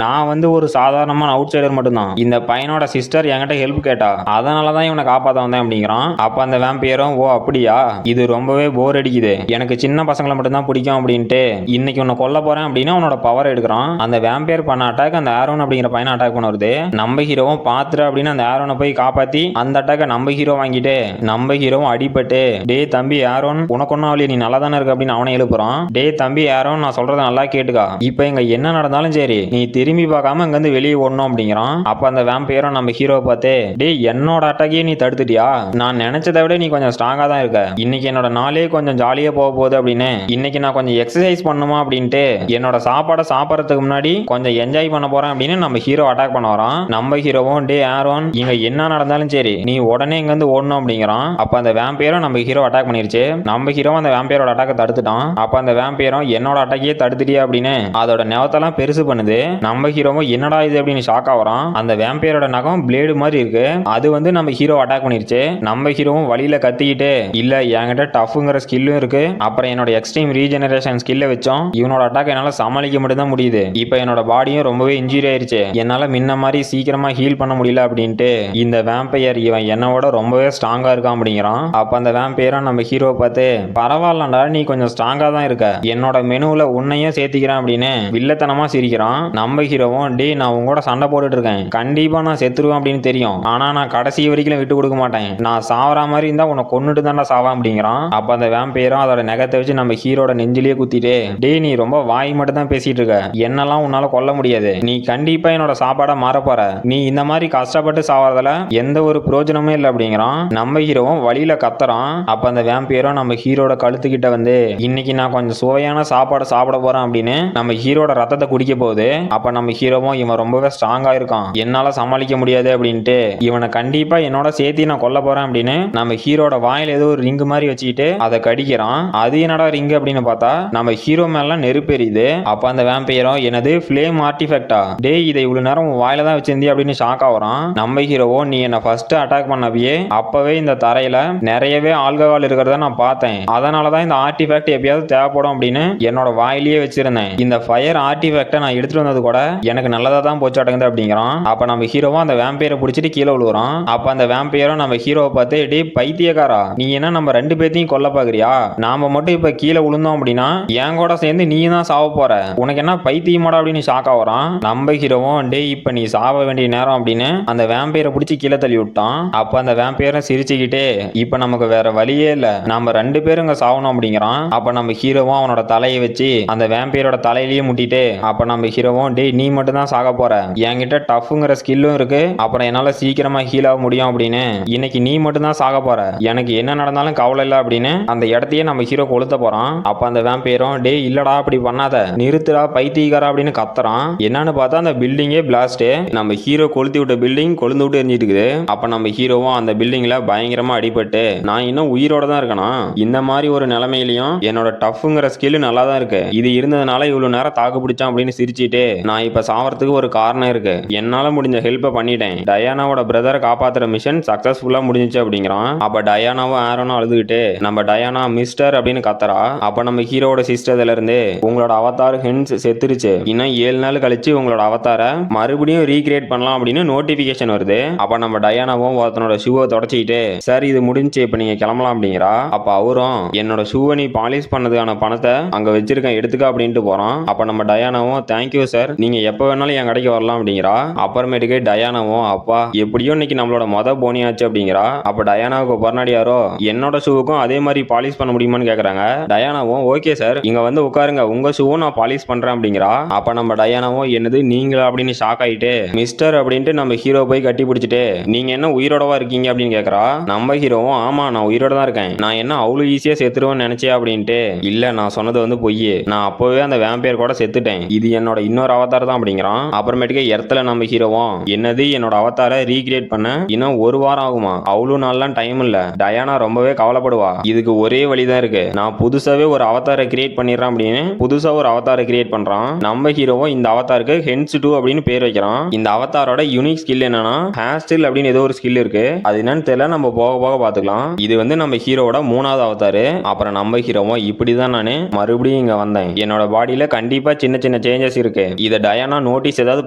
நான் வந்து ஒரு சாதாரணமான அவுட் சைடர் மட்டும்தான், இந்த பையனோட சிஸ்டர் என்கிட்ட ஹெல்ப் கேட்டா அதனாலதான் இவனை காப்பாத்த வந்தேன் அப்படிங்கிறான். அப்ப அந்த வேம்பையரும், ஓ அப்படியா, இது ரொம்பவே போர் அடிக்குது, எனக்கு சின்ன பசங்களை மட்டும் தான் பிடிக்கும் அப்படின்ட்டு இன்னைக்கு உன்னை கொல்ல போறேன் அப்படின்னு அவனோட பவர் எடுக்கிறான். அந்த வேம்பையர் பண்ண அட்டாக் அந்த ஆரோன் அப்படிங்கிற பையனை அட்டாக் பண்ண வருது. நம்ம ஹீரோவும் பாத்துற அப்படின்னு அந்த ஆரோனை போய் காப்பாத்தி அந்த அட்டாக்க நம்ம ஹீரோ வாங்கிட்டு, நம்ம ஹீரோவும் அடிபட்டு, டே தம்பி ஆரோன் உனக்கு ஒன்னும் அவளி, நீ நல்லா தானே இருக்கு அப்படின்னு அவனை எழுப்புறான். டே தம்பி ஆரோன் நான் சொல்றதை நல்லா கேட்டுக்கா, இப்ப இங்க என்ன நடந்தாலும் சரி நீ திரும்பி பார்க்காம இங்க இருந்து வெளியே ஓடணும் அப்படிங்கிறான். அப்ப அந்த வேம்பையரும் நம்ம ஹீரோவை பார்த்து, டே என்னோட அட்டாக்கையே நீ தடுத்துட்டியா, நான் நினைச்சதை விட நீ கொஞ்சம் ஸ்ட்ராங்கா தான் இருக்க, இன்னைக்கு என்னோட நாளே கொஞ்சம் ஜாலியா போக போகுது அப்படின்னு, இன்னைக்கு நான் கொஞ்சம் எக்ஸசைஸ் பண்ணுமா அப்படின்ட்டு என்னோட சாப்பாடை சாப்பிடறதுக்கு முன்னாடி கொஞ்சம் என்ஜாய் பண்ண போறேன் அப்படின்னு நம்ம ஹீரோ அட்டாக் பண்ண வரான். நம்ம ஹீரோவும், டே ஆரோன் இங்க என்ன நடந்தாலும் சரி நீ உடனே இங்க இருந்து ஓடணும் அப்படிங்கிறான். அப்ப அந்த வேம்பையரும் நம்ம ஹீரோ அட்டாக் பண்ணிருச்சு. நம்ம ஹீரோ அந்த வேம்பையரோட அட்டாக்க தடுத்துட்டான். அப்ப அந்த வேம்பையரும், என்னோட அட்டாக்கையே தடுத்துட்டியா அப்படின்னு அதோட நெவத்தெல்லாம் பெருசு பண்ணுது. நம்ம ஹீரோவும் என்னடா இது அப்படின்னு ஷாக் ஆகுறான். அந்த வேம்பையரோட நகம் பிளேடு மாதிரி இருக்கு, அது வந்து நம்ம ஹீரோ அட்டாக் பண்ணிருச்சு. நம்ம ஹீரோவும் வழியில கத்திக்கிட்டு, இல்ல என்கிட்ட டஃப்ங்கிற ஸ்கில்லும் இருக்கு, அப்புறம் என்னோட எக்ஸ்ட்ரீம் ரீஜெனரேஷன் ஸ்கில்ல வச்சோம் இவனோட அட்டாக் என்னால சமாளிக்க மட்டும் தான் முடியுது, இப்ப என்னோட பாடியும் ரொம்பவே இன்ஜூரி ஆயிருச்சு, என்னால முன்ன மாதிரி சீக்கிரமா ஹீல் பண்ண முடியல அப்படின்ட்டு இந்த வேம்பையர் இவன் என்னோட ரொம்பவே ஸ்ட்ராங்கா இருக்கான் அப்படிங்கிறான். அப்ப அந்த வேம்பையரும் நம்ம ஹீரோ பார்த்து, பரவாயில்லடா நீ கொஞ்சம் ஸ்ட்ராங்கா தான் இருக்க, என்னோட மெனுல உன்னையும் சேர்த்திக்கிறேன் அப்படின்னு வில்லத்தனமா சிரிக்கிறான். நம்ம ஹீரோவும், டே நான் உங்களோட சண்டை போட்டுட்டு இருக்கேன், கண்டிப்பா நான் செத்துருவேன் அப்படின்னு தெரியும், ஆனா நான் கடைசி வரைக்கும் விட்டு கொடுக்க மாட்டேன், நான் சாவற மாதிரி இருந்தா உன்னை கொன்னுட்டு தான்டா சாவான் அப்படிங்கிறான். அப்ப அந்த வேம்பையரும் அதோட நகத்தை வச்சு நம்ம ஹீரோட நெஞ்சிலேயே குத்திட்டு, டே நீ ரொம்ப வாய் மட்டும் தான் பேசிட்டு இருக்க, என்னெல்லாம் உன்னால கொல்ல முடியாது, நீ கண்டிப்பா என்னோட சாப்பாடா மாற போற, நீ இந்த மாதிரி கஷ்டப்பட்டு சாவறதுல எந்த ஒரு பிரயோஜனமே இல்லை அப்படிங்கிறான். நம்ம ஹீரோவும் வழியில கத்துறான். அப்ப அந்த வேம்பையரும் நம்ம ஹீரோட கழுத்துக்கிட்ட வந்து, இன்னைக்கு நான் கொஞ்சம் சுவையான சாப்பாடு சாப்பிட போறேன் அப்படின்னு நம்ம ஹீரோட ரத்தத்தை குடிக்க போகுது. அப்ப நம்ம ஹீரோவும், இவன் ரொம்பவே ஸ்ட்ராங்கா இருக்கான், என்னால சமாளிக்க முடியாது அப்படின்ட்டு இவனை கண்டிப்பா என்னோட சேர்த்து நான் கொல்ல போறேன் அப்படின்னு நம்ம ஹீரோட வாயில ஏதோ ஒரு ரிங்கு மாதிரி வச்சுக்கிட்டு அதை கடிக்கிறான். அது என்னடா ரிங்கு அப்படின்னு பார்த்தா நம்ம ஹீரோ மேல நெருப்பெரியுது. அப்ப அந்த வேம்பையரும், எனது ஃப்ளேம் ஆர்டிஃபெக்டா, டே இதை இவ்வளவு நேரம் வாயில தான் வச்சிருந்தி அப்படின்னு ஷாக் ஆகுறான். நம்ம ஹீரோவோ, நீ என்ன ஃபர்ஸ்ட் அட்டாக் பண்ணவே அப்பவே இந்த தரையில நிறையவே ஆல்கஹால் இருக்கிறத நான் பார்த்தேன், அதனாலதான் இந்த ஆர்டிஃபெக்ட் எப்பயாவது தேவைப்படும் அப்படின்னு என்னோட வாயிலேயே வச்சிருந்தேன், இந்த ஃபயர் ஆர்டிஃபெக்டை நான் எடுத்துட்டு வந்தது கூட எனக்கு நல்லதா தான் போச்சு அடங்குது அப்படிங்கிறான். அப்ப நம்ம ஹீரோவும் அந்த வேம்பையரை பிடிச்சிட்டு கீழே விழுவுறான். அப்ப அந்த வேம்பையரும் நம்ம ஹீரோவை பார்த்து, டே பைத்தியக்காரா நீ என்ன நம்ம 2 பேத்தையும் கொல்ல பாக்குறியா, நாம மட்டும் இப்ப கீழே விழுந்தோம் அப்படின்னா என் கூட சேர்ந்து நீ தான் சாவ போற, உனக்கு என்ன பைத்தியமாடா அப்படின்னு ஷாக் ஆகுறான். நம்ம ஹீரோவும், டே இப்ப நீ சாவ வேண்டிய நேரம் அப்படின்னு அந்த வேம்பையரை பிடிச்சி கீழே தள்ளி விட்டான். அப்ப அந்த வேம்பையரை சிரிச்சுக்கிட்டே இப்ப நமக்கு வேற வழியே இல்ல, நம்ம 2 பேரும் இங்க சாவணும் அப்படிங்கிறான். அப்ப நம்ம ஹீரோவும் அவனோட தலையை வச்சு அந்த வேம்பையரோட தலையிலேயே முட்டிட்டு அப்ப நம்ம ஹீரோவும் டேய் நீ மட்டும் தான் சாக போற, என்கிட்ட டஃப்ங்கிற ஸ்கில்லும் இருக்கு, அப்புறம் என்னால சீக்கிரமா ஹீல் ஆக முடியும் அப்படின்னு, இன்னைக்கு நீ மட்டும் தான் சாக போற, எனக்கு என்ன நடந்தாலும் கவலை இல்ல அப்படின்னு அந்த இடத்தையே நம்ம ஹீரோ கொளுத்த போறான். அப்ப அந்த வேம்பையரும் டேய் இல்லடா அப்படி பண்ணாத, நிறுத்துடா பைத்தியக்காரா அப்படின்னு கத்துறான். என்னன்னு பார்த்தா அந்த பில்டிங்கே பிளாஸ்ட், நம்ம ஹீரோ கொளுத்தி விட்ட பில்டிங் கொழுந்து விட்டு எரிஞ்சிட்டு இருக்குது. அப்ப நம்ம ஹீரோவும் அந்த பில்டிங்ல பயங்கரமா அடிபட்டு நான் இன்னும் உயிரோட தான் இருக்கணும், இந்த மாதிரி ஒரு நிலைமையிலையும் என்னோட டஃப்ங்கிற ஸ்கில் நல்லா தான் இருக்கு, இது இருந்ததுனால இவ்வளவு நேரம் தாக்கு பிடிச்சான் அப்படின்னு சிரிச்சிட்டு நான் இப்ப சாவறதுக்கு ஒரு காரணம் இருக்கு, என்னால முடிஞ்ச ஹெல்ப்பை பண்ணிட்டேன், டயானாவோட பிரதரை காப்பாத்துற மிஷன் சக்சஸ்ஃபுல்லா முடிஞ்சிச்சு அப்படிங்கிறான். அப்ப டயானாவும் ஆரோனும் அழுதுகிட்டு நம்ம டயானா மிஸ்டர் அப்படின்னு கத்துறா. அப்ப நம்ம ஹீரோட சிஸ்டர்ல இருந்து உங்களோட அவதார் ஹென்ஸ் செத்துருச்சு, இன்னும் 7 நாள் கழிச்சு உங்களோட அவதாரை மறுபடியும் ரீக்ரியேட் பண்ணலாம் அப்படின்னு நோட்டிபிகேஷன் வருது. அப்ப நம்ம டயானாவும் ஒருத்தனோட ஷூவை தொடச்சிக்கிட்டு சார் இது முடிஞ்சு இப்ப நீங்க கிளம்பலாம் அப்படிங்கிறா. அப்ப அவரும் என்னோட ஷூவை நீ பாலிஷ் பண்ணதுக்கான பணத்தை அங்க வச்சிருக்கேன் எடுத்துக்க அப்படின்ட்டு போறான். அப்ப நம்ம டயானாவும் தேங்க்யூ சார், நீங்க எப்ப வேணாலும் என் கடைக்கு வரலாம் அப்படிங்கிறா. அப்புறமேட்டுக்கு டயானாவும் அப்பா எப்படியோ இன்னைக்கு நம்மளோட போனியாச்சு அப்படிங்கிறா. அப்ப டயானாவுக்கு பர்னாடியாரோ என்னோட ஷூவுக்கும் அதே மாதிரி பாலிஷ் பண்ண முடியுமான்னு கேக்குறாங்க. டயானாவும் ஓகே சார் இங்க வந்து உட்காருங்க, உங்க ஷூவும் நான் பாலிஷ் பண்றேன் அப்படிங்கிறா. அப்ப நம்ம டயானாவும் என்னது நீங்களா அப்படின்னு ஷாக் ஆயிட்டு மிஸ்டர் அப்படின்ட்டு நம்ம ஹீரோ போய் கட்டி பிடிச்சிட்டு நீங்க என்ன உயிரோடவா இருக்கீங்க அப்படின்னு கேக்குறா. நம்ம ஹீரோவும் ஆமா நான் உயிரோட தான் இருக்கேன், நான் என்ன அவ்வளவு ஈஸியா செத்துருவேன்னு நினைச்சே அப்படின்ட்டு இல்ல நான் சொன்னது வந்து பொய், நான் அப்பவே அந்த வேம்பையர் கூட செத்துட்டேன், இது என்னோட இன்னொரு அவதார் தான் அப்படிங்கிறான். அப்புறமேட்டுக்கு இடத்துல நம்ம ஹீரோவும் என்னது என்னோட அவதாரை ரீக்ரியேட் பண்ண இன்னும் 1 வாரம் ஆகுமா, அவ்வளவு நாள்லாம் டைம் இல்ல, டயானா ரொம்பவே கவலைப்படுவா, இதுக்கு ஒரே வழிதான் இருக்கு, நான் புதுசாவே ஒரு அவதாரை கிரியேட் பண்ணிடுறேன் அப்படின்னு புதுசா ஒரு அவதாரை கிரியேட் பண்றான். நம்ம ஹீரோவும் இந்த அவதாருக்கு ஹென்ஸ் 2 அப்படின்னு பேர் வைக்கிறான். இந்த அவதாரோட யூனிக் ஸ்கில் என்னன்னா ஹேர் ஸ்டைல் அப்படின்னு ஏதோ ஒரு ஸ்கில் இருக்கு, அது என்னன்னு தெரியல, நம்ம போக போக பாத்துக்கலாம். இது வந்து நம்ம ஹீரோவோட 3வது அவதாரு. அப்புறம் நம்ம ஹீரோவும் இப்படிதான் நானு மறுபடியும் இங்க வந்தேன், என்னோட பாடியில கண்டிப்பா சின்ன சின்ன சேஞ்சஸ் இருக்கு, இதை டயானா நோட்டீஸ் ஏதாவது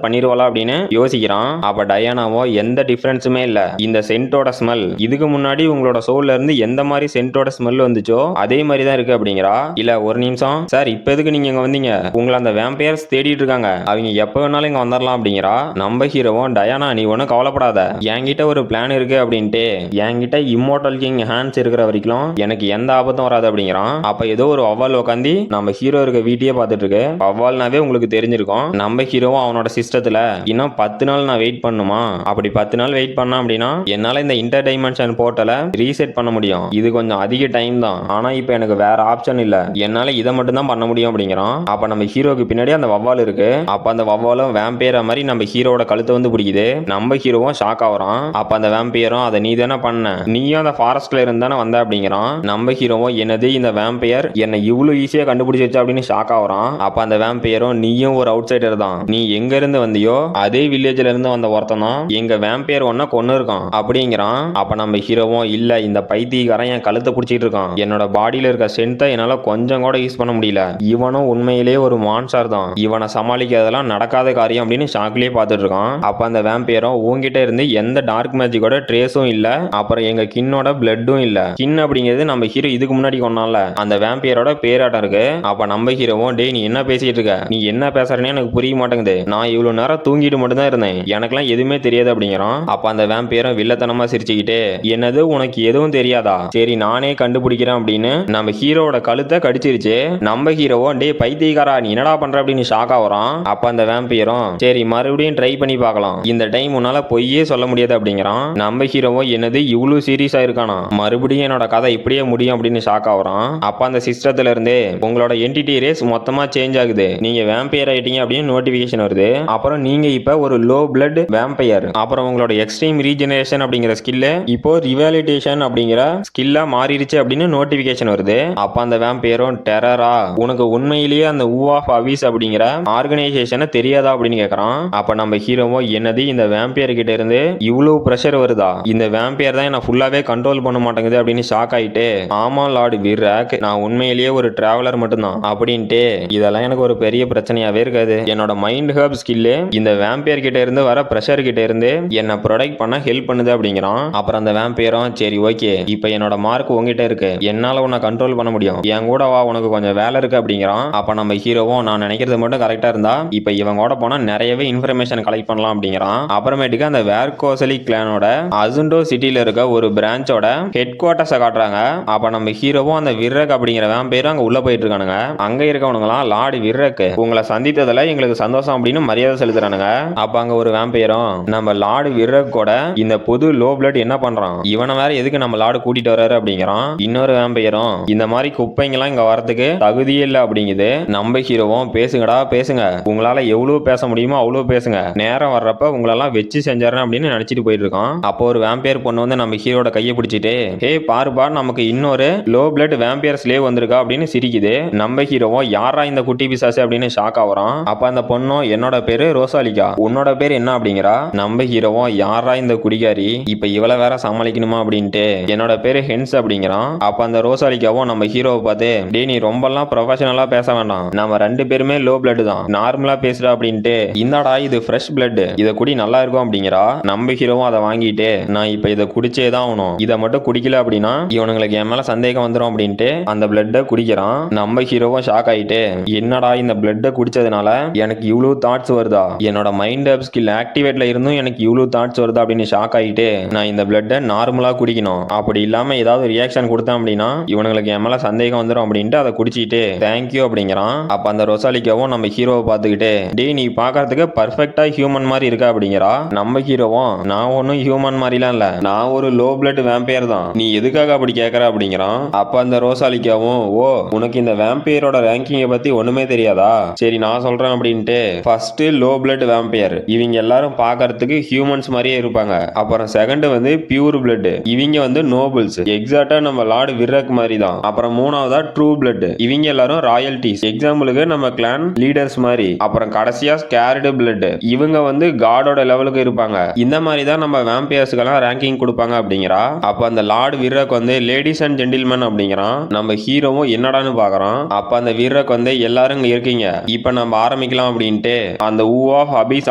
பண்ணிருவாளா அப்படின்னு யோசிக்கிறான். அப்ப டயானாவோ எந்த டிஃபரன்ஸுமே இல்ல, இந்த சென்ட்டோட ஸ்மெல் இதுக்கு முன்னாடி உங்களோட சோல்ல இருந்து எந்த மாதிரி சென்ட்டோட ஸ்மெல் வந்துச்சோ அதே மாதிரி தான் இருக்கு அப்படிங்கிறா. இல்ல ஒரு நிமிஷம் சார் இப்ப எதுக்கு நீங்க இங்க வந்தீங்க, உங்களை அந்த வேம்பையர்ஸ் தேடிட்டு இருக்காங்க, அவங்க எப்ப வேணாலும் இங்க வந்துடலாம் அப்படிங்கிறா. நம்ம ஹீரோவும் டயானா நீ ஒன்னும் கவலைப்படாத, என்கிட்ட ஒரு பிளான் இருக்கு அப்படின்ட்டு என்கிட்ட இம்மோர்டல் கிங் ஹேண்ட்ஸ் இருக்கிற வரைக்கும் எனக்கு எந்த ஆபத்தும் வராது அப்படிங்கிறான். அப்ப ஏதோ ஒரு வவ்வால் உட்காந்து நம்ம ஹீரோ இருக்க வீட்டையே பார்த்துட்டு இருக்கு. வவ்வால்னாவே உங்களுக்கு தெரிஞ்சிருக்கும், நம்ம ஹீரோவும் அவனோட சிஸ்டத்துல இன்னும் 10 நாள் நான் வெயிட் பண்ணுமா, அப்படி 10 நாள் வெயிட் பண்ண அப்படின்னா என்னால இந்த இன்டர் டைமென்ஷன் போர்ட்டலை ரீசெட் பண்ண முடியும், இது கொஞ்சம் அதிக டைம் தான், ஆனா இப்ப எனக்கு வேற ஆப்ஷன் இல்ல, என்னால இதை மட்டும் தான் பண்ண முடியும் அப்படிங்கிறான். அப்ப நம்ம ஹீரோக்கு பின்னாடி அந்த வவ்வால் இருக்கு. அப்ப அந்த வவ்வாலும் வேம்பையர் மாதிரி நம்ம ஹீரோட கழுத்தை வந்து பிடிக்குது. நம்ம ஹீரோவும் ஷாக் ஆகுறான். அப்ப அந்த வேம்பையரும் அதை நீ தானே பண்ண, நீயும் அந்த ஃபாரஸ்ட்ல இருந்தானே வந்த அப்படிங்கிறான். நம்ம ஹீரோவும் என்னது இந்த வேம்பையர் என்ன இவ்வளவு ஈஸியா கண்டுபிடிச்சிருச்சு அப்படின்னு ஷாக் ஆகுறான். அப்ப அந்த வேம்பையரும் நீயும் ஒரு அவுட் சைடர் தான், நீ எங்க இருந்து வந்தியோ அதே வில்லேஜ்ல இருந்து வந்த ஒருத்தன் தான் எங்க வேம்பையர் ஒன்ன கொன்னு இருக்கான் அப்படிங்கிறான். அப்ப நம்ம ஹீரோவும் இல்ல இந்த பைத்தியக்காரன் என் கழுத்தை பிடிச்சிட்டு இருக்கான், என்னோட பாடியில இருக்க ஸ்ட்ரென்த்தை என்னால கொஞ்சம் கூட யூஸ் பண்ண முடியல, இவனும் உண்மையிலேயே ஒரு மான்ஸ்டர் தான், இவனை சமாளிக்கிறதெல்லாம் நடக்காத காரியம் அப்படின்னு ஷாக்லயே பார்த்துட்டு இருக்கான். அப்ப அந்த வேம்பையரும் உங்ககிட்ட இருந்து எந்த டார்க் மேஜிக்கோட ட்ரேஸும் இல்ல, அப்புறம் எங்க கின்னோட பிளட்டும் இல்ல, கின் அப்படிங்கிறது நம்ம ஹீரோ இதுக்கு முன்னாடி கொண்டால அந்த வேம்பையரோட பேராட்டம் இருக்கு. அப்ப நம்ம ஹீரோவும் டேய் நீ என்ன பேசிட்டு இருக்க, நீ என்ன பேசுறேன்னு எனக்கு புரிய மாட்டேங்குது, நான் இவ்வளவு நேரம் தூங்கிட்டு மட்டும் தான் இருந்தேன், எனக்கெல்லாம் எதுவுமே தெரியாது அப்படிங்கிறான். அப்ப அந்த வேம்பையரும் வில்லத்தனமா சிரிச்சுக்கிட்டு என்னது உனக்கு எதுவும் தெரியாதா, சரி நானே கண்டுபிடிக்கிறேன் அப்படின்னு நம்ம ஹீரோட கழுத்தை கடிச்சிருச்சு. நம்ம ஹீரோவும் டேய் பைத்தியக்காரா நீ என்னடா பண்ற அப்படின்னு ஷாக் ஆகுறான். அப்ப அந்த வேம்பையரும் சரி மறுபடியும் ட்ரை பண்ணி பார்க்கலாம், இந்த டைம் உன்னால பொய்யே சொல்ல முடியாது அப்படிங்கிறான். நம்ம ஹீரோவும் என்னது இவ்வளவு சீரியஸா இருக்கானா, மறுபடியும் என்னோட கதை இப்படியே முடியும் அப்படின்னு ஷாக் ஆகுறான். அப்ப அந்த சிஸ்டத்துல இருந்து உங்களோட என்டிட்டி ரேஸ் மொத்தமா சேஞ்ச் ஆகுது, நீங்க வேம்பையர் ஆயிட்டீங்க அப்படின்னு நோட்டிபிகேஷன் வருது. அப்புறம் நீங்க இப்ப ஒரு லோ பிளட் வேம்பையர், அப்புறம் உங்களோட எக்ஸ்ட்ரீம் ரீஜெனரேஷன் அப்படிங்கிற ஸ்கில் இப்போ ரிவாலிடேஷன் அப்படிங்கிற ஸ்கில்லா மாறிடுச்சு அப்படின்னு நோட்டிபிகேஷன் வருது. அப்ப அந்த வேம்பையரும் டெரரா உனக்கு உண்மையிலேயே அந்த ஊ ஆஃப் அவிஸ் அப்படிங்கிற ஆர்கனைசேஷனை தெரியாதா அப்படின்னு கேக்குறான். அப்ப நம்ம ஹீரோவோ என்னது இந்த வேம்பையர் கிட்ட இருந்து இவ்வளவு பிரஷர் வருதா, இந்த வேம்பையர் தான் என்ன ஃபுல்லாவே கண்ட்ரோல் பண்ண மாட்டேங்குது அப்படின்னு ஷாக் ஆயிட்டு ஆமா லார்ட் விராக் நான் உண்மையிலேயே ஒரு டிராவலர் மட்டும்தான் அப்படின்ட்டு இதெல்லாம் எனக்கு ஒரு பெரிய பிரச்சனையாவே இருக்காது, என்னோட மைண்ட் ஹர்ப் ஸ்கில்லு இந்த வேம்பையர் கிட்ட இருந்து வர பிரஷர் கிட்ட இருந்து என்ன ப்ரொடெக்ட் பண்ண ஹெல்ப் பண்ணுது அப்படிங்கிறான். அப்புறம் அந்த வேம்பையரும் சரி ஓகே இப்போ என்னோட மார்க் உங்ககிட்ட இருக்கு, என்னால உன்னை கண்ட்ரோல் பண்ண முடியும், என் கூட வா உனக்கு கொஞ்சம் வேலை இருக்கு அப்படிங்கிறான். அப்ப நம்ம ஹீரோவும் நான் நினைக்கிறது மட்டும் கரெக்டா இருந்தா இப்ப இவங்க கூட போனா நிறையவே இன்ஃபர்மேஷன் கலெக்ட் பண்ணலாம் அப்படிங்கிறான். அப்புறம் அப்புறமேட்டுக்கு அந்த வேர்கோசலி கிளானோட அசுண்டோ சிட்டில இருக்க ஒரு பிரான்ச்சோட ஹெட் குவார்ட்டர்ஸை காட்டுறாங்க. அப்ப நம்ம ஹீரோவும் அந்த விர்ரக் அப்படிங்கிற வேம்பையரும் அங்க உள்ள போயிட்டு இருக்கானுங்க. அங்க இருக்கவனுங்களாம் லார்டு விர்ரக் உங்களை சந்தித்ததுல எங்களுக்கு சந்தோஷம் அப்படின்னு மரியாதை செலுத்துறானுங்க. அப்ப அங்க ஒரு வேம்பையரும் நம்ம லார்டு விர்ரக்கோட இந்த புது லோ பிளட் என்ன பண்றான், இவனை வேற எதுக்கு நம்ம லார்டு கூட்டிட்டு வர்றாரு அப்படிங்கிறான். இன்னொரு வேம்பையரும் இந்த மாதிரி குப்பைங்கெல்லாம் இங்க வரதுக்கு தகுதியே இல்லை அப்படிங்குது. நம்ம ஹீரோவும் பேசுங்கடா பேசுங்க, உங்களால எவ்வளவு பேச முடியுமோ அவ்வளவு பேசுங்க, நேரம் வர்றப்ப உங்களெல்லாம் வச்சு செஞ்சாருன்னு அப்படின்னு நினைச்சிட்டு போயிட்டு இருக்கோம். அப்போ ஒரு வேம்பையர் பொண்ணு வந்து நம்ம ஹீரோட கையை பிடிச்சிட்டு ஹே பாருப்பா நமக்கு இன்னொரு லோ பிளட் வேம்பையர் ஸ்லேவ் வந்திருக்கா அப்படின்னு சிரிக்குது. நம்ம ஹீரோவும் யாரா இந்த குட்டி பிசாசு அப்படின்னு ஷாக் ஆகுறான். அப்ப அந்த பொண்ணும் என்னோட பேரு ரோசாலிகா, உன்னோட பேர் என்ன அப்படிங்கிறா. நம்ம ஹீரோவும் யாரா இந்த குடிகாரி, இப்ப இவளை வேற சமாளிக்கணுமா அப்படின்ட்டு என்னோட பேரு ஹென்ஸ் அப்படிங்கிறான். அப்ப அந்த ரோசாலிகாவும் நம்ம ஹீரோவை பார்த்து டே நீ ரொம்பலாம் ப்ரொஃபஷனலா பேச வேண்டாம், நம்ம ரெண்டு பேருமே லோ பிளட் தான், நார்மலா பேசுறா அப்படின்ட்டு இந்தாடா இது ஃப்ரெஷ் பிளட், இதை குடி நல்லா இருக்கும் அப்படிங்கிறா. நம்ம ஹீரோவும் அதை வாங்கிட்டு நான் இப்ப இதை குடிச்சே தான் ஆகணும், இதை மட்டும் குடிக்கல அப்படின்னா இவனுங்களுக்கு என் மேல சந்தேகம் வந்துடும் அப்படின்ட்டு அந்த பிளட்டை குடிக்கிறான். நம்ம ஹீரோவும் ஷாக் ஆயிட்டு என்னடா இந்த பிளட்டை குடிச்சதுனால எனக்கு இவ்வளவு தாட்ஸ் வருதா, என்னோட மைண்ட் அப் ஸ்கில் ஆக்டிவேட்ல இருந்தும் எனக்கு இவ்வளவு தாட்ஸ் வருதா அப்படின்னு ஷாக் ஆயிட்டு நான் இந்த பிளட்டை நார்மலா குடிக்கணும், அப்படி இல்லாம ஏதாவது ரியாக்ஷன் கொடுத்தேன் அப்படின்னா இவனுங்களுக்கு என் மேல சந்தேகம் வந்துடும் அப்படின்ட்டு அதை குடிச்சிட்டு தேங்க்யூ அப்படிங்கிறான். அப்ப அந்த ரொசாலிக்காவும் நம்ம ஹீரோவை பார்த்துக்கிட்டு டே நீ பாக்கிறதுக்கு பர்ஃபெக்டா ஹியூமன் மாதிரி இருக்கா அப்படிங்கிறா. நம்ம ஹீரோவும் நான் ஒன்னும் ஹியூமன் மாதிரிலாம் இல்ல, நான் ஒரு லோ பிளட் வேம்பையர் தான், நீ எதுக்காக அப்படி கேட்கற அப்படிங்கிறான். அப்ப அந்த ரோசாலிக்காவும் ஓ உனக்கு இந்த வேம்பையரோட ரேங்கிங்கை பத்தி ஒண்ணுமே தெரியாதா, சரி நான் சொல்றேன் அப்படின்ட்டு ஃபர்ஸ்ட் லோ பிளட் வேம்பையர் இவங்க எல்லாரும் பாக்கிறதுக்கு ஹியூமன்ஸ் மாதிரியே இருப்பாங்க. அப்புறம் செகண்ட் வந்து பியூர் பிளட் இவங்க வந்து நோபல்ஸ் எக்ஸாக்டா நம்ம லார்டு விர்ரக் மாதிரி தான். அப்புறம் மூணாவதா ட்ரூ பிளட் இவங்க எல்லாரும் ராயல்டிஸ் எக்ஸாம்பிளுக்கு நம்ம கிளான் லீடர்ஸ் மாதிரி. அப்புறம் கடைசியா ஸ்கேர்டு பிளட் இவங்க வந்து காடோட லெவலுக்கு இருப்பாங்க. இந்த மாதிரி தான் நம்ம வேம்பையர்ஸ்க்கெல்லாம் ரேங்கிங் கொடுப்பாங்க அப்படிங்கிறா. அப்ப அந்த லார்டு விர்ரக் வந்து லேடிஸ் அண்ட் ஜென்டில்மேன் அப்படிங்கிறான். நம்ம ஹீரோவும் என்னடான்னு பாக்குறான். அப்ப அந்த விர்ரக் வந்து எல்லாரும் இங்க இருக்கீங்க, இப்ப நம்ம ஆரம்பிக்கலாம் அப்படின்ட்டு அந்த ஊ ஆஃப் அபிஸ்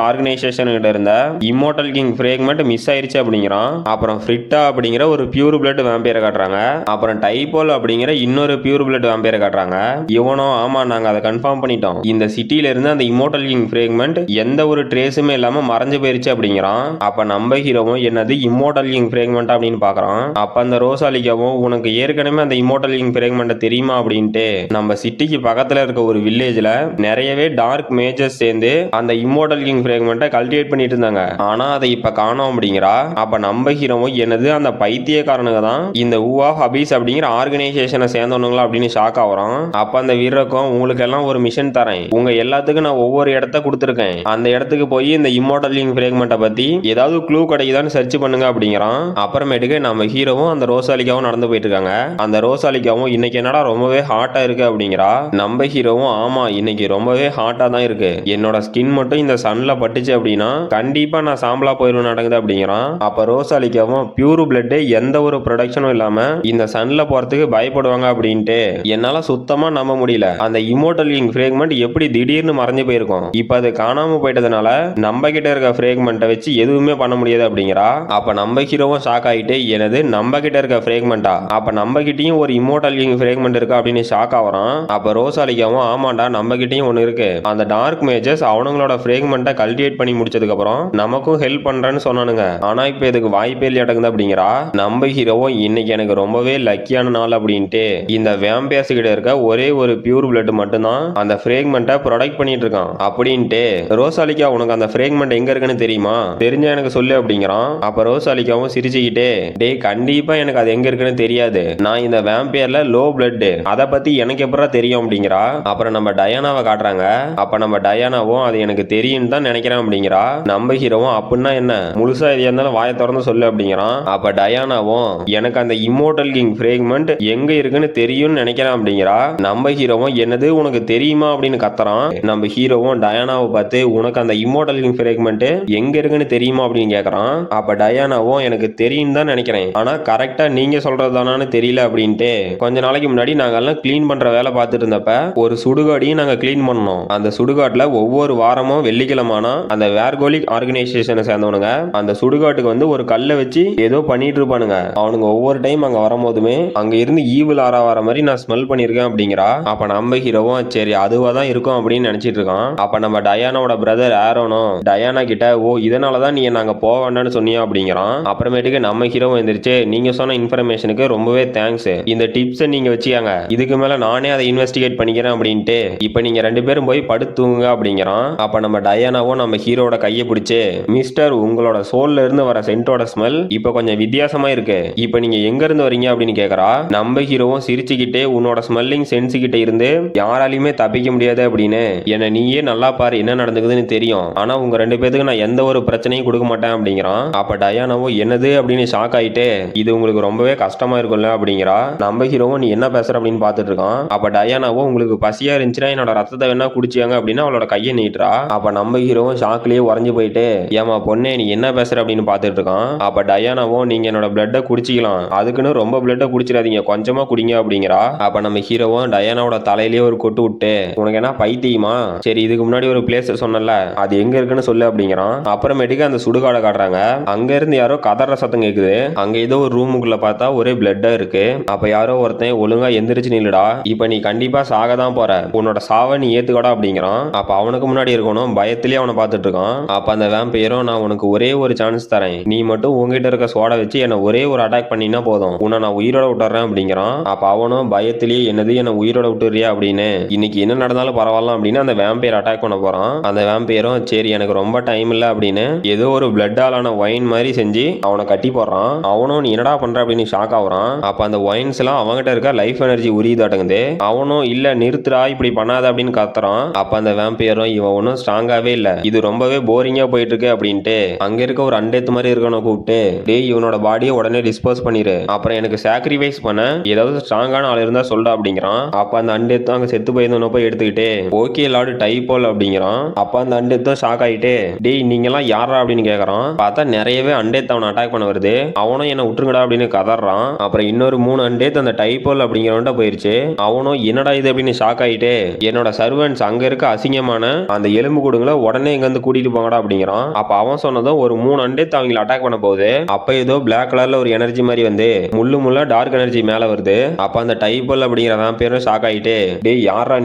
ஆர்கனைசேஷன் கிட்ட இருந்த இம்மோர்டல் கிங் ஃப்ரேக்மெண்ட் மிஸ் ஆயிருச்சு அப்படிங்கிறான். அப்புறம் ஃப்ரிட்டா அப்படிங்கிற ஒரு பியூர் பிளட் வேம்பையரை காட்டுறாங்க. அப்புறம் டைபோல் அப்படிங்கிற இன்னொரு பியூர் பிளட் வேம்பையரை காட்டுறாங்க. இவனோ ஆமா நாங்க அதை கன்ஃபார்ம் பண்ணிட்டோம், இந்த சிட்டில இருந்து அந்த இம்மோர்டல் கிங் ஃப்ரேக்மெண்ட் எந்த ஒரு ட்ரேஸுமே இல்லாம மறைஞ்சு போயிருச்சு அப்படிங்கிறான். அப்ப நம்ம ஹீரோவும் என்னது இம்மோர்டல் கிங் ஃப்ரேக்மெண்ட் அப்படின்னு பாக்குறான். அப்ப அந்த ரோசாலிகாவும் உனக்கு ஏற்கனவே அந்த இம்மோர்டல் கிங் ஃப்ரேக்மெண்ட் தெரியுமா அப்படின்ட்டு நம்ம சிட்டிக்கு பக்கத்துல இருக்க ஒரு வில்லேஜ்ல நிறையவே டார்க் மேஜஸ் சேர்ந்து அந்த இம்மோர்டல் கிங் ஃப்ரேக்மெண்ட்டை கல்டிவேட் பண்ணிட்டு இருந்தாங்க, ஆனா அதை இப்ப காணோம் அப்படிங்கிறா. அப்ப நம்ம ஹீரோவும் என்னது அந்த பைத்தியக்காரனுங்க தான் இந்த ஊ ஆஃப் அபிஸ் அப்படிங்கிற ஆர்கனைசேஷனை சேர்ந்தவனுங்களா அப்படின்னு ஷாக் ஆகுறான். அப்ப அந்த வீரருக்கும் உங்களுக்கு எல்லாம் ஒரு மிஷன் தரேன், உங்க எல்லாத்துக்கும் நான் ஒவ்வொரு இடத்த கொடுத்துருக்கேன், அந்த இடத்துக்கு போய் இந்த இம்மோர்டல் கிங் ஃப்ரேக்மெண்ட்டை பத்தி ஏதாவது க்ளூ கிடைக்குதான்னு சர்ச் பண்ணுங்க அப்படிங்கிறான். அப்புறமேட்டுக்கு நம்ம ஹீரோவும் அந்த ரோசாலிகாவும் நடந்து போயிட்டு இருக்காங்க. அந்த ரோசாலிகாவும் இன்னைக்கு என்னடா ரொம்பவே ஹாட்டா இருக்கு அப்படிங்கிறா. நம்ம ஹீரோவும் ஆமா இன்னைக்கு ரொம்பவே ஹாட்டா தான் இருக்கு, என்னோட ஸ்கின் மட்டும் இந்த சன்ல பட்டுச்சு அப்படின்னா கண்டிப்பா நான் சாம்பலா போயிருவேன் நடக்குது அப்படிங்கிறான். அப்ப ரோசாலிகாவும் பியூர் பிளட் எந்த ஒரு ப்ரொடக்ஷனும் இல்லாம இந்த சன்ல போறதுக்கு பயப்படுவாங்க அப்படின்ட்டு என்னால சுத்தமா நம்ப முடியல, அந்த இம்மோர்டல் கிங் ஃப்ரேக்மெண்ட் எப்படி திடீர்னு மறைஞ்சு போயிருக்கும், இப்ப அது காணாம போயிட்டதுனால நம்ம கிட்ட இருக்க ஃப்ரேக்மெண்ட்டை வச்சு எதுவுமே பண்ண முடியாது அப்படிங்கிறா. அப்ப நம்ம ஹீரோவும் ஷாக் ஆயிட்டு எனது நம்ம கிட்ட இருக்க ஃப்ரேக்மெண்டா, அப்ப நம்ம கிட்டயும் ஒரு இம்மோர்டல் கிங் ஃப்ரேக்மெண்ட் இருக்கா அப்படின்னு ஷாக் ஆகுறான். அப்ப ரோசாலிகாவும் ஆமாண்டா நம்ம கிட்டயும் ஒன்னு இருக்கு, அந்த டார்க் மேஜஸ் அவங்களோட ஃப்ரேக்மெண்ட்டை கல்டிவேட் பண்ணி முடிச்சதுக்கு அப்புறம் நமக்கும் ஹெல்ப் பண்றேன்னு சொன்னானுங்க, ஆனா இப்ப இதுக்கு வாய்ப்பே இல்லை அடங்குது அப்படிங்கிறா. நம்ம ஹீரோவும் இன்னைக்கு எனக்கு ரொம்பவே லக்கியான நாள் அப்படின்ட்டு இந்த வேம்பையர்ஸ் கிட்ட இருக்க ஒரே ஒரு பியூர் பிளட் மட்டும்தான் அந்த ஃப்ரேக்மெண்ட்டை ப்ரொடக்ட் பண்ணிட்டு இருக்கான் அப்படின்ட்டு ரோசாலிகா உனக்கு அந்த ஃப்ரேக்மெண்ட் எங்க இருக்குன்னு தெரியுமா, தெரிஞ்சா எனக்கு சொல்லு அப்படிங்கிறான். அப்ப ரோசாலிகாவும் சிரிச்சுக்கிட்டே டே கண்டிப்பா எனக்கு அது எங்க இருக்குன்னு தெரியாது, நான் இந்த வேம்பையர்ல லோ பிளட், அதை பத்தி எனக்கு எப்படா தெரியும் அப்படிங்கிறா. அப்புறம் நம்ம டயானாவை காட்டுறாங்க. அப்ப நம்ம டயானாவும் அது எனக்கு தெரியும் தான் நினைக்கிறேன் அப்படிங்கிறா. நம்ம ஹீரோவும் அப்படின்னா என்ன முழுசா எதையா இருந்தாலும் வாயை திறந்து சொல்லு அப்படிங்கிறான். அப்ப டயானாவும் எனக்கு அந்த இம்மோர்டல் கிங் ஃப்ரேக்மெண்ட் எங்க இருக்குன்னு தெரியும்னு நினைக்கிறேன் அப்படிங்கிறா. நம்ம ஹீரோவும் என்னது உனக்கு தெரியுமா அப்படின்னு கத்துறான். நம்ம ஹீரோவும் டயானாவை பார்த்து உனக்கு அந்த இம்மோர்டல் கிங் ஃப்ரேக்மெண்ட் எங்க இருக்குன்னு தெரியுமா அப்படின்னு கேக்குறான். அப்ப டயானாவும் எனக்கு தெரியும் தான் நினைக்கிறேன், ஆனா கரெக்டா நீங்க சொல்றதுதானு தெரியல அப்படின்ட்டு கொஞ்ச நாளைக்கு முன்னாடி நாங்க எல்லாம் கிளீன் பண்ற வேலை பார்த்துட்டு இருந்தப்ப ஒரு சுடுகாடையும் நாங்க கிளீன் பண்ணோம். அந்த சுடுகாட்டுல ஒவ்வொரு வாரமும் வெள்ளிக்கிழமானா அந்த வேர்கோலிக் ஆர்கனைசேஷனை சேர்ந்தவனுங்க அந்த சுடுகாட்டுக்கு வந்து ஒரு கல்லை வச்சு ஏதோ பண்ணிட்டு இருப்பானுங்க. அவனுங்க ஒவ்வொரு டைம் அங்க வரும்போதுமே அங்க இருந்து ஈவில் ஆறா வர மாதிரி நான் ஸ்மெல் பண்ணிருக்கேன் அப்படிங்கிறா. அப்ப நம்ம ஹீரோவும் சரி அதுவா தான் இருக்கும் அப்படின்னு நினைச்சிட்டு இருக்கான். அப்ப நம்ம டயானாவோட பிரதர் ஆரோனும் டயானா கிட்ட ஓ இதனாலதான் நீ நாங்க போக வேண்டாம்னு சொன்னியா அப்படிங்கிறான். அப்புறமேட்டுக்கு நம்ம ஹீரோ எந்திரிச்சு நீங்க சொன்ன இன்ஃபர்மேஷனுக்கு ரொம்பவே தேங்க்ஸ், இந்த டிப்ஸை நீங்க வச்சியாங்க, இதுக்கு மேல நானே அதை இன்வெஸ்டிகேட் பண்ணிக்கிறேன் அப்படின்ட்டு இப்ப நீங்க 2 பேரும் போய் படுத்துங்க அப்படிங்கிறான். அப்ப நம்ம டயானாவும் நம்ம ஹீரோட கையை பிடிச்சு மிஸ்டர் உங்களோட சோல்ல இருந்து வர சென்ட்டோட ஸ்மெல் இப்ப கொஞ்சம் வித்தியாசமா இருக்கு, இப்ப நீங்க எங்க இருந்து வரீங்க அப்படின்னு கேக்குறா. நம்ம ஹீரோவும் சிரிச்சுக்கிட்டே உன்னோட ஸ்மெல்லிங் சென்ஸ் கிட்ட இருந்து யாராலையுமே தப்பிக்க முடியாது அப்படின்னு, என்ன நீயே நல்லா பாரு என்ன நடந்துக்குதுன்னு தெரியும், ஆனா உங்க 2 பேத்துக்கு நான் எந்த ஒரு பிரச்சனையும் கொடுக்க மாட்டேன் அப்படிங்கிறான். அப்ப டயானாவும் என்னது அப்படின்னு ஷாக் ஆயிட்டு இது உங்களுக்கு ரொம்பவே கஷ்டமா இருக்கும்ல அப்படிங்கிறா. நம்ம ஹீரோவும் நீ என்ன பேசுற அப்படின்னு பாத்துட்டு இருக்கான். அப்ப டயானாவும் உங்களுக்கு பசியா இருந்துச்சுன்னா என்னோட ரத்தத்தை வேணா குடிச்சியாங்க அப்படின்னு அவளோட கையை நீட்டுறா. அப்ப நம்ம ஹீரோவும் ஷாக்லயே உறைஞ்சு போயிட்டு ஏமா பொண்ணே நீ என்ன பேசுற அப்படின்னு பாத்துட்டு இருக்கான். அப்ப டயானாவும் நீங்க என்னோட பிளட்டை குடிச்சிக்கலாம், அதுக்குன்னு ரொம்ப பிளட்டை குடிச்சிடாதீங்க கொஞ்சமா குடிங்க அப்படிங்கிறா. அப்ப நம்ம ஹீரோவும் டயானாவோட தலையிலேயே ஒரு கொட்டு விட்டு உனக்கு என்ன பைத்தியமா, சரி இதுக்கு முன்னாடி ஒரு பிளேஸ் சொன்னல அது எங்க இருக்குன்னு சொல்லு அப்படிங்கிறான். அப்புறமேட்டுக்கு அந்த சுடுகாடை காட்டுறாங்க. அங்க இருந்து யாரோ கதற சத்தம் கேக்குது. அங்க ஏதோ ஒரு ரூமுக்குள்ள பார்த்தா ஒரே பிளட்டா இருக்கு. அப்ப யாரோ ஒருத்தன் ஒழுங்கா எந்திரிச்சு நில்லுடா, இப்ப நீ கண்டிப்பா சாக தான் போற, உன்னோட சாவை நீ ஏத்துக்கடா அப்படிங்கிறான். அப்ப அவனுக்கு முன்னாடி இருக்கணும் பயத்திலேயே அவனை பார்த்துட்டு இருக்கான். அப்ப அந்த வேம்பையரும் நான் உனக்கு ஒரே ஒரு சான்ஸ் தரேன், நீ மட்டும் உங்ககிட்ட இருக்க சோடா வச்சு என்ன ஒரே ஒரு அட்டாக் பண்ணினா போதும், உன்னை நான் உயிரோட விட்டுறேன் அப்படிங்கிறான். அப்ப அவனும் பயத்திலேயே என்னது என்ன உயிரோட விட்டுறியா அப்படின்னு, இன்னைக்கு என்ன நடந்தாலும் பரவாயில்ல அப்படின்னு அந்த வேம்பையர் அட்டாக் பண்ண போறான். அந்த வேம்பையரும் சரி எனக்கு ரொம்ப டைம் இல்ல அப்படின்னு ஏதோ ஒரு பிளட்டாலான ஒயின் மாதிரி செஞ்சு அவனை கட்டி போடுறான். அவனும் நீ என்னடா பண்ற அப்படின்னு ஷாக் ஆகுறான். அப்ப அந்த ஒயின்ஸ் எல்லாம் அவங்ககிட்ட இருக்க லைஃப் எனர்ஜி உரியுதாட்டங்குது. அவனும் இல்ல நிறுத்துறா இப்படி பண்ணாத அப்படின்னு கத்துறான். அப்ப அந்த வேம்பையரும் இவன் ஒன்னும் ஸ்ட்ராங்காவே இல்ல, இது ரொம்பவே போரிங்கா போயிட்டு இருக்கு அப்படின்ட்டு அங்க இருக்க ஒரு அண்டேத்து மாதிரி இருக்கவனை கூப்பிட்டு டேய் இவனோட பாடியை உடனே டிஸ்போஸ் பண்ணிரு, அப்புறம் எனக்கு சாக்ரிஃபைஸ் பண்ண ஏதாவது ஸ்ட்ராங்கான ஆள் இருந்தா சொல்றா அப்படிங்கிறான். அப்ப அந்த அண்டேத்து அங்க செத்து போயிருந்தவன போய் எடுத்துக்கிட்டு ஓகே லார்டு டைப்போல் அப்படிங்கிறான். அப்ப அந்த அண்டேத்தும் ஷாக் ஆயிட்டு டேய் நீங்க எல்லாம் யாரா அப்படின்னு கேக்குறான். பார்த்தா நிறையவே அண்டேத் அவனை அட்டாக் பண்ண வருது. அவனும் என்ன விட்டுருங்கடா அப்படின்னு கதறான். அப்புறம் இன்னொரு 3 அண்டேத் அந்த டைப்போல் அப்படிங்கிறவன்ட்ட போயிருச்சு. அவனும் என்னடா இது அப்படின்னு ஷாக் ஆயிட்டு என்னோட சர்வன்ஸ் அங்க இருக்க அசிங்கமான அந்த எலும்பு கூடுங்களை உடனே இங்க இருந்து கூட்டிட்டு போங்கடா அப்படிங்கிறான். அப்ப அவன் சொன்னதும் ஒரு 3 அண்டேத் அவங்களை அட்டாக் பண்ண போகுது. அப்ப ஏதோ பிளாக் கலர்ல ஒரு எனர்ஜி மாதிரி வந்து முள்ளா டார்க் எனர்ஜி மேல வருது. அப்ப அந்த டைப்போல் அப்படிங்கிறதான் பேரும் ஷாக் ஆயிட்டு டேய் யாரா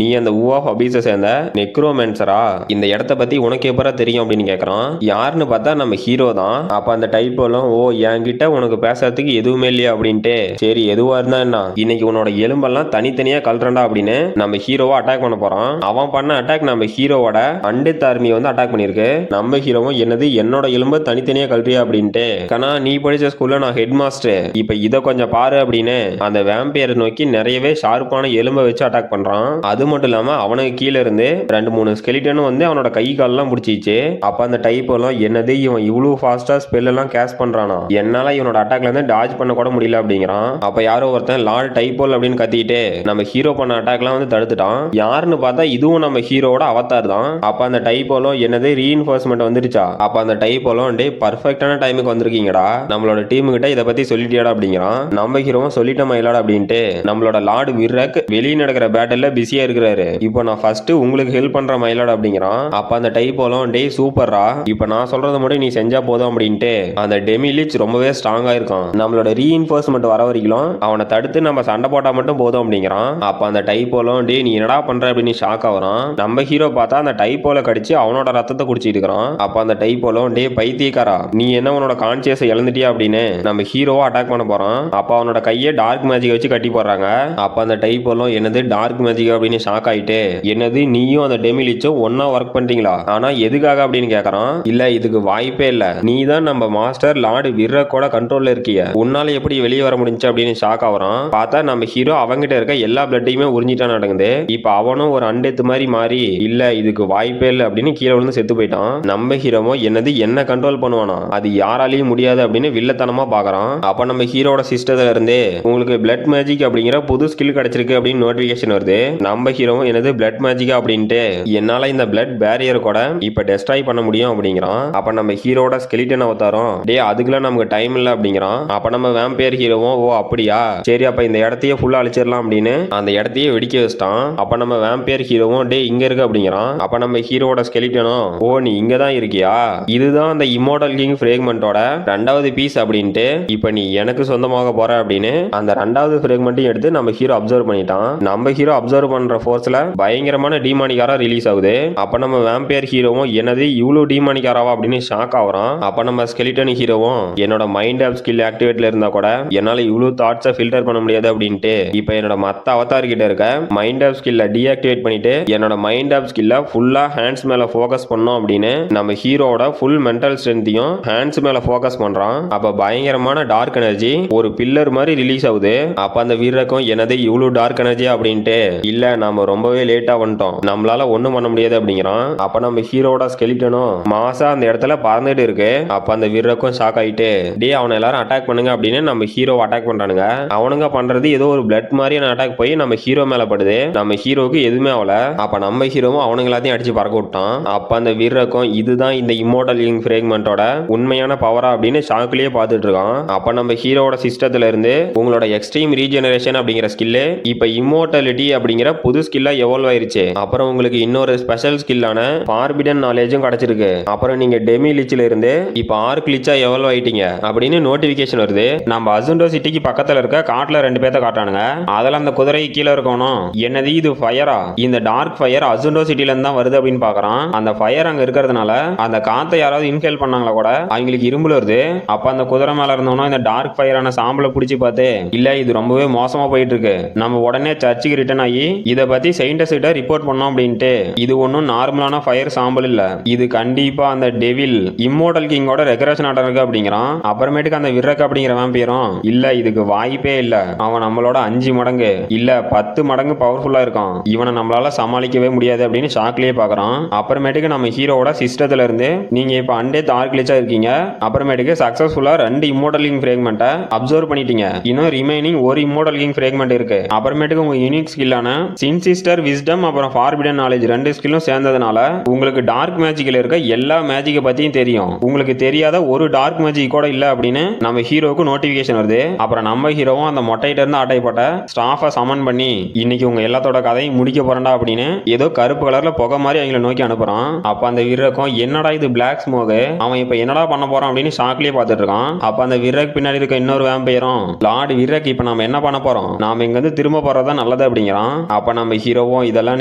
நீ அந்த ஊ ஆஃப் அபீஸை சேர்ந்த நெக்ரோமேன்சரா, இந்த இடத்த பத்தி உனக்கு எப்பரா தெரியும் அப்படின்னு கேக்குறான். யாருன்னு பார்த்தா நம்ம ஹீரோ தான். அப்ப அந்த டைப்போலும் ஓ என்கிட்ட உனக்கு பேசுறதுக்கு எதுவுமே இல்லையா அப்படின்ட்டு சரி எதுவா இருந்தா என்ன, இன்னைக்கு உன்னோட எலும்பெல்லாம் தனித்தனியா கல்றண்டா அப்படின்னு நம்ம ஹீரோவை அட்டாக் பண்ண போறான். அவன் பண்ண அட்டாக் நம்ம ஹீரோவோட அண்டெத் ஆர்மி வந்து அட்டாக் பண்ணிருக்கு. நம்ம ஹீரோவும் என்னது என்னோட எலும்பு தனித்தனியா கல்றியா அப்படின்ட்டு கனா நீ படிச்ச ஸ்கூல்ல நான் ஹெட் மாஸ்டர், இப்ப இதை கொஞ்சம் பாரு அப்படின்னு அந்த வேம்பையரை நோக்கி நிறையவே ஷார்ப்பான எலும்பை வச்சு அட்டாக் பண்றான். அது மட்டும் இல்லாம அவனுக்கு கீழே இருந்து 2-3 ஸ்கெலிட்டனும் வந்து அவனோட கை கால்லாம் பிடிச்சிச்சு. அப்ப அந்த டைப்போலாம் என்னது இவன் இவ்வளவு ஃபாஸ்டா ஸ்பெல் எல்லாம் கேஸ்ட் பண்றானா, என்னால இவனோட அட்டாக்ல இருந்து டாஜ் பண்ண கூட முடியல அப்படிங்கிறான். அப்ப யாரோ ஒருத்தன் லார்ட் டைப்போல் அப்படின்னு கத்திட்டு நம்ம ஹீரோ பண்ண அட்டாக்லாம் வந்து தடுத்துட்டான். யாருன்னு பார்த்தா இதுவும் நம்ம ஹீரோவோட அவதார் தான். அப்ப அந்த டைப்போலும் என்னது ரீஇன்ஃபோர்ஸ்மெண்ட் வந்துருச்சா. அப்ப அந்த டைப்போலும் டே பர்ஃபெக்டான டைமுக்கு வந்திருக்கீங்கடா, நம்மளோட டீம் கிட்ட இதை பத்தி சொல்லிட்டியாடா அப்படிங்கிறான். நம்ம ஹீரோவும் சொல்லிட்டோம் மயிலாடா அப்படின்ட்டு நம்மளோட லார்டு விர்ரக் வெளியே நடக்கிற பேட்டல்ல பிஸியா இருக்கிறாரு, இப்போ நான் ஃபர்ஸ்ட் உங்களுக்கு ஹெல்ப் பண்ற மயிலாடா அப்படிங்கிறான். அப்ப அந்த டைப்போலும் டே சூப்பர்ரா, இப்ப நான் சொல்றதை மட்டும் நீ செஞ்சா போதும் அப்படின்ட்டு அந்த டெமிலிச் ரொம்பவே ஸ்ட்ராங்கா இருக்கான், நம்மளோட ரீஇன்ஃபோர்ஸ்மெண்ட் வர வரைக்கும் அவனை தடுத்து நம்ம சண்டை போட்டா மட்டும் போதும் அப்படிங்கிறான். அப்ப அந்த டைப்போலும் டே நீ என்னடா பண்ற அப்படின்னு ஷாக் ஆகுறான். நம்ம ஹீரோ பார்த்தா அந்த டைப்போல கடிச்சு அவனோட ரத்தத்தை குடிச்சிட்டு இருக்கிறான். அப்ப அந்த டைப்போலும் டே பைத்தியக்காரா நீ என்ன உன்னோட கான்சியஸ் இழந்துட்டியா அப்படின்னு நம்ம ஹீரோவை அட்டாக் பண்ண போறான். அப்ப அவனோட கையை டார்க் மேஜிக் வச்சு கட்டி போடுறாங்க. அப்ப அந்த டைப்போலும் என்னது டார்க் மேஜிக் அப்படின்னு ஷாக் ஆயிட்டு என்னது நீயும் அந்த டெமிலிச்சும் ஒன்னா ஒர்க் பண்றீங்களா, ஆனா எதுக்காக அப்படின்னு கேக்குறான். இல்ல இதுக்கு வாய்ப்பே இல்ல, நீ தான் நம்ம மாஸ்டர் லார்டு விர்ரக்கோட கண்ட்ரோல்ல இருக்கிய, உன்னால எப்படி வெளியே வர முடிஞ்சு அப்படின்னு ஷாக் ஆகுறான். பார்த்தா நம்ம ஹீரோ அவங்கிட்ட இருக்க எல்லா பிளட்டையுமே உறிஞ்சிட்டான் நடக்குது. இப்ப அவனும் ஒரு அண்டெத்து மாதிரி மாறி இல்ல இதுக்கு வாய்ப்பே இல்லை அப்படின்னு கீழே விழுந்து செத்து போயிட்டான். நம்ம ஹீரோமோ என்னது என்ன கண்ட்ரோல் பண்ணுவானா, அது யாராலையும் முடியாது அப்படின்னு வில்லத்தனமா பாக்குறான். அப்ப நம்ம ஹீரோட சிஸ்டத்துல இருந்து உங்களுக்கு பிளட் மேஜிக் அப்படிங்கிற புது ஸ்கில் கிடைச்சிருக்கு அப்படின்னு நோட்டிபிகேஷன் வருது. நம்ம ஹீரோவும் என்னது பிளட் மேஜிக் அப்படின்ட்டு என்னால இந்த பிளட் பேரியர் கூட இப்ப டெஸ்ட்ராய் பண்ண முடியும் அப்படிங்கிறான். அப்ப நம்ம ஹீரோட ஸ்கெலிட்டன் அவதாரம் டே அதுக்குள்ள நமக்கு டைம் இல்ல அப்படிங்கிறான். அப்ப நம்ம வேம்பையர் ஹீரோவும் ஓ அப்படியா சரி அப்ப இந்த இடத்தையே ஃபுல்லா அழிச்சிடலாம் அப்படின்னு அந்த இடத்தையே வெடிக்க வச்சிட்டான். அப்ப நம்ம வேம்பையர் ஹீரோவும் டே இங்க இருக்கு அப்படிங்கிறான். அப்ப நம்ம ஹீரோட ஸ்கெலிட்டனும் ஓ நீ இங்க தான் இருக்கியா, இதுதான் அந்த இம்மோர்டல் கிங் ஃப்ரேக்மெண்டோட 2வது பீஸ் அப்படின்ட்டு இப்ப நீ எனக்கு சொந்தமாக போற அப்படின்னு அந்த 2வது ஃப்ரேக்மெண்ட்டையும் எடுத்து நம்ம ஹீரோ அப்சர்வ் பண்ணிட்டான். நம்ம ஹீரோ அப்சர்வ் பண்ற ஃபோர்ஸ்ல பயங்கரமான டீமானிக்காரா ரிலீஸ் ஆகுது. அப்ப நம்ம வேம்பையர் ஹீரோவும் என்னது இவ்வளோ டீமானிக் ஆறாவா அப்படின்னு ஷாக் ஆகுறான். அப்ப நம்ம ஸ்கெலிட்டன் ஹீரோவும் என்னோட மைண்ட் ஆப் ஸ்கில் ஆக்டிவேட்ல இருந்தா கூட என்னால இவ்வளவு தாட்ஸை ஃபில்டர் பண்ண முடியாது அப்படின்ட்டு இப்ப என்னோட மத்த அவதார் கிட்ட இருக்க மைண்ட் ஆப் ஸ்கில்ல டீஆக்டிவேட் பண்ணிட்டு என்னோட மைண்ட் ஆப் ஸ்கில்ல ஃபுல்லா ஹேண்ட்ஸ் மேல ஃபோக்கஸ் பண்ணோம் அப்படின்னு நம்ம ஹீரோட ஃபுல் மென்டல் ஸ்ட்ரென்த்தையும் ஹேண்ட்ஸ் மேல ஃபோக்கஸ் பண்றான். அப்ப பயங்கரமான டார்க் எனர்ஜி ஒரு பில்லர் மாதிரி ரிலீஸ் ஆகுது. அப்ப அந்த வீரருக்கும் என்னது இவ்வளவு டார்க் எனர்ஜி அப்படின்ட்டு இல்ல நம்ம ரொம்பவே லேட்டா வந்துட்டோம், நம்மளால ஒண்ணும் பண்ண முடியாது அப்படிங்கிறான். அப்ப நம்ம ஹீரோட ஸ்கெலிட்டனும் மாசா அந்த இடத்துல பறந்துட்டு இருக்கு. அப்ப அந்த வீரருக்கும் ஷாக் ஆயிட்டு டே அவனை எல்லாரும் அட்டாக் பண்ணுங்க அப்படின்னு நம்ம ஹீரோ அட்டாக் பண்றானுங்க. அவனுங்க பண்றது ஏதோ ஒரு பிளட் மாதிரியான அட்டாக் போய் நம்ம ஹீரோ மேல படுது. நம்ம ஹீரோக்கு எதுவுமே ஆகல. அப்ப நம்ம ஹீரோவும் அவனுங்க எல்லாத்தையும் அடிச்சு பறக்க விட்டான். அப்ப அந்த வீரருக்கும் இதுதான் இந்த இம்மோர்டல் லிங்க் ஃப்ரேக்மெண்டோட உண்மையான பவரா அப்படின்னு ஷாக்லயே பார்த்துட்டு இருக்கான். அப்ப நம்ம ஹீரோட சிஸ்டத்துல இருந்து உங்களோட எக்ஸ்ட்ரீம் ரீஜெனரேஷன் அப்படிங்கிற ஸ்கில் இப்ப இம்மோர்டாலிட்டி அப்படிங்கிற புது ஸ்கில்லா எவால்வ் ஆயிருச்சு. அப்புறம் உங்களுக்கு இன்னொரு ஸ்பெஷல் ஸ்கில்லான ஃபார்பிடன் நாலேஜும் கிடைச்சிருக்கு. அப்புறம் நீங்க டெமி லிச்ல இருந்து இப்ப ஆர்க் லிச்சா எவால்வ் ஆயிட்டீங்க அப்படின்னு நோட்டிபிகேஷன் வருது. நம்ம அசுண்டோ சிட்டிக்கு பக்கத்துல இருக்க காட்டுல 2 பேர்த்த காட்டானுங்க. அதுல அந்த குதிரை கீழே இருக்கணும். என்னது இது ஃபயரா? இந்த டார்க் ஃபயர் அசுண்டோ சிட்டில இருந்து தான் வருது அப்படின்னு பாக்குறான். அந்த ஃபயர் அங்க இருக்கிறதுனால அந்த காத்தை யாராவது இன்ஹேல் பண்ணாங்களா கூட அவங்களுக்கு இரும்புல வருது. அப்ப அந்த குதிரை மேல இருந்தவனும் இந்த டார்க் ஃபயரான சாம்பலை பிடிச்சி பார்த்து இல்ல இது ரொம்பவே மோசமா போயிட்டு இருக்கு, நம்ம உடனே சர்ச்சுக்கு ரிட்டர்ன் ஆகி இதை பத்தி சயின்டிஸ்ட் கிட்ட ரிப்போர்ட் பண்ணோம் அப்படின்ட்டு இது ஒன்றும் நார்மலான ஃபயர் சாம்பல் இல்ல, இது கண்டிப்பா அந்த டெவில் இம்மோர்டல் கிங்கோட ரெக்ரேஷன் ஆர்டர் இருக்கு அப்படிங்கிறான். அப்புறமேட்டுக்கு அந்த விரக் அப்படிங்கிற வேம்பியரும் இல்ல இதுக்கு வாய்ப்பே இல்ல, அவன் நம்மளோட 5 மடங்கு இல்ல 10 மடங்கு பவர்ஃபுல்லா இருக்கான், இவனை நம்மளால சமாளிக்கவே முடியாது அப்படின்னு ஷாக்லயே பாக்குறான். அப்புறமேட்டுக்கு நம்ம ஹீரோட சிஸ்டத்துல இருந்து நீங்க இப்ப அண்டே டார்க் லிச்சா இருக்கீங்க, அப்புறமேட்டுக்கு சக்சஸ்ஃபுல்லா 2 இம்மோர்டல் கிங் ஃப்ரேக்மெண்ட்டை அப்சர்வ் பண்ணிட்டீங்க, இன்னும் ரிமைனிங் ஒரு இம்மோர்டல் கிங் ஃப்ரேக்மெண்ட் இருக்கு. அப்புறமேட்டுக்கு உங்க யூனிக் ஸ்கில்லான சின்சிஸ்டர் விஸ்டம் அப்புறம் ஃபார்பிடன் நாலேஜ் 2 ஸ்கில்லும் சேர்ந்ததுனால உங்களுக்கு டார்க் மேஜிக்ல இருக்க எல்லா மேஜிக்கை பத்தியும் தெரியும், உங்களுக்கு தெரியாத ஒரு டார்க் மேஜிக் கூட இல்ல அப்படின்னு நம்ம ஹீரோக்கு நோட்டிபிகேஷன் வருது. அப்புறம் நம்ம ஹீரோவும் அந்த மொட்டையிட்ட இருந்து அட்டைப்பட்ட ஸ்டாஃபை சமன் பண்ணி இன்னைக்கு உங்க எல்லாத்தோட கதையும் முடிக்க போறேன்டா அப்படின்னு ஏதோ கருப்பு கலர்ல புகை மாதிரி அவங்களை நோக்கி அனுப்புறான். அப்ப அந்த வீரருக்கும் என்னடா இது பிளாக் ஸ்மோக், அவன் இப்ப என்னடா பண்ண போறான் அப்படின்னு ஷாக்லயே பார்த்துட்டு இருக்கான். அப்ப அந்த வீரருக்கு பின்னாடி இருக்க இன்னொரு வேம்பையரும் லார்ட் வீரக் இப்ப நம்ம என்ன பண்ண போறோம், நாம இங்க இருந்து திரும்ப போறதா நல்லது அப்படிங்கிறான். அப்ப நம்ம ஹீரோவும் இதெல்லாம்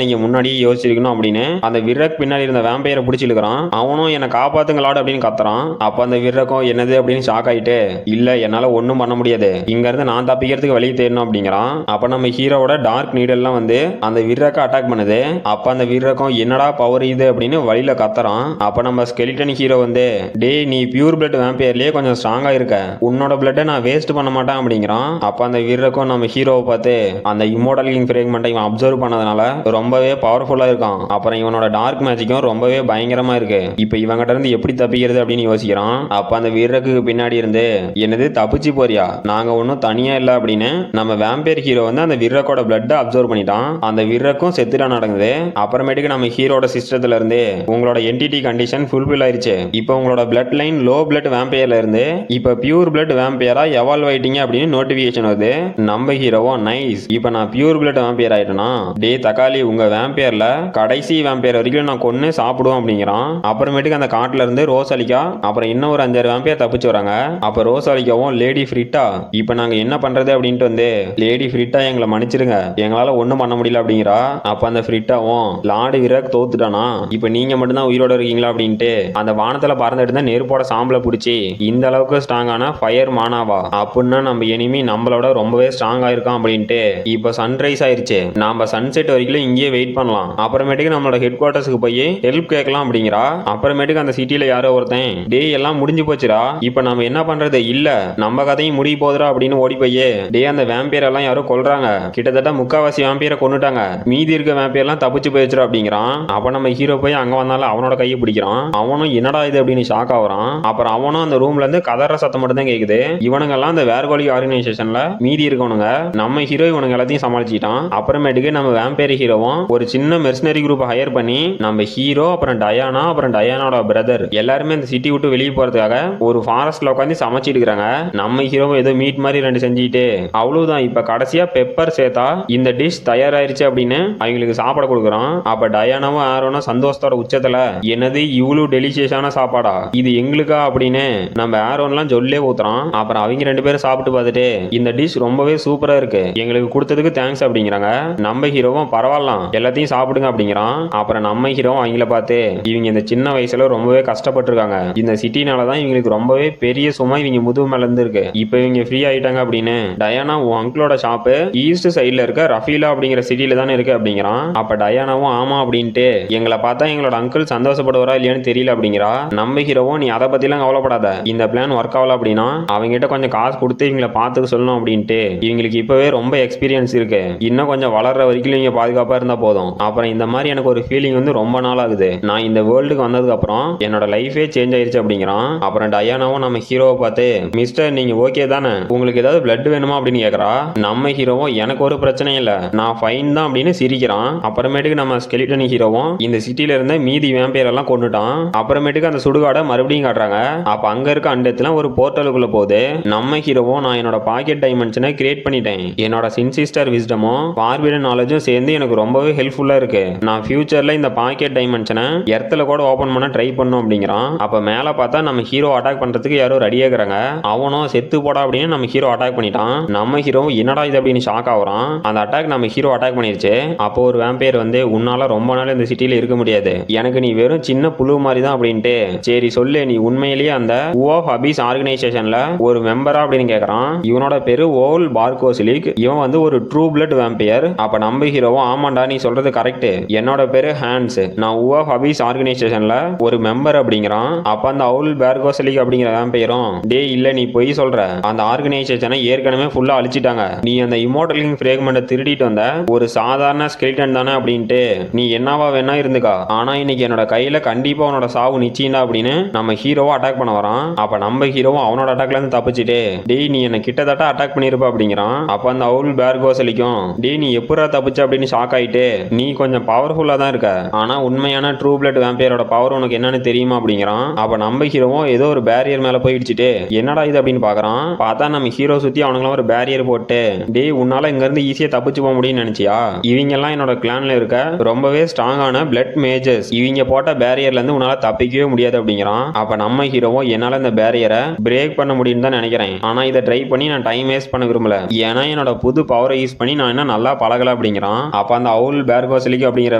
நீங்க முன்னாடியே யோசிச்சிருக்கணும் அப்படின்னு அந்த வீரக் பின்னாடி இருந்த வேம்பையரை பிடிச்சிருக்கான். அவனும் என்ன காப்பாத்துங்க லார்ட் அப்படின்னு கத்துறான். அப்ப அந்த வீரக்கும் என்னது அப்படின்னு ஷாக் ஆயிட்டு இல்ல என்னால ஒண்ணும் பண்ண முடியாது, இங்க இருந்து நான் தப்பிக்கிறதுக்கு வழி தேடணும் அப்படிங்கிறான். அப்ப நம்ம ஹீரோவோட டார்க் நீடல் எல்லாம் வந்து அந்த வீரக்க அட்டாக் பண்ணுது. அப்ப அந்த வீரக்கும் என்னடா பவர் இது அப்படின்னு வழியில கத்துறான். அப்ப நம்ம ஸ்கெலிட்டன் ஹீரோ வந்து டே நீ பியூர் பிளட் வேம்பியர்லயே கொஞ்சம் ஸ்ட்ராங்கா இருக்க, உன்னோட பிளட்டை நான் வேஸ்ட் பண்ண மாட்டேன் அப்படிங்கிறான். அப்ப அந்த வீரருக்கும் நம்ம ஹீரோவை பார்த்து அந்த இம்மோர்டல் கிங் ஃப்ரேக்மெண்ட்டை இவன் அப்சர்வ் பண்ணதுனால ரொம்பவே பவர்ஃபுல்லா இருக்கான். அப்புறம் இவனோட டார்க் மேஜிக்கும் ரொம்பவே பயங்கரமா இருக்கு, இப்ப இவங்கிட்ட இருந்து எப்படி தப்பிக்கிறது அப்படின்னு யோசிக்கிறான். அப்ப அந்த வீரருக்கு பின்னாடி இருந்து என்னது தப்பிச்சு போறியா, நாங்க ஒன்னும் தனியா இல்ல அப்படின்னு நம்ம வேம்பியர் ஹீரோ வந்து அந்த வீரக்கோட பிளட்டை அப்சர்வ் பண்ணிட்டான். அந்த வீரருக்கும் செத்துட்டா நடக்குது. அப்புறமேட்டுக்கு நம்ம ஹீரோட சிஸ்டத்துல இருந்து உங்களோட என்டிடி கண்டிஷன் ஃபுல்ஃபில் ஆயிருச்சு, இப்போ உங்களோட பிளட் லைன் லோ பிளட் வேம்பியர்ல இருந்து இப்ப பியூர் பிளட் வேம்பியரா எவால்வ் ஆயிட்டீங்க அப்படின்னு நோட்டிபிகேஷன் வருது. நம்ம ஹீரோவோ நைஸ், இப்ப நான் பியூர் பிளட் வேம்பியர் ஆயிட்டேனா, டே தக்காளி உங்க வேம்பியர்ல கடைசி வேம்பியர் வரைக்கும் நான் கொன்னு சாப்பிடுவோம் அப்படிங்கிறான். அப்புறமேட்டுக்கு அந்த காட்டுல இருந்து ரோசாலிகா அப்புறம் இன்னும் ஒரு 5 வேம்பியர் தப்பிச்சு வராங்க. அப்ப ரோசாலிகாவும் லேடி ஃப்ரிட்டா இப்ப நாங்க என்ன பண்றது அப்படின்ட்டு வந்து லேடி ஃப்ரிட்டா எங்களை மன்னிச்சிருங்க, எங்களால ஒண்ணும் பண்ண முடியல அப்படிங்கிறா. அப்ப அந்த ஃப்ரிட்டாவும் லார்டு விரக் தோத்துட்டானா, இப்ப நீங்க மட்டும் தான் உயிரோட இருக்கீங்களா அப்படின்ட்டு அந்த வானத்துல பறந்துட்டு இருந்த நெருப்போட சாம்பலை பிடிச்சி இந்த அளவுக்கு ஸ்ட்ராங்கான ஃபயர் மானாவா அப்படின்னா நம்ம எனிமி நம்மளோட ரொம்பவே ஸ்ட்ராங்கா இருக்கான் அப்படின்ட்டு இப்ப சன்ரைஸ் ஆயிருச்சு, நாம சன்செட் வரைக்கும் இங்கேயே வெயிட் பண்ணலாம், அப்புறமேட்டுக்கு நம்மளோட ஹெட் குவார்டர்ஸ்க்கு போய் ஹெல்ப் கேட்கலாம் அப்படிங்கிறா. அப்புறமேட்டுக்கு அந்த சிட்டில யாரோ ஒருத்தன் டே எல்லாம் முடிஞ்சு போச்சுடா, இப்ப நம்ம என்ன பண்றது, இல்ல நம்ம கதையும் முடிய போதுடா அப்படின்னு ஓடி போய் டே அந்த வேம்பியர் எல்லாம் யாரோ கொல்றாங்க, கிட்டத்தட்ட முக்காவாசி வேம்பியரை கொண்டுட்டாங்க, மீதி இருக்க வேம்பியர் எல்லாம் தப்பிச்சு போயிடுச்சு அப்படிங்கிறான். அப்ப நம்ம ஹீரோ போய் அங்க வந்தாலும் அவனோட கையை பிடிக்கிறான். அவனும் என்னடா இது அப்படின்னு ஷாக் ஆகுறான். அப்புறம் அவனும் அந்த ரூம்ல இருந்து கதற சத்தம் மட்டும் தான் கேக்குது. இவனுங்க எல்லாம் அந்த வேர்கோலி ஆர்கனைசேஷன்ல மீதி இருக்கவனுங்க, நம்ம ஹீரோ இவனுங்க எல்லாத்தையும் சமாளிச்சிட்டான். அப்புறமேட்டுக்கு நம்ம வேம்பயர் ஹீரோவும் ஒரு சின்ன மெர்சனரி குரூப் ஹையர் பண்ணி நம்ம ஹீரோ அப்புறம் டயானா அப்புறம் டயானோட பிரதர் எல்லாருமே அந்த சிட்டி விட்டு வெளியே போறதுக்காக ஒரு ஃபாரஸ்ட்ல உட்காந்து சமைச்சிட்டு இருக்காங்க. நம்ம ஹீரோ ஏதோ மீட் மாதிரி 2 செஞ்சுட்டு அவ்வளவுதான், இப்ப கடைசியா பெப்பர் சேர்த்தா இந்த டிஷ் தயாராயிருச்சு அப்படின்னு அவங்களுக்கு சாப்பிட கொடுக்குறான். அப்ப டயானாவும் ஆரோனும் சந்தோஷத்தோட உச்சத்துல என்னது இவ்வளவு டெலிஷியஸான சாப்பாடா, இது எங்களுக்கா அப்படின்னு நம்ம ஆரோன்லாம் சொல்லே ஊத்துறான். அப்புறம் அவங்க 2 பேரும் சாப்பிட்டு பார்த்துட்டு இந்த டிஷ் ரொம்பவே சூப்பரா இருக்கு, எங்களுக்கு கொடுத்ததுக்கு தேங்க்ஸ் அப்படிங்கிறாங்க. நம்ம ஹீரோவும் பரவாயில்லாம் எல்லாத்தையும் சாப்பிடுங்க அப்படிங்கிறான். அப்புறம் நம்ம ஹீரோவும் அவங்கள பார்த்து இவங்க இவங்க இந்த சின்ன வயசுல ரொம்பவே கஷ்டப்பட்டிருக்காங்க. இந்த சிட்டினால தான் இவங்களுக்கு ரொம்பவே பெரிய சுமை இவங்க முதுகு மேல இருந்து இருக்கு. இப்போ இவங்க ஃப்ரீ ஆயிட்டாங்க அப்படின்னு டயானா உன் அங்கிளோட ஷாப்பு ஈஸ்ட் சைடுல இருக்க ரஃபீலா அப்படிங்கிற சிட்டில தானே இருக்கு அப்படிங்கிறான். அப்ப டயானாவும் ஆமா அப்படின்ட்டு எங்களை பார்த்தா எங்களோட அங்கிள் சந்தோஷப்படுவாரா இல்லையான்னு தெரியல அப்படிங்கிறா. நம்ம ஹீரோவும் நீ அதை பத்திலாம் கவலைப்படாத, இந்த பிளான் ஒர்க் ஆகல அப்படின்னா அவங்க கிட்ட கொஞ்சம் காசு கொடுத்து இவங்களை பார்த்துக்க சொல்லணும் அப்படின்ட்டு இவங்களுக்கு இப்பவே ரொம்ப எக்ஸ்பீரியன்ஸ் இருக்கு. இன்னும் கொஞ்சம் வளர்ற வரைக்கும் இவங்க பாதுகாப்பா இருந்தா போதும். அப்புறம் இந்த மாதிரி எனக்கு ஒரு ஃபீலிங் வந்து ரொம்ப நாள் ஆகுது. நான் இந்த வேர்ல்டுக்கு வந்ததுக்கு அப்புறம் என்னோட லைஃபே சேஞ்ச் ஆயிருச்சு அப்படிங்கிறான். அப்புறம் டயானாவும் நம்ம ஹீரோவை பார்த்து மிஸ்டர் நீங்க ஓகே தானே, உங்களுக்கு ஏதாவது பிளட் வேணுமா அப்படின்னு கேக்குறா. நம்ம ஹீரோவும் எனக்கு ஒரு பிரச்சனையும் இல்ல, நான் ஃபைன் தான் அப்படின்னு சிரிக்கிறான். அப்புறமேட்டுக்கு நம்ம ஸ்கெலிட்டன் ஹீரோவும் இந்த சிட்டில இருந்த மீதி வேம்பையர் எல்லாம் கொண்டுட்டான். அப்புறமேட்டுக்கு அந்த சுடுகாடை மறுபடியும் காட்டுறாங்க. அப்ப அங்க இருக்க அண்டத்துல ஒரு போர்ட்டலுக்குள்ள போகுது. நம்ம ஹீரோவும் நான் என்னோட பாக்கெட் டைமென்ஷனை கிரியேட் பண்ணிட்டேன். என்னோட சின்சிஸ்டர் விஸ்டமும் ஃபார்பிடன் நாலேஜும் சேர்ந்து எனக்கு ரொம்பவே ஹெல்ப்ஃபுல்லா இருக்கு. நான் ஃபியூச்சர்ல இந்த பாக்கெட் டைமென்ஷனை எர்த்துல கூட ஓபன் பண்ண ட்ரை பண்ணும் அப்படிங்கிறான். அப்ப மேல பார்த்தா நம்ம ஹீரோ அட்டாக் பண்றதுக்கு யாரோ ரெடி ஆகுறாங்க. அவனும் செத்து போடா அப்படின்னு நம்ம ஹீரோ அட்டாக் பண்ணிட்டான். நம்ம ஹீரோ என்னடா இது அப்படின்னு ஷாக் ஆகுறான். அந்த அட்டாக் நம்ம ஹீரோ அட்டாக் பண்ணிருச்சு. அப்போ ஒரு வேம்பையர் வந்து உன்னால ரொம்ப நாள் இந்த சிட்டில இருக்க முடியாது, எனக்கு நீ வெறும் சின்ன புழு மாதிரி தான் அப்படின்ட்டு சரி சொல்லு நீ உண்மையிலேயே அந்த ஆஃப் அபிஸ் ஆர்கனைசேஷன்ல ஒரு மெம்பரா அப்படின்னு கேக்குறான். இவனோட பேரு ஓல் பார்கோசிலிக். இவன் வந்து ஒரு ட்ரூ பிளட் வேம்பையர். அப்ப நம்ம ஹீரோவும் ஆமாண்டா நீ சொல்றது கரெக்ட், என்னோட பேரு ஹான்ஸ், நான் ஆஃப் அபிஸ் ஆர்கனைசேஷன்ல ஒரு மெம்பர் அப்படிங்கிறான். அப்ப அந்த ஓல் பார்கோசிலிக் அப்படிங்கிற வேம்பையரும் டே இல்ல நீ பொய் சொல்ற, அந்த ஆர்கனைசேஷனை ஏற்கனவே ஃபுல்லா அழிச்சிட்டாங்க, நீ அந்த இம்மோர்டலிங் ஃப்ரேக்மெண்ட்டை திருடிட்டு வந்த ஒரு சாதாரண ஸ்கெலிட்டன் தானே அப்படின்ட்டு நீ என்னவா வேணா இருந்துக்கா, ஆனா இன்னைக்கு என்னோட கையில கண்டிப்பா உன்னோட சாவு நிச்சயம்டா அப்படின்னு நம்ம ஹீரோவை அட்டாக் பண்ண வரான். அப்ப நம்ம ஹீரோவும் அவனோட அட்டாக்ல இருந்து தப்பிச்சுட்டு டேய் நீ என்ன கிட்டத்தட்ட அட்டாக் பண்ணிருப்ப அப்படிங்கிறான். அப்ப அந்த அவுல் பேர்கோசலிக்கும் டேய் நீ எப்படா தப்பிச்ச அப்படின்னு ஷாக் ஆயிட்டு நீ கொஞ்சம் பவர்ஃபுல்லா தான் இருக்க, ஆனா உண்மையான ட்ரூ பிளட் வேம்பையரோட பவர் உனக்கு என்னன்னு தெரியுமா அப்படிங்கிறான். அப்ப நம்ம ஹீரோவும் ஏதோ ஒரு பேரியர் மேல போயிடுச்சுட்டு என்னடா இது அப்படின்னு பாக்குறான். பார்த்தா நம்ம ஹீரோ சுத்தி அவனுங்களும் ஒரு பேரியர் போட்டு டேய் உன்னால இங்க இருந்து ஈஸியா தப்பிச்சு போக முடியும்னு நினைச்சியா, இவங்க எல்லாம் என்னோட கிளான்ல இருக்க ரொம்பவே ஸ்ட்ராங்கான பிளட் மேஜர்ஸ், இவங்க போட்ட பேரியர்ல இருந்து உன்னால தப்பிக்கவே முடியாது அப்படிங்கிறான். அப்ப நம்ம ஹீரோவும் என்னால இந்த பேரியரை பிரேக் பண்ண முடியும்னு தான் நினைக்கிறேன், ஆனா இதை ட்ரை பண்ணி நான் டைம் வேஸ்ட் பண்ண விரும்பல, ஏன்னா என்னோட புது பவரை யூஸ் பண்ணி நான் என்ன நல்லா பழகல அப்படிங்கிறான். அப்ப அந்த அவுல் பேர்கோசிலிக் அப்படிங்கிற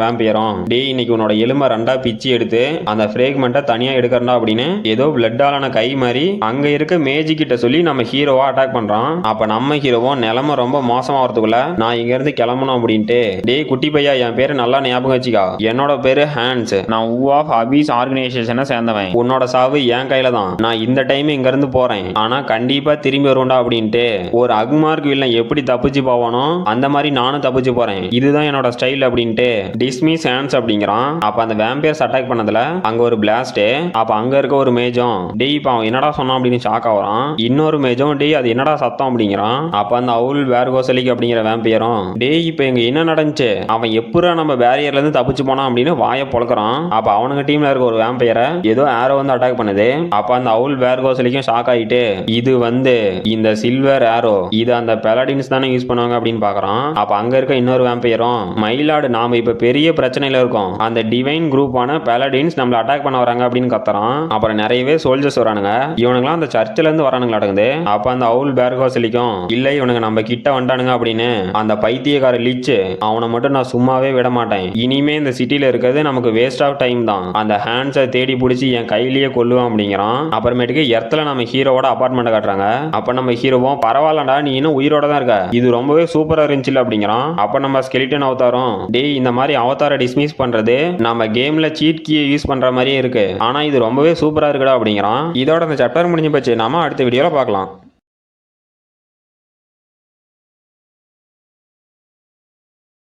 வேம்பையரும் டேய் இன்னைக்கு உன்னோட எலும்பை ரெண்டா பிச்சு எடுத்து அந்த ஃப்ரேக்மெண்ட்டை தனியா எடுக்கிறா அப்படின்னு ஏதோ பிளட்டாலான கை மாதிரி அங்க இருக்க மேஜி கிட்ட சொல்லி நம்ம ஹீரோவா அட்டாக் பண்றான். அப்ப நம்ம ஹீரோவும் நிலைமை ரொம்ப மோசமாகிறதுக்குள்ள நான் இங்க இருந்து கிளம்பணும் அப்படின்ட்டு டேய் குட்டி பையா என் பேரு நல்லா ஞாபகம் வச்சுக்கா, என்னோட பேரு ஹான்ஸ், நான் ஆஃப் அபிஸ் ஆர்கனைசேஷனை சேர்ந்தவன், உன்னோட சாவு என் கையில தான், நான் இந்த டைம் இங்க இருந்து போறேன், ஆனா கண்டிப்பா திரும்பி வருவேன்டா அப்படின்ட்டு ஒரு அக்மார்க் வில்லன் எப்படி தப்பிச்சு போவானோ அந்த மாதிரி நானும் தப்பிச்சு போறேன், இதுதான் என்னோட ஸ்டைல் அப்படின்ட்டு டிஸ்மிஸ் ஹான்ஸ் அப்படிங்கிறான். அப்ப அந்த வேம்பையர்ஸ் அட்டாக் பண்ணதுல அங்க ஒரு பிளாஸ்ட். அப்ப அங்க இருக்க ஒரு மேஜம் டேய் இப்ப அவன் என்னடா சொன்னான் அப்படின்னு ஷாக் ஆகுறான். இன்னொரு மேஜம் டேய் அது என்னடா சத்தம் அப்படிங்கிறான். அப்ப அந்த அவுல் பேர்கோசலிக் அப்படிங்கிற வேம்பையரும் டேய் இப்ப இங்க என்ன நடந்துச்சு, அவன் எப்படா நம்ம பேரியர்ல இருந்து தப்பிச்சு போனான் அப்படின்னு வாயை பொளக்குறான். அப்ப அவனுங்க டீம்ல இருக்க ஒரு வேம்பையரை ஏதோ ஆரோ வந்து அட்டாக் பண்ணுது. அப்ப அந்த அவுல் பேர்கோசலிக்கும் ஷாக் ஆயிட்டு இது வந்து இந்த சில்வர் ஆரோ இது அந்த பெலடின்ஸ் தானே யூஸ் பண்ணுவாங்க அப்படின்னு பாக்குறான். அப்ப அங்க இருக்க இன்னொரு வேம்பையரும் மயிலாடு நாம இப்ப பெரிய பிரச்சனையில இருக்கோம், அந்த டிவைன் குரூப்பான பெலடின்ஸ் நம்மள அட்டாக் பண்ண வராங்க அப்படின்னு கத்துறான். அப்புறம் நிறையவே சோல்ஜர்ஸ் வரானுங்க, இவனுங்களாம் அந்த சர்ச்சில இருந்து வரானுங்க நடக்குது. அப்ப அந்த அவுல் பேர்கோசலிக்கும் இல்ல இவனுங்க நம்ம கிட்ட வந்துட்டானுங்க அப்படின்னு அந்த பைத்தியக்கார லீச்சு அவனை மட்டும் நான் சும்மாவே விட மாட்டேன், இனிமே இந்த சிட்டில இருக்கிறது நமக்கு வேஸ்ட் ஆஃப் டைம் தான், அந்த ஹேண்ட்ஸை தேடி பிடிச்சி என் கையிலேயே கொல்லுவான் அப்படிங்கிறான். அப்புறமேட்டுக்கு எர்த்துல நம்ம ஹீரோவோட அபார்ட்மெண்ட் காட்டுறாங்க. அப்ப நம்ம ஹீரோவும் பரவாயில்லடா நீ இன்னும் உயிரோட தான் இருக்க, இது ரொம்பவே சூப்பரா இருந்துச்சு அப்படிங்கிறான். அப்ப நம்ம ஸ்கெலிட்டன் அவதாரம் டேய் இந்த மாதிரி அவதாரை டிஸ்மிஸ் பண்றது நம்ம கேம்ல சீட் கீயை யூஸ் பண்ற மாதிரியே இருக்கு, ஆனா இது ரொம்பவே சூப்பரா இருக்குடா அப்படிங்கிறான். இதோட இந்த சாப்டர் முடிஞ்சு போச்சு, நாம அடுத்த வீடியோல பார்க்கலாம்.